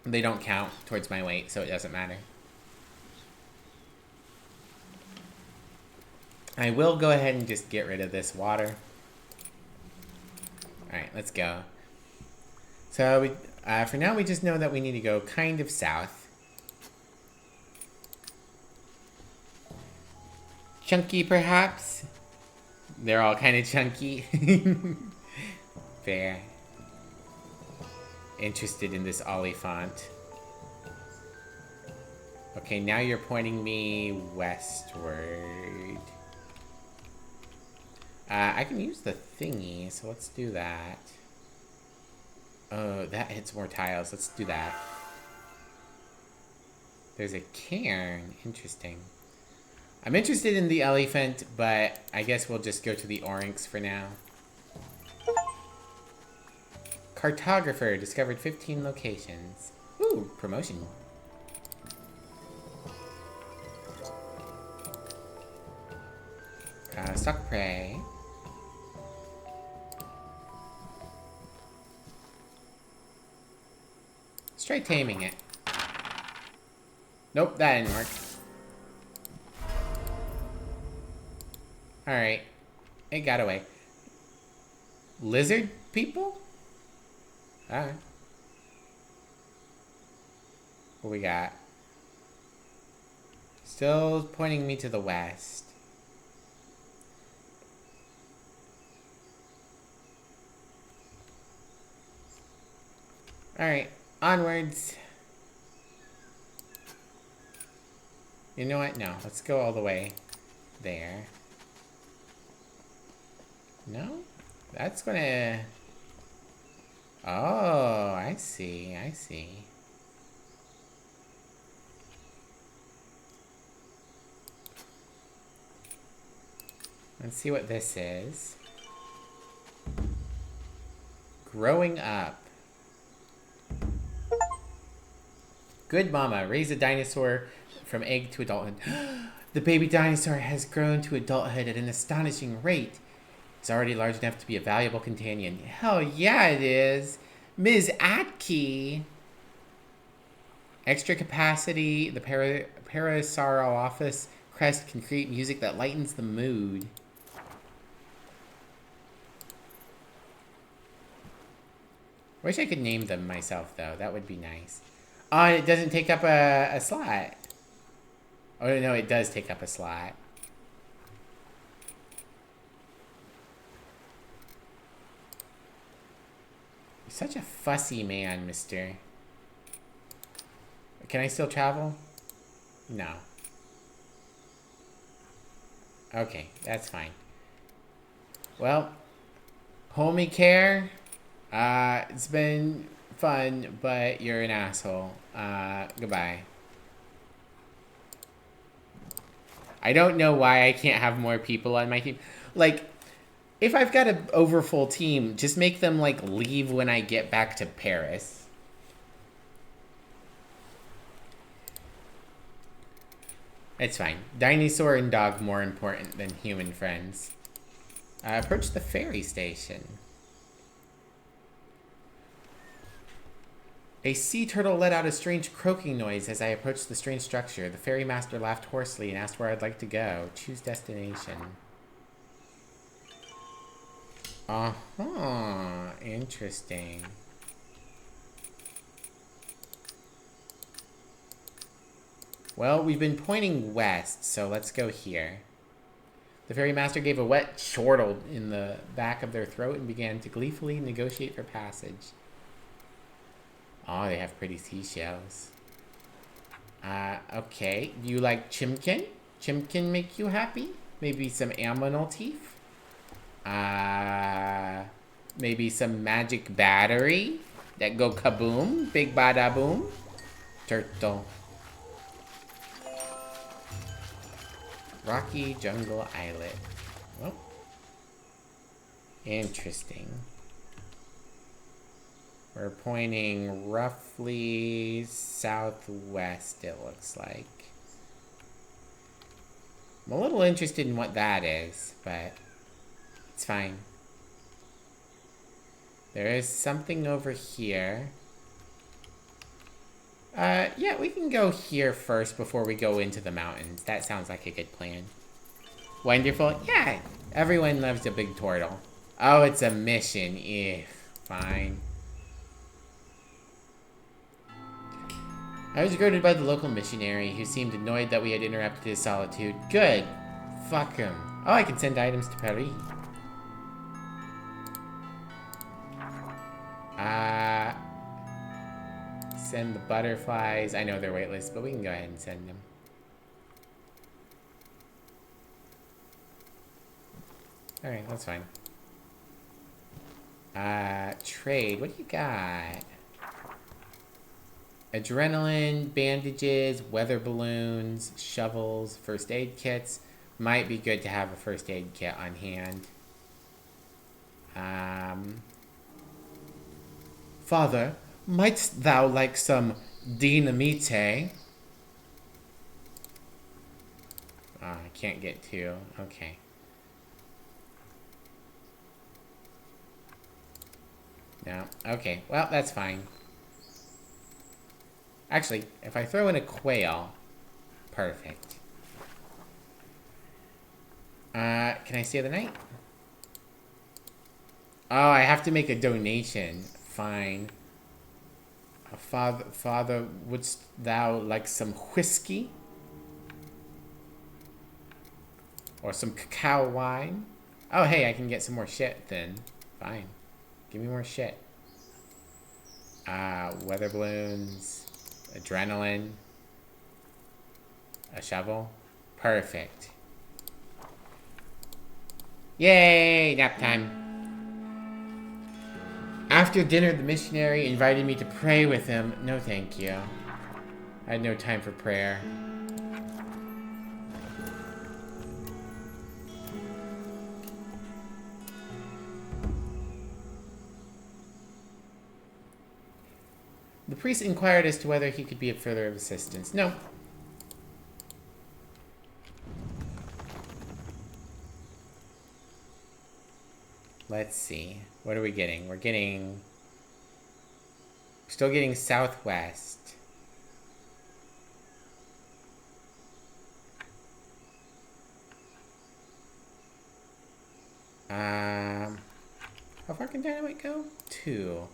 They don't count towards my weight, so it doesn't matter. I will go ahead and just get rid of this water. Alright, let's go. So, for now, we just know that we need to go kind of south. Chunky, perhaps? They're all kind of chunky. Fair. Interested in this Oliphant. Okay, now you're pointing me westward. I can use the thingy, so let's do that. Oh, that hits more tiles. Let's do that. There's a cairn. Interesting. I'm interested in the elephant, but I guess we'll just go to the Oryx for now. Cartographer discovered 15 locations. Ooh, promotion. Stock prey. Let's try taming it. Nope, that didn't work. Alright. It got away. Lizard people? Alright. What we got? Still pointing me to the west. Alright, onwards. You know what? No, let's go all the way there. No? That's gonna... Oh, I see, I see. Let's see what this is. Growing up. Good mama, raise a dinosaur from egg to adulthood. The baby dinosaur has grown to adulthood at an astonishing rate. It's already large enough to be a valuable companion. Hell yeah, it is. Ms. Atke. Extra capacity. The Parasaurolophus crest can create music that lightens the mood. Wish I could name them myself, though. That would be nice. Oh, it doesn't take up a slot. Oh, no, it does take up a slot. You're such a fussy man, mister. Can I still travel? No. Okay, that's fine. Well, homie care. It's been fun, but you're an asshole. Goodbye. I don't know why I can't have more people on my team. Like, if I've got an overfull team, just make them, like, leave when I get back to Paris. It's fine. Dinosaur and dog more important than human friends. Approach the ferry station. A sea turtle let out a strange croaking noise as I approached the strange structure. The ferry master laughed hoarsely and asked where I'd like to go. Choose destination. Uh-huh. Interesting. Well, we've been pointing west, so let's go here. The ferry master gave a wet chortle in the back of their throat and began to gleefully negotiate for passage. Oh, they have pretty seashells. Okay. You like chimkin? Chimkin make you happy? Maybe some aminal teeth? Maybe some magic battery that go kaboom? Big bada boom? Turtle. Rocky Jungle Islet. Well, Interesting. We're pointing roughly southwest, it looks like. I'm a little interested in what that is, but it's fine. There is something over here. Yeah, we can go here first before we go into the mountains. That sounds like a good plan. Wonderful. Yeah, everyone loves a big turtle. Oh, it's a mission. Ugh, fine. I was greeted by the local missionary, who seemed annoyed that we had interrupted his solitude. Good. Fuck him. Oh, I can send items to Paris. Send the butterflies. I know they're weightless, but we can go ahead and send them. Alright, that's fine. Trade. What do you got? Adrenaline, bandages, weather balloons, shovels, first aid kits. Might be good to have a first aid kit on hand. Father, mightst thou like some dynamite? Oh, I can't get to. Okay. No. Okay. Well, that's fine. Actually, if I throw in a quail, perfect. Can I stay the night? Oh, I have to make a donation. Fine. Father, wouldst thou like some whiskey? Or some cacao wine? Oh, hey, I can get some more shit then. Fine. Give me more shit. Weather balloons. Adrenaline. A shovel. Perfect. Yay! Nap time. After dinner, the missionary invited me to pray with him. No, thank you. I had no time for prayer. The priest inquired as to whether he could be of further assistance. No. Let's see. What are we getting? We're still getting southwest. How far can dynamite go? 2.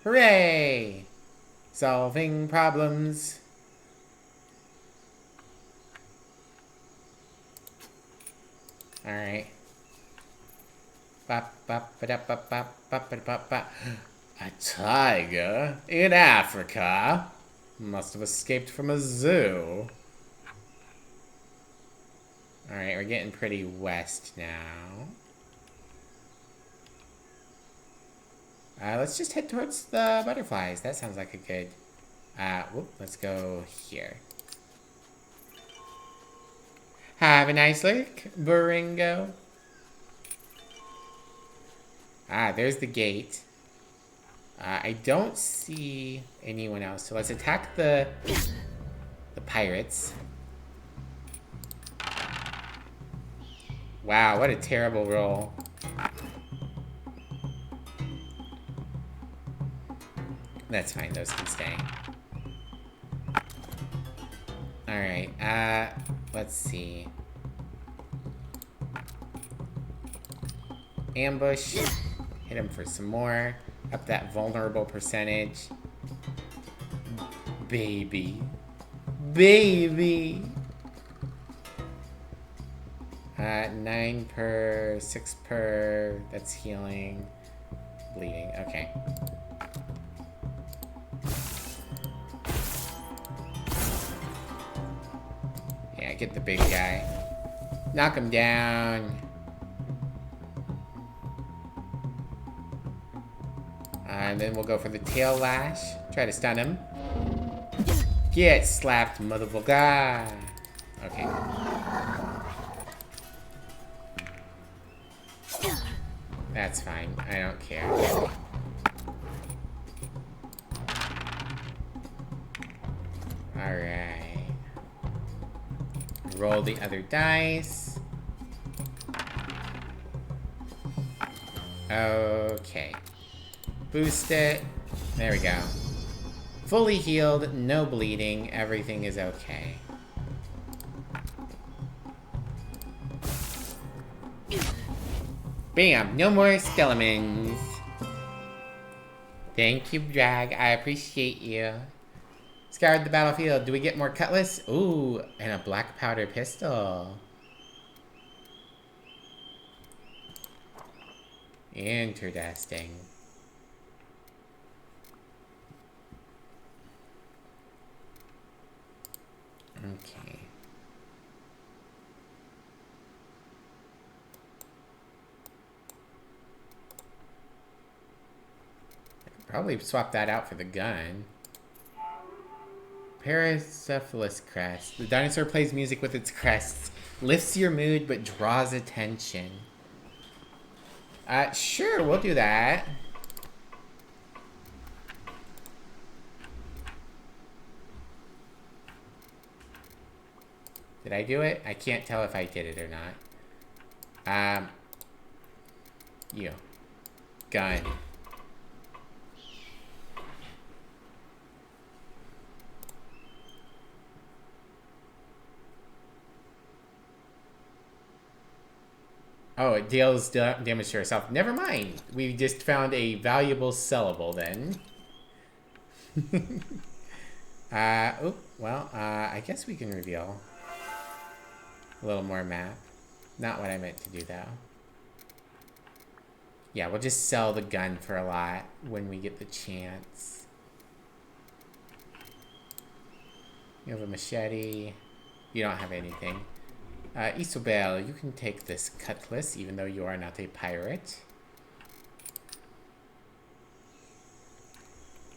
Hooray! Solving problems. Alright. A tiger in Africa? Must have escaped from a zoo. Alright, we're getting pretty west now. Let's just head towards the butterflies. That sounds like a good... let's go here. Have a nice look, Baringo. There's the gate. I don't see anyone else, so let's attack the pirates. Wow, what a terrible roll. That's fine, those can stay. Alright, let's see. Ambush. Hit him for some more. Up that vulnerable percentage. Baby. Baby! 9 per, 6 per. That's healing. Bleeding. Okay. Yeah, get the big guy. Knock him down. And then we'll go for the tail lash. Try to stun him. Get slapped, motherfucker. Okay. That's fine. I don't care. Alright. Roll the other dice. Okay. Boost it. There we go. Fully healed, no bleeding, everything is okay. Bam! No more skeletons. Thank you, Drag. I appreciate you. Scoured the battlefield. Do we get more cutlass? Ooh, and a black powder pistol. Interesting. Okay. I could probably swap that out for the gun. Paracephalus crest. The dinosaur plays music with its crests. Lifts your mood but draws attention. Sure, we'll do that. Did I do it? I can't tell if I did it or not. You. Gun. Oh, it deals damage to herself. Never mind. We just found a valuable sellable then. I guess we can reveal a little more map. Not what I meant to do, though. Yeah, we'll just sell the gun for a lot when we get the chance. You have a machete. You don't have anything. Isobel, you can take this cutlass, even though you are not a pirate.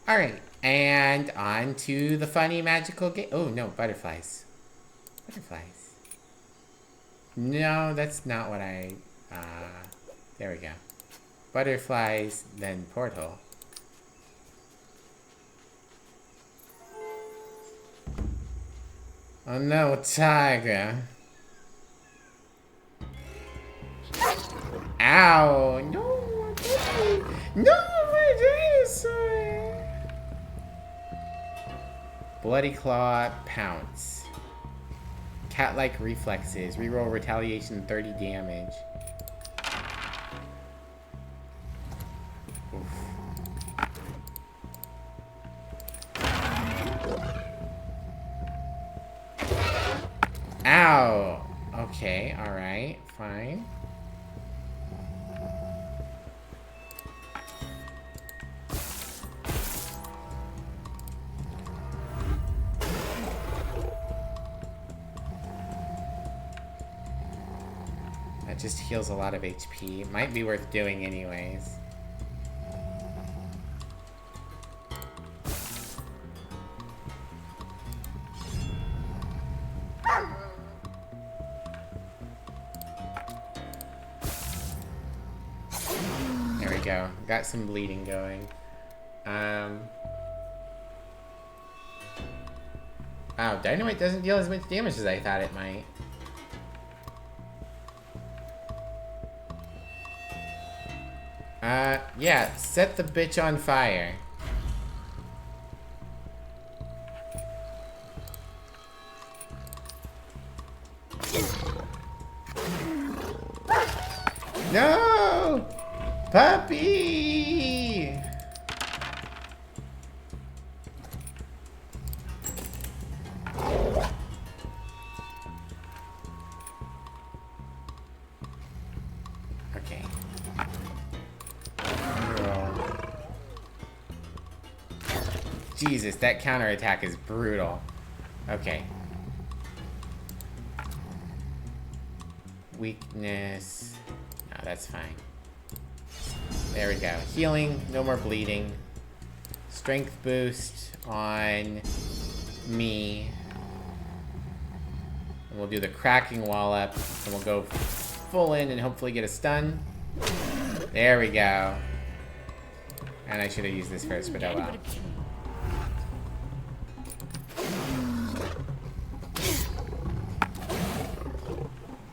Alright, and on to the funny magical game. Oh, no, butterflies. Butterflies. No, that's not what I... there we go. Butterflies, then portal. Oh no, tiger. Ow! No! No, my dinosaur! Bloody Claw, pounce. Cat-like reflexes. Reroll retaliation 30 damage. Oof. Ow! Okay, alright, fine. That just heals a lot of HP. Might be worth doing anyways. There we go. Got some bleeding going. Wow, dynamite doesn't deal as much damage as I thought it might. Yeah, set the bitch on fire. No! Puppy! Okay. Jesus, that counterattack is brutal. Okay. Weakness. No, that's fine. There we go. Healing, no more bleeding. Strength boost on me. And we'll do the cracking wall up. And we'll go full in and hopefully get a stun. There we go. And I should have used this first, but oh well.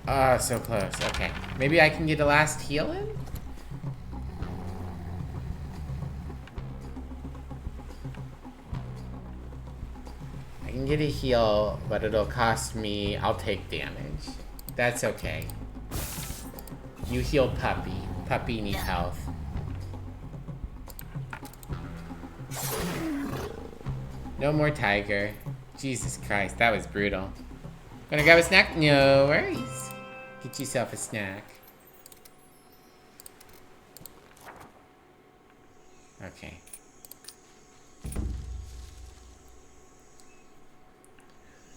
Oh, so close. Okay. Maybe I can get a last heal in? I can get a heal, but it'll cost me... I'll take damage. That's okay. You heal Puppy. Puppy needs health. No more Tiger. Jesus Christ, that was brutal. Gonna grab a snack? No worries. Get yourself a snack. Okay.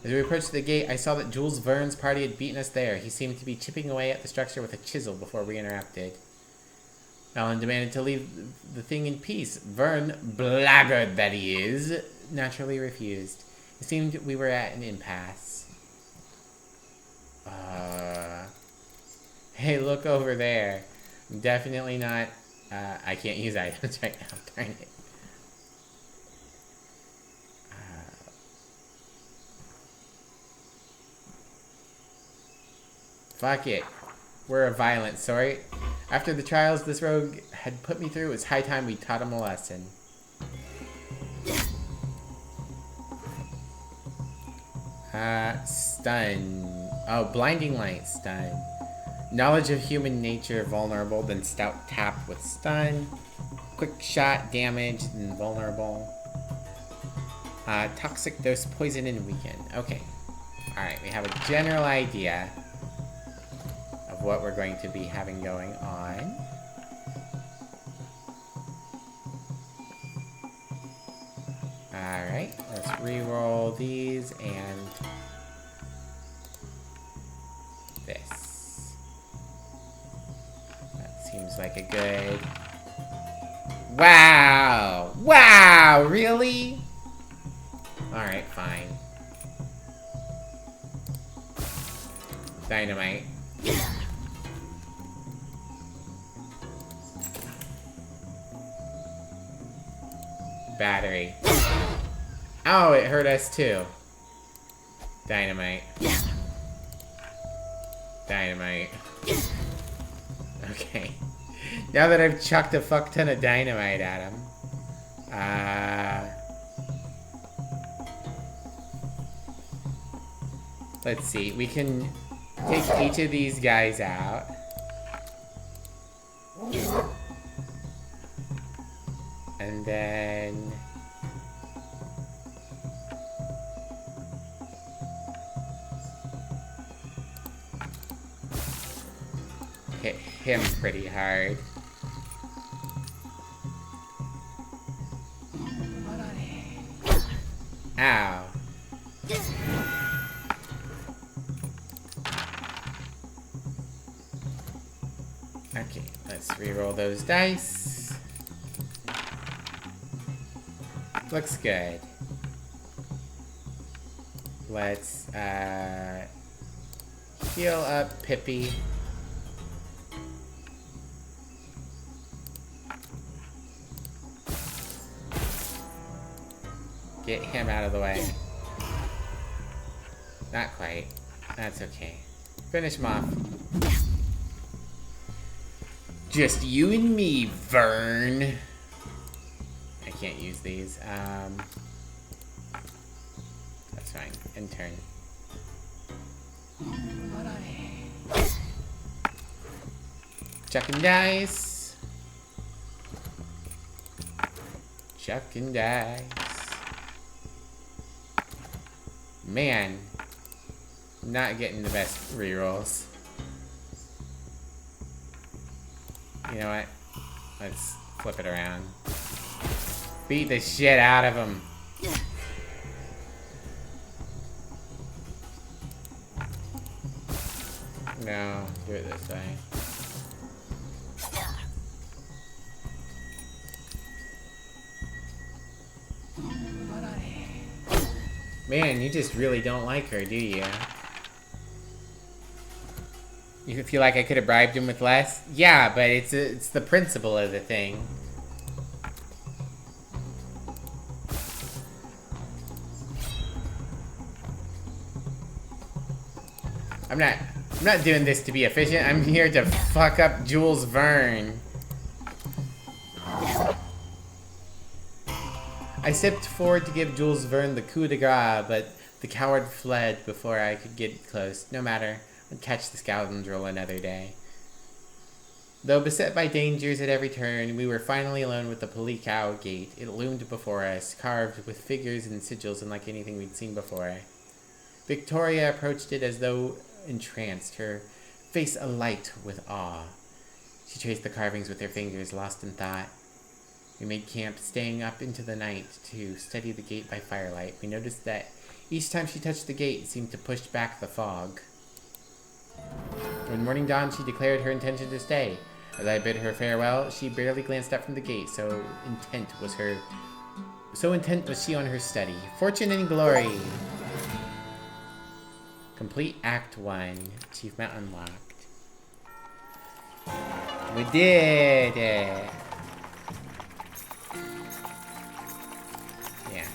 As we approached the gate, I saw that Jules Verne's party had beaten us there. He seemed to be chipping away at the structure with a chisel before we interrupted. Alan demanded to leave the thing in peace. Verne, blackguard that he is, naturally refused. It seemed we were at an impasse. Hey, look over there. I'm definitely not... I can't use items right now. Darn it. Fuck it. We're a violent sort. After the trials this rogue had put me through, it was high time we taught him a lesson. Stun. Oh, blinding light stun. Knowledge of human nature, vulnerable, then stout tap with stun. Quick shot, damage, then vulnerable. Toxic dose, poison, and weaken. Okay. Alright, we have a general idea of what we're going to be having going on. Alright, let's re-roll these and this. That seems like a good... Wow! Wow! Really? Alright, fine. Dynamite. Battery. Oh, it hurt us too. Dynamite. Dynamite. Okay. Now that I've chucked a fuck ton of dynamite at him. Let's see. We can take each of these guys out. And then... hit him pretty hard. Ow. Okay, let's re-roll those dice. Looks good. Let's heal up Pippi. Get him out of the way. Not quite. That's okay. Finish him off. Just you and me, Verne. I can't use these. That's fine. In turn. Chucking dice. Chucking dice. Man, not getting the best rerolls. You know what? Let's flip it around. Beat the shit out of him. No, do it this way. Man, you just really don't like her, do you? You feel like I could have bribed him with less? Yeah, but it's the principle of the thing. I'm not doing this to be efficient. I'm here to fuck up Jules Verne. I stepped forward to give Jules Verne the coup de grace, but the coward fled before I could get close. No matter, I'd catch the scoundrel another day. Though beset by dangers at every turn, we were finally alone with the Palikao gate. It loomed before us, carved with figures and sigils unlike anything we'd seen before. Victoria approached it as though entranced, her face alight with awe. She traced the carvings with her fingers, lost in thought. We made camp, staying up into the night to study the gate by firelight. We noticed that each time she touched the gate, it seemed to push back the fog. When morning dawned, she declared her intention to stay. As I bid her farewell, she barely glanced up from the gate, so intent was she on her study. Fortune and glory! Complete Act 1. Achievement unlocked. We did it! Yeah.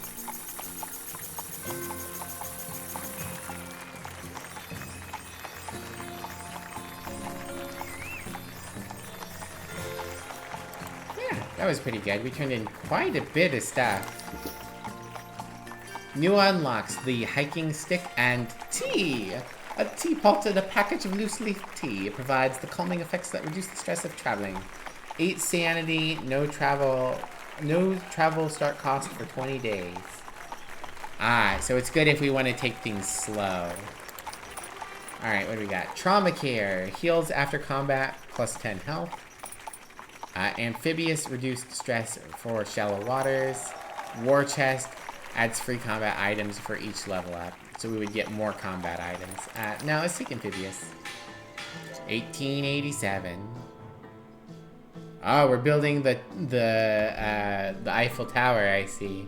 Yeah, that was pretty good. We turned in quite a bit of stuff. New unlocks, the hiking stick and tea. A teapot and a package of loose leaf tea. It provides the calming effects that reduce the stress of traveling. 8 sanity, no travel start cost for 20 days. Ah, so it's good if we want to take things slow. Alright, what do we got? Trauma care, heals after combat, plus 10 health. Amphibious, reduced stress for shallow waters. War chest, adds free combat items for each level up. So we would get more combat items. Now let's take amphibious. 1887. Oh, we're building the Eiffel Tower, I see.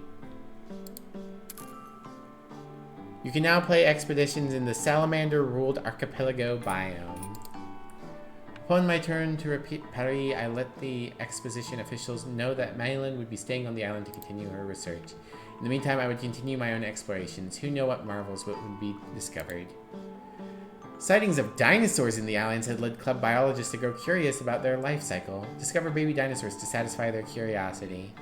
You can now play expeditions in the salamander-ruled archipelago biome. Upon my turn to repeat Paris, I let the exposition officials know that Maylin would be staying on the island to continue her research. In the meantime, I would continue my own explorations. Who knew what marvels would be discovered? Sightings of dinosaurs in the islands had led club biologists to grow curious about their life cycle. Discover baby dinosaurs to satisfy their curiosity.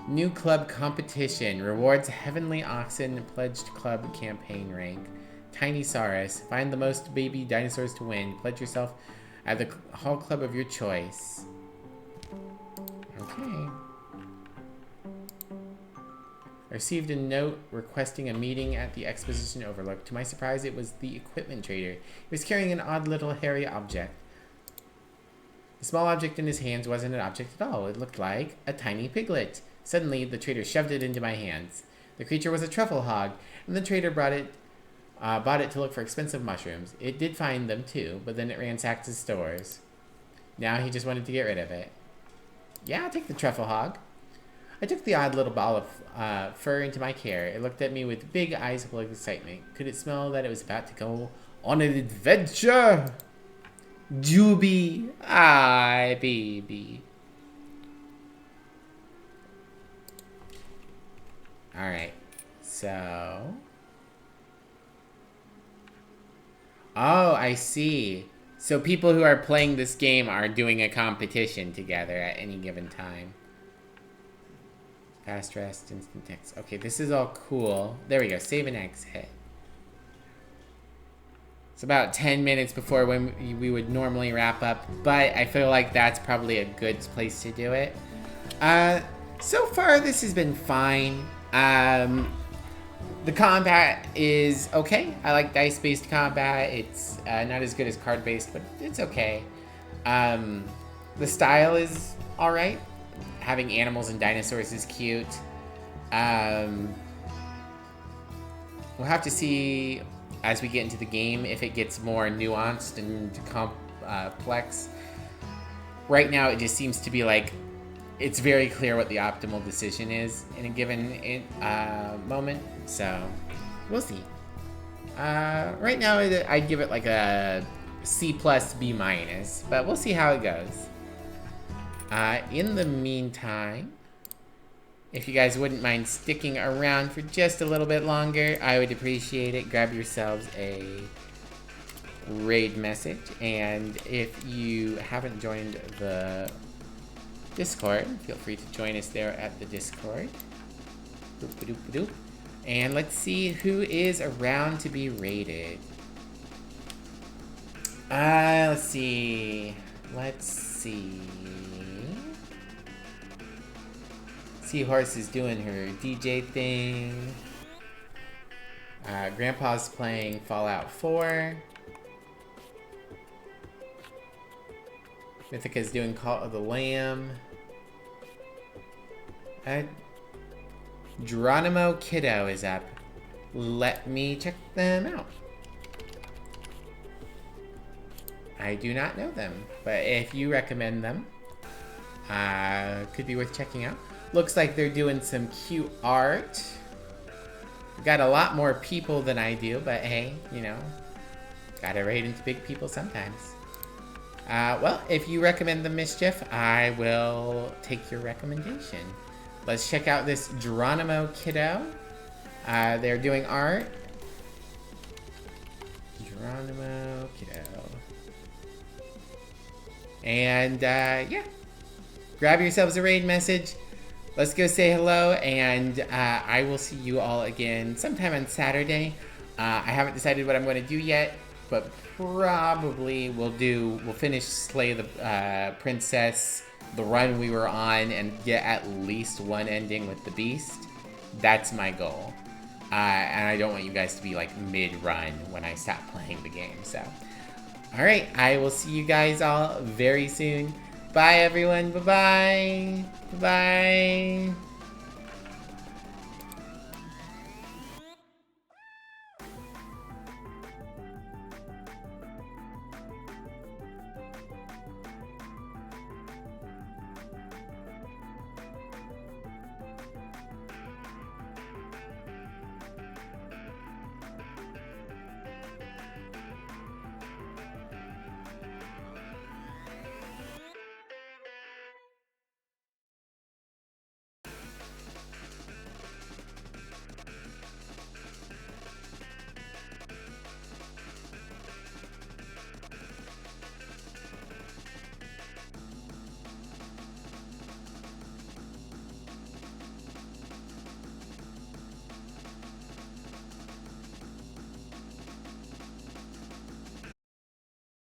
New club competition. Rewards Heavenly Oxen pledged club campaign rank. Tiny Saurus. Find the most baby dinosaurs to win. Pledge yourself at the hall club of your choice. Okay. I received a note requesting a meeting at the exposition overlook. To my surprise, it was the equipment trader. He was carrying an odd little hairy object. The small object in his hands wasn't an object at all. It looked like a tiny piglet. Suddenly, the trader shoved it into my hands. The creature was a truffle hog, and the trader bought it to look for expensive mushrooms. It did find them too, but then it ransacked his stores. Now he just wanted to get rid of it. Yeah, I'll take the truffle hog. I took the odd little ball of fur into my care. It looked at me with big eyes full of excitement. Could it smell that it was about to go on an adventure? Juby, aye, baby. Alright, so... Oh, I see. So people who are playing this game are doing a competition together at any given time. Fast rest, instant text. Okay, this is all cool. There we go. Save and exit. It's about 10 minutes before when we would normally wrap up, but I feel like that's probably a good place to do it. So far, this has been fine. The combat is okay. I like dice-based combat. It's not as good as card-based, but it's okay. The style is alright. Having animals and dinosaurs is cute. We'll have to see as we get into the game if it gets more nuanced and complex. Right now, it just seems to be like it's very clear what the optimal decision is in a given moment. So we'll see. Right now, I'd give it like a C plus, B minus, but we'll see how it goes. In the meantime, if you guys wouldn't mind sticking around for just a little bit longer, I would appreciate it. Grab yourselves a raid message, and if you haven't joined the Discord, feel free to join us there at the Discord. Boop-a-doop-a-doop. And let's see who is around to be raided. Let's see. Seahorse is doing her DJ thing. Grandpa's playing Fallout 4. Mythica's doing Cult of the Lamb. Geronimo Kiddo is up. Let me check them out. I do not know them, but if you recommend them, could be worth checking out. Looks like they're doing some cute art. Got a lot more people than I do, but hey, you know, gotta raid into big people sometimes. Well, if you recommend the Mischief, I will take your recommendation. Let's check out this Geronimo Kiddo. They're doing art. Geronimo Kiddo. And, yeah. Grab yourselves a raid message. Let's go say hello, and I will see you all again sometime on Saturday. I haven't decided what I'm going to do yet, but probably we'll finish Slay the Princess, the run we were on, and get at least one ending with the Beast. That's my goal. And I don't want you guys to be like mid-run when I stop playing the game, so. Alright, I will see you guys all very soon. Bye everyone, bye-bye. Bye-bye.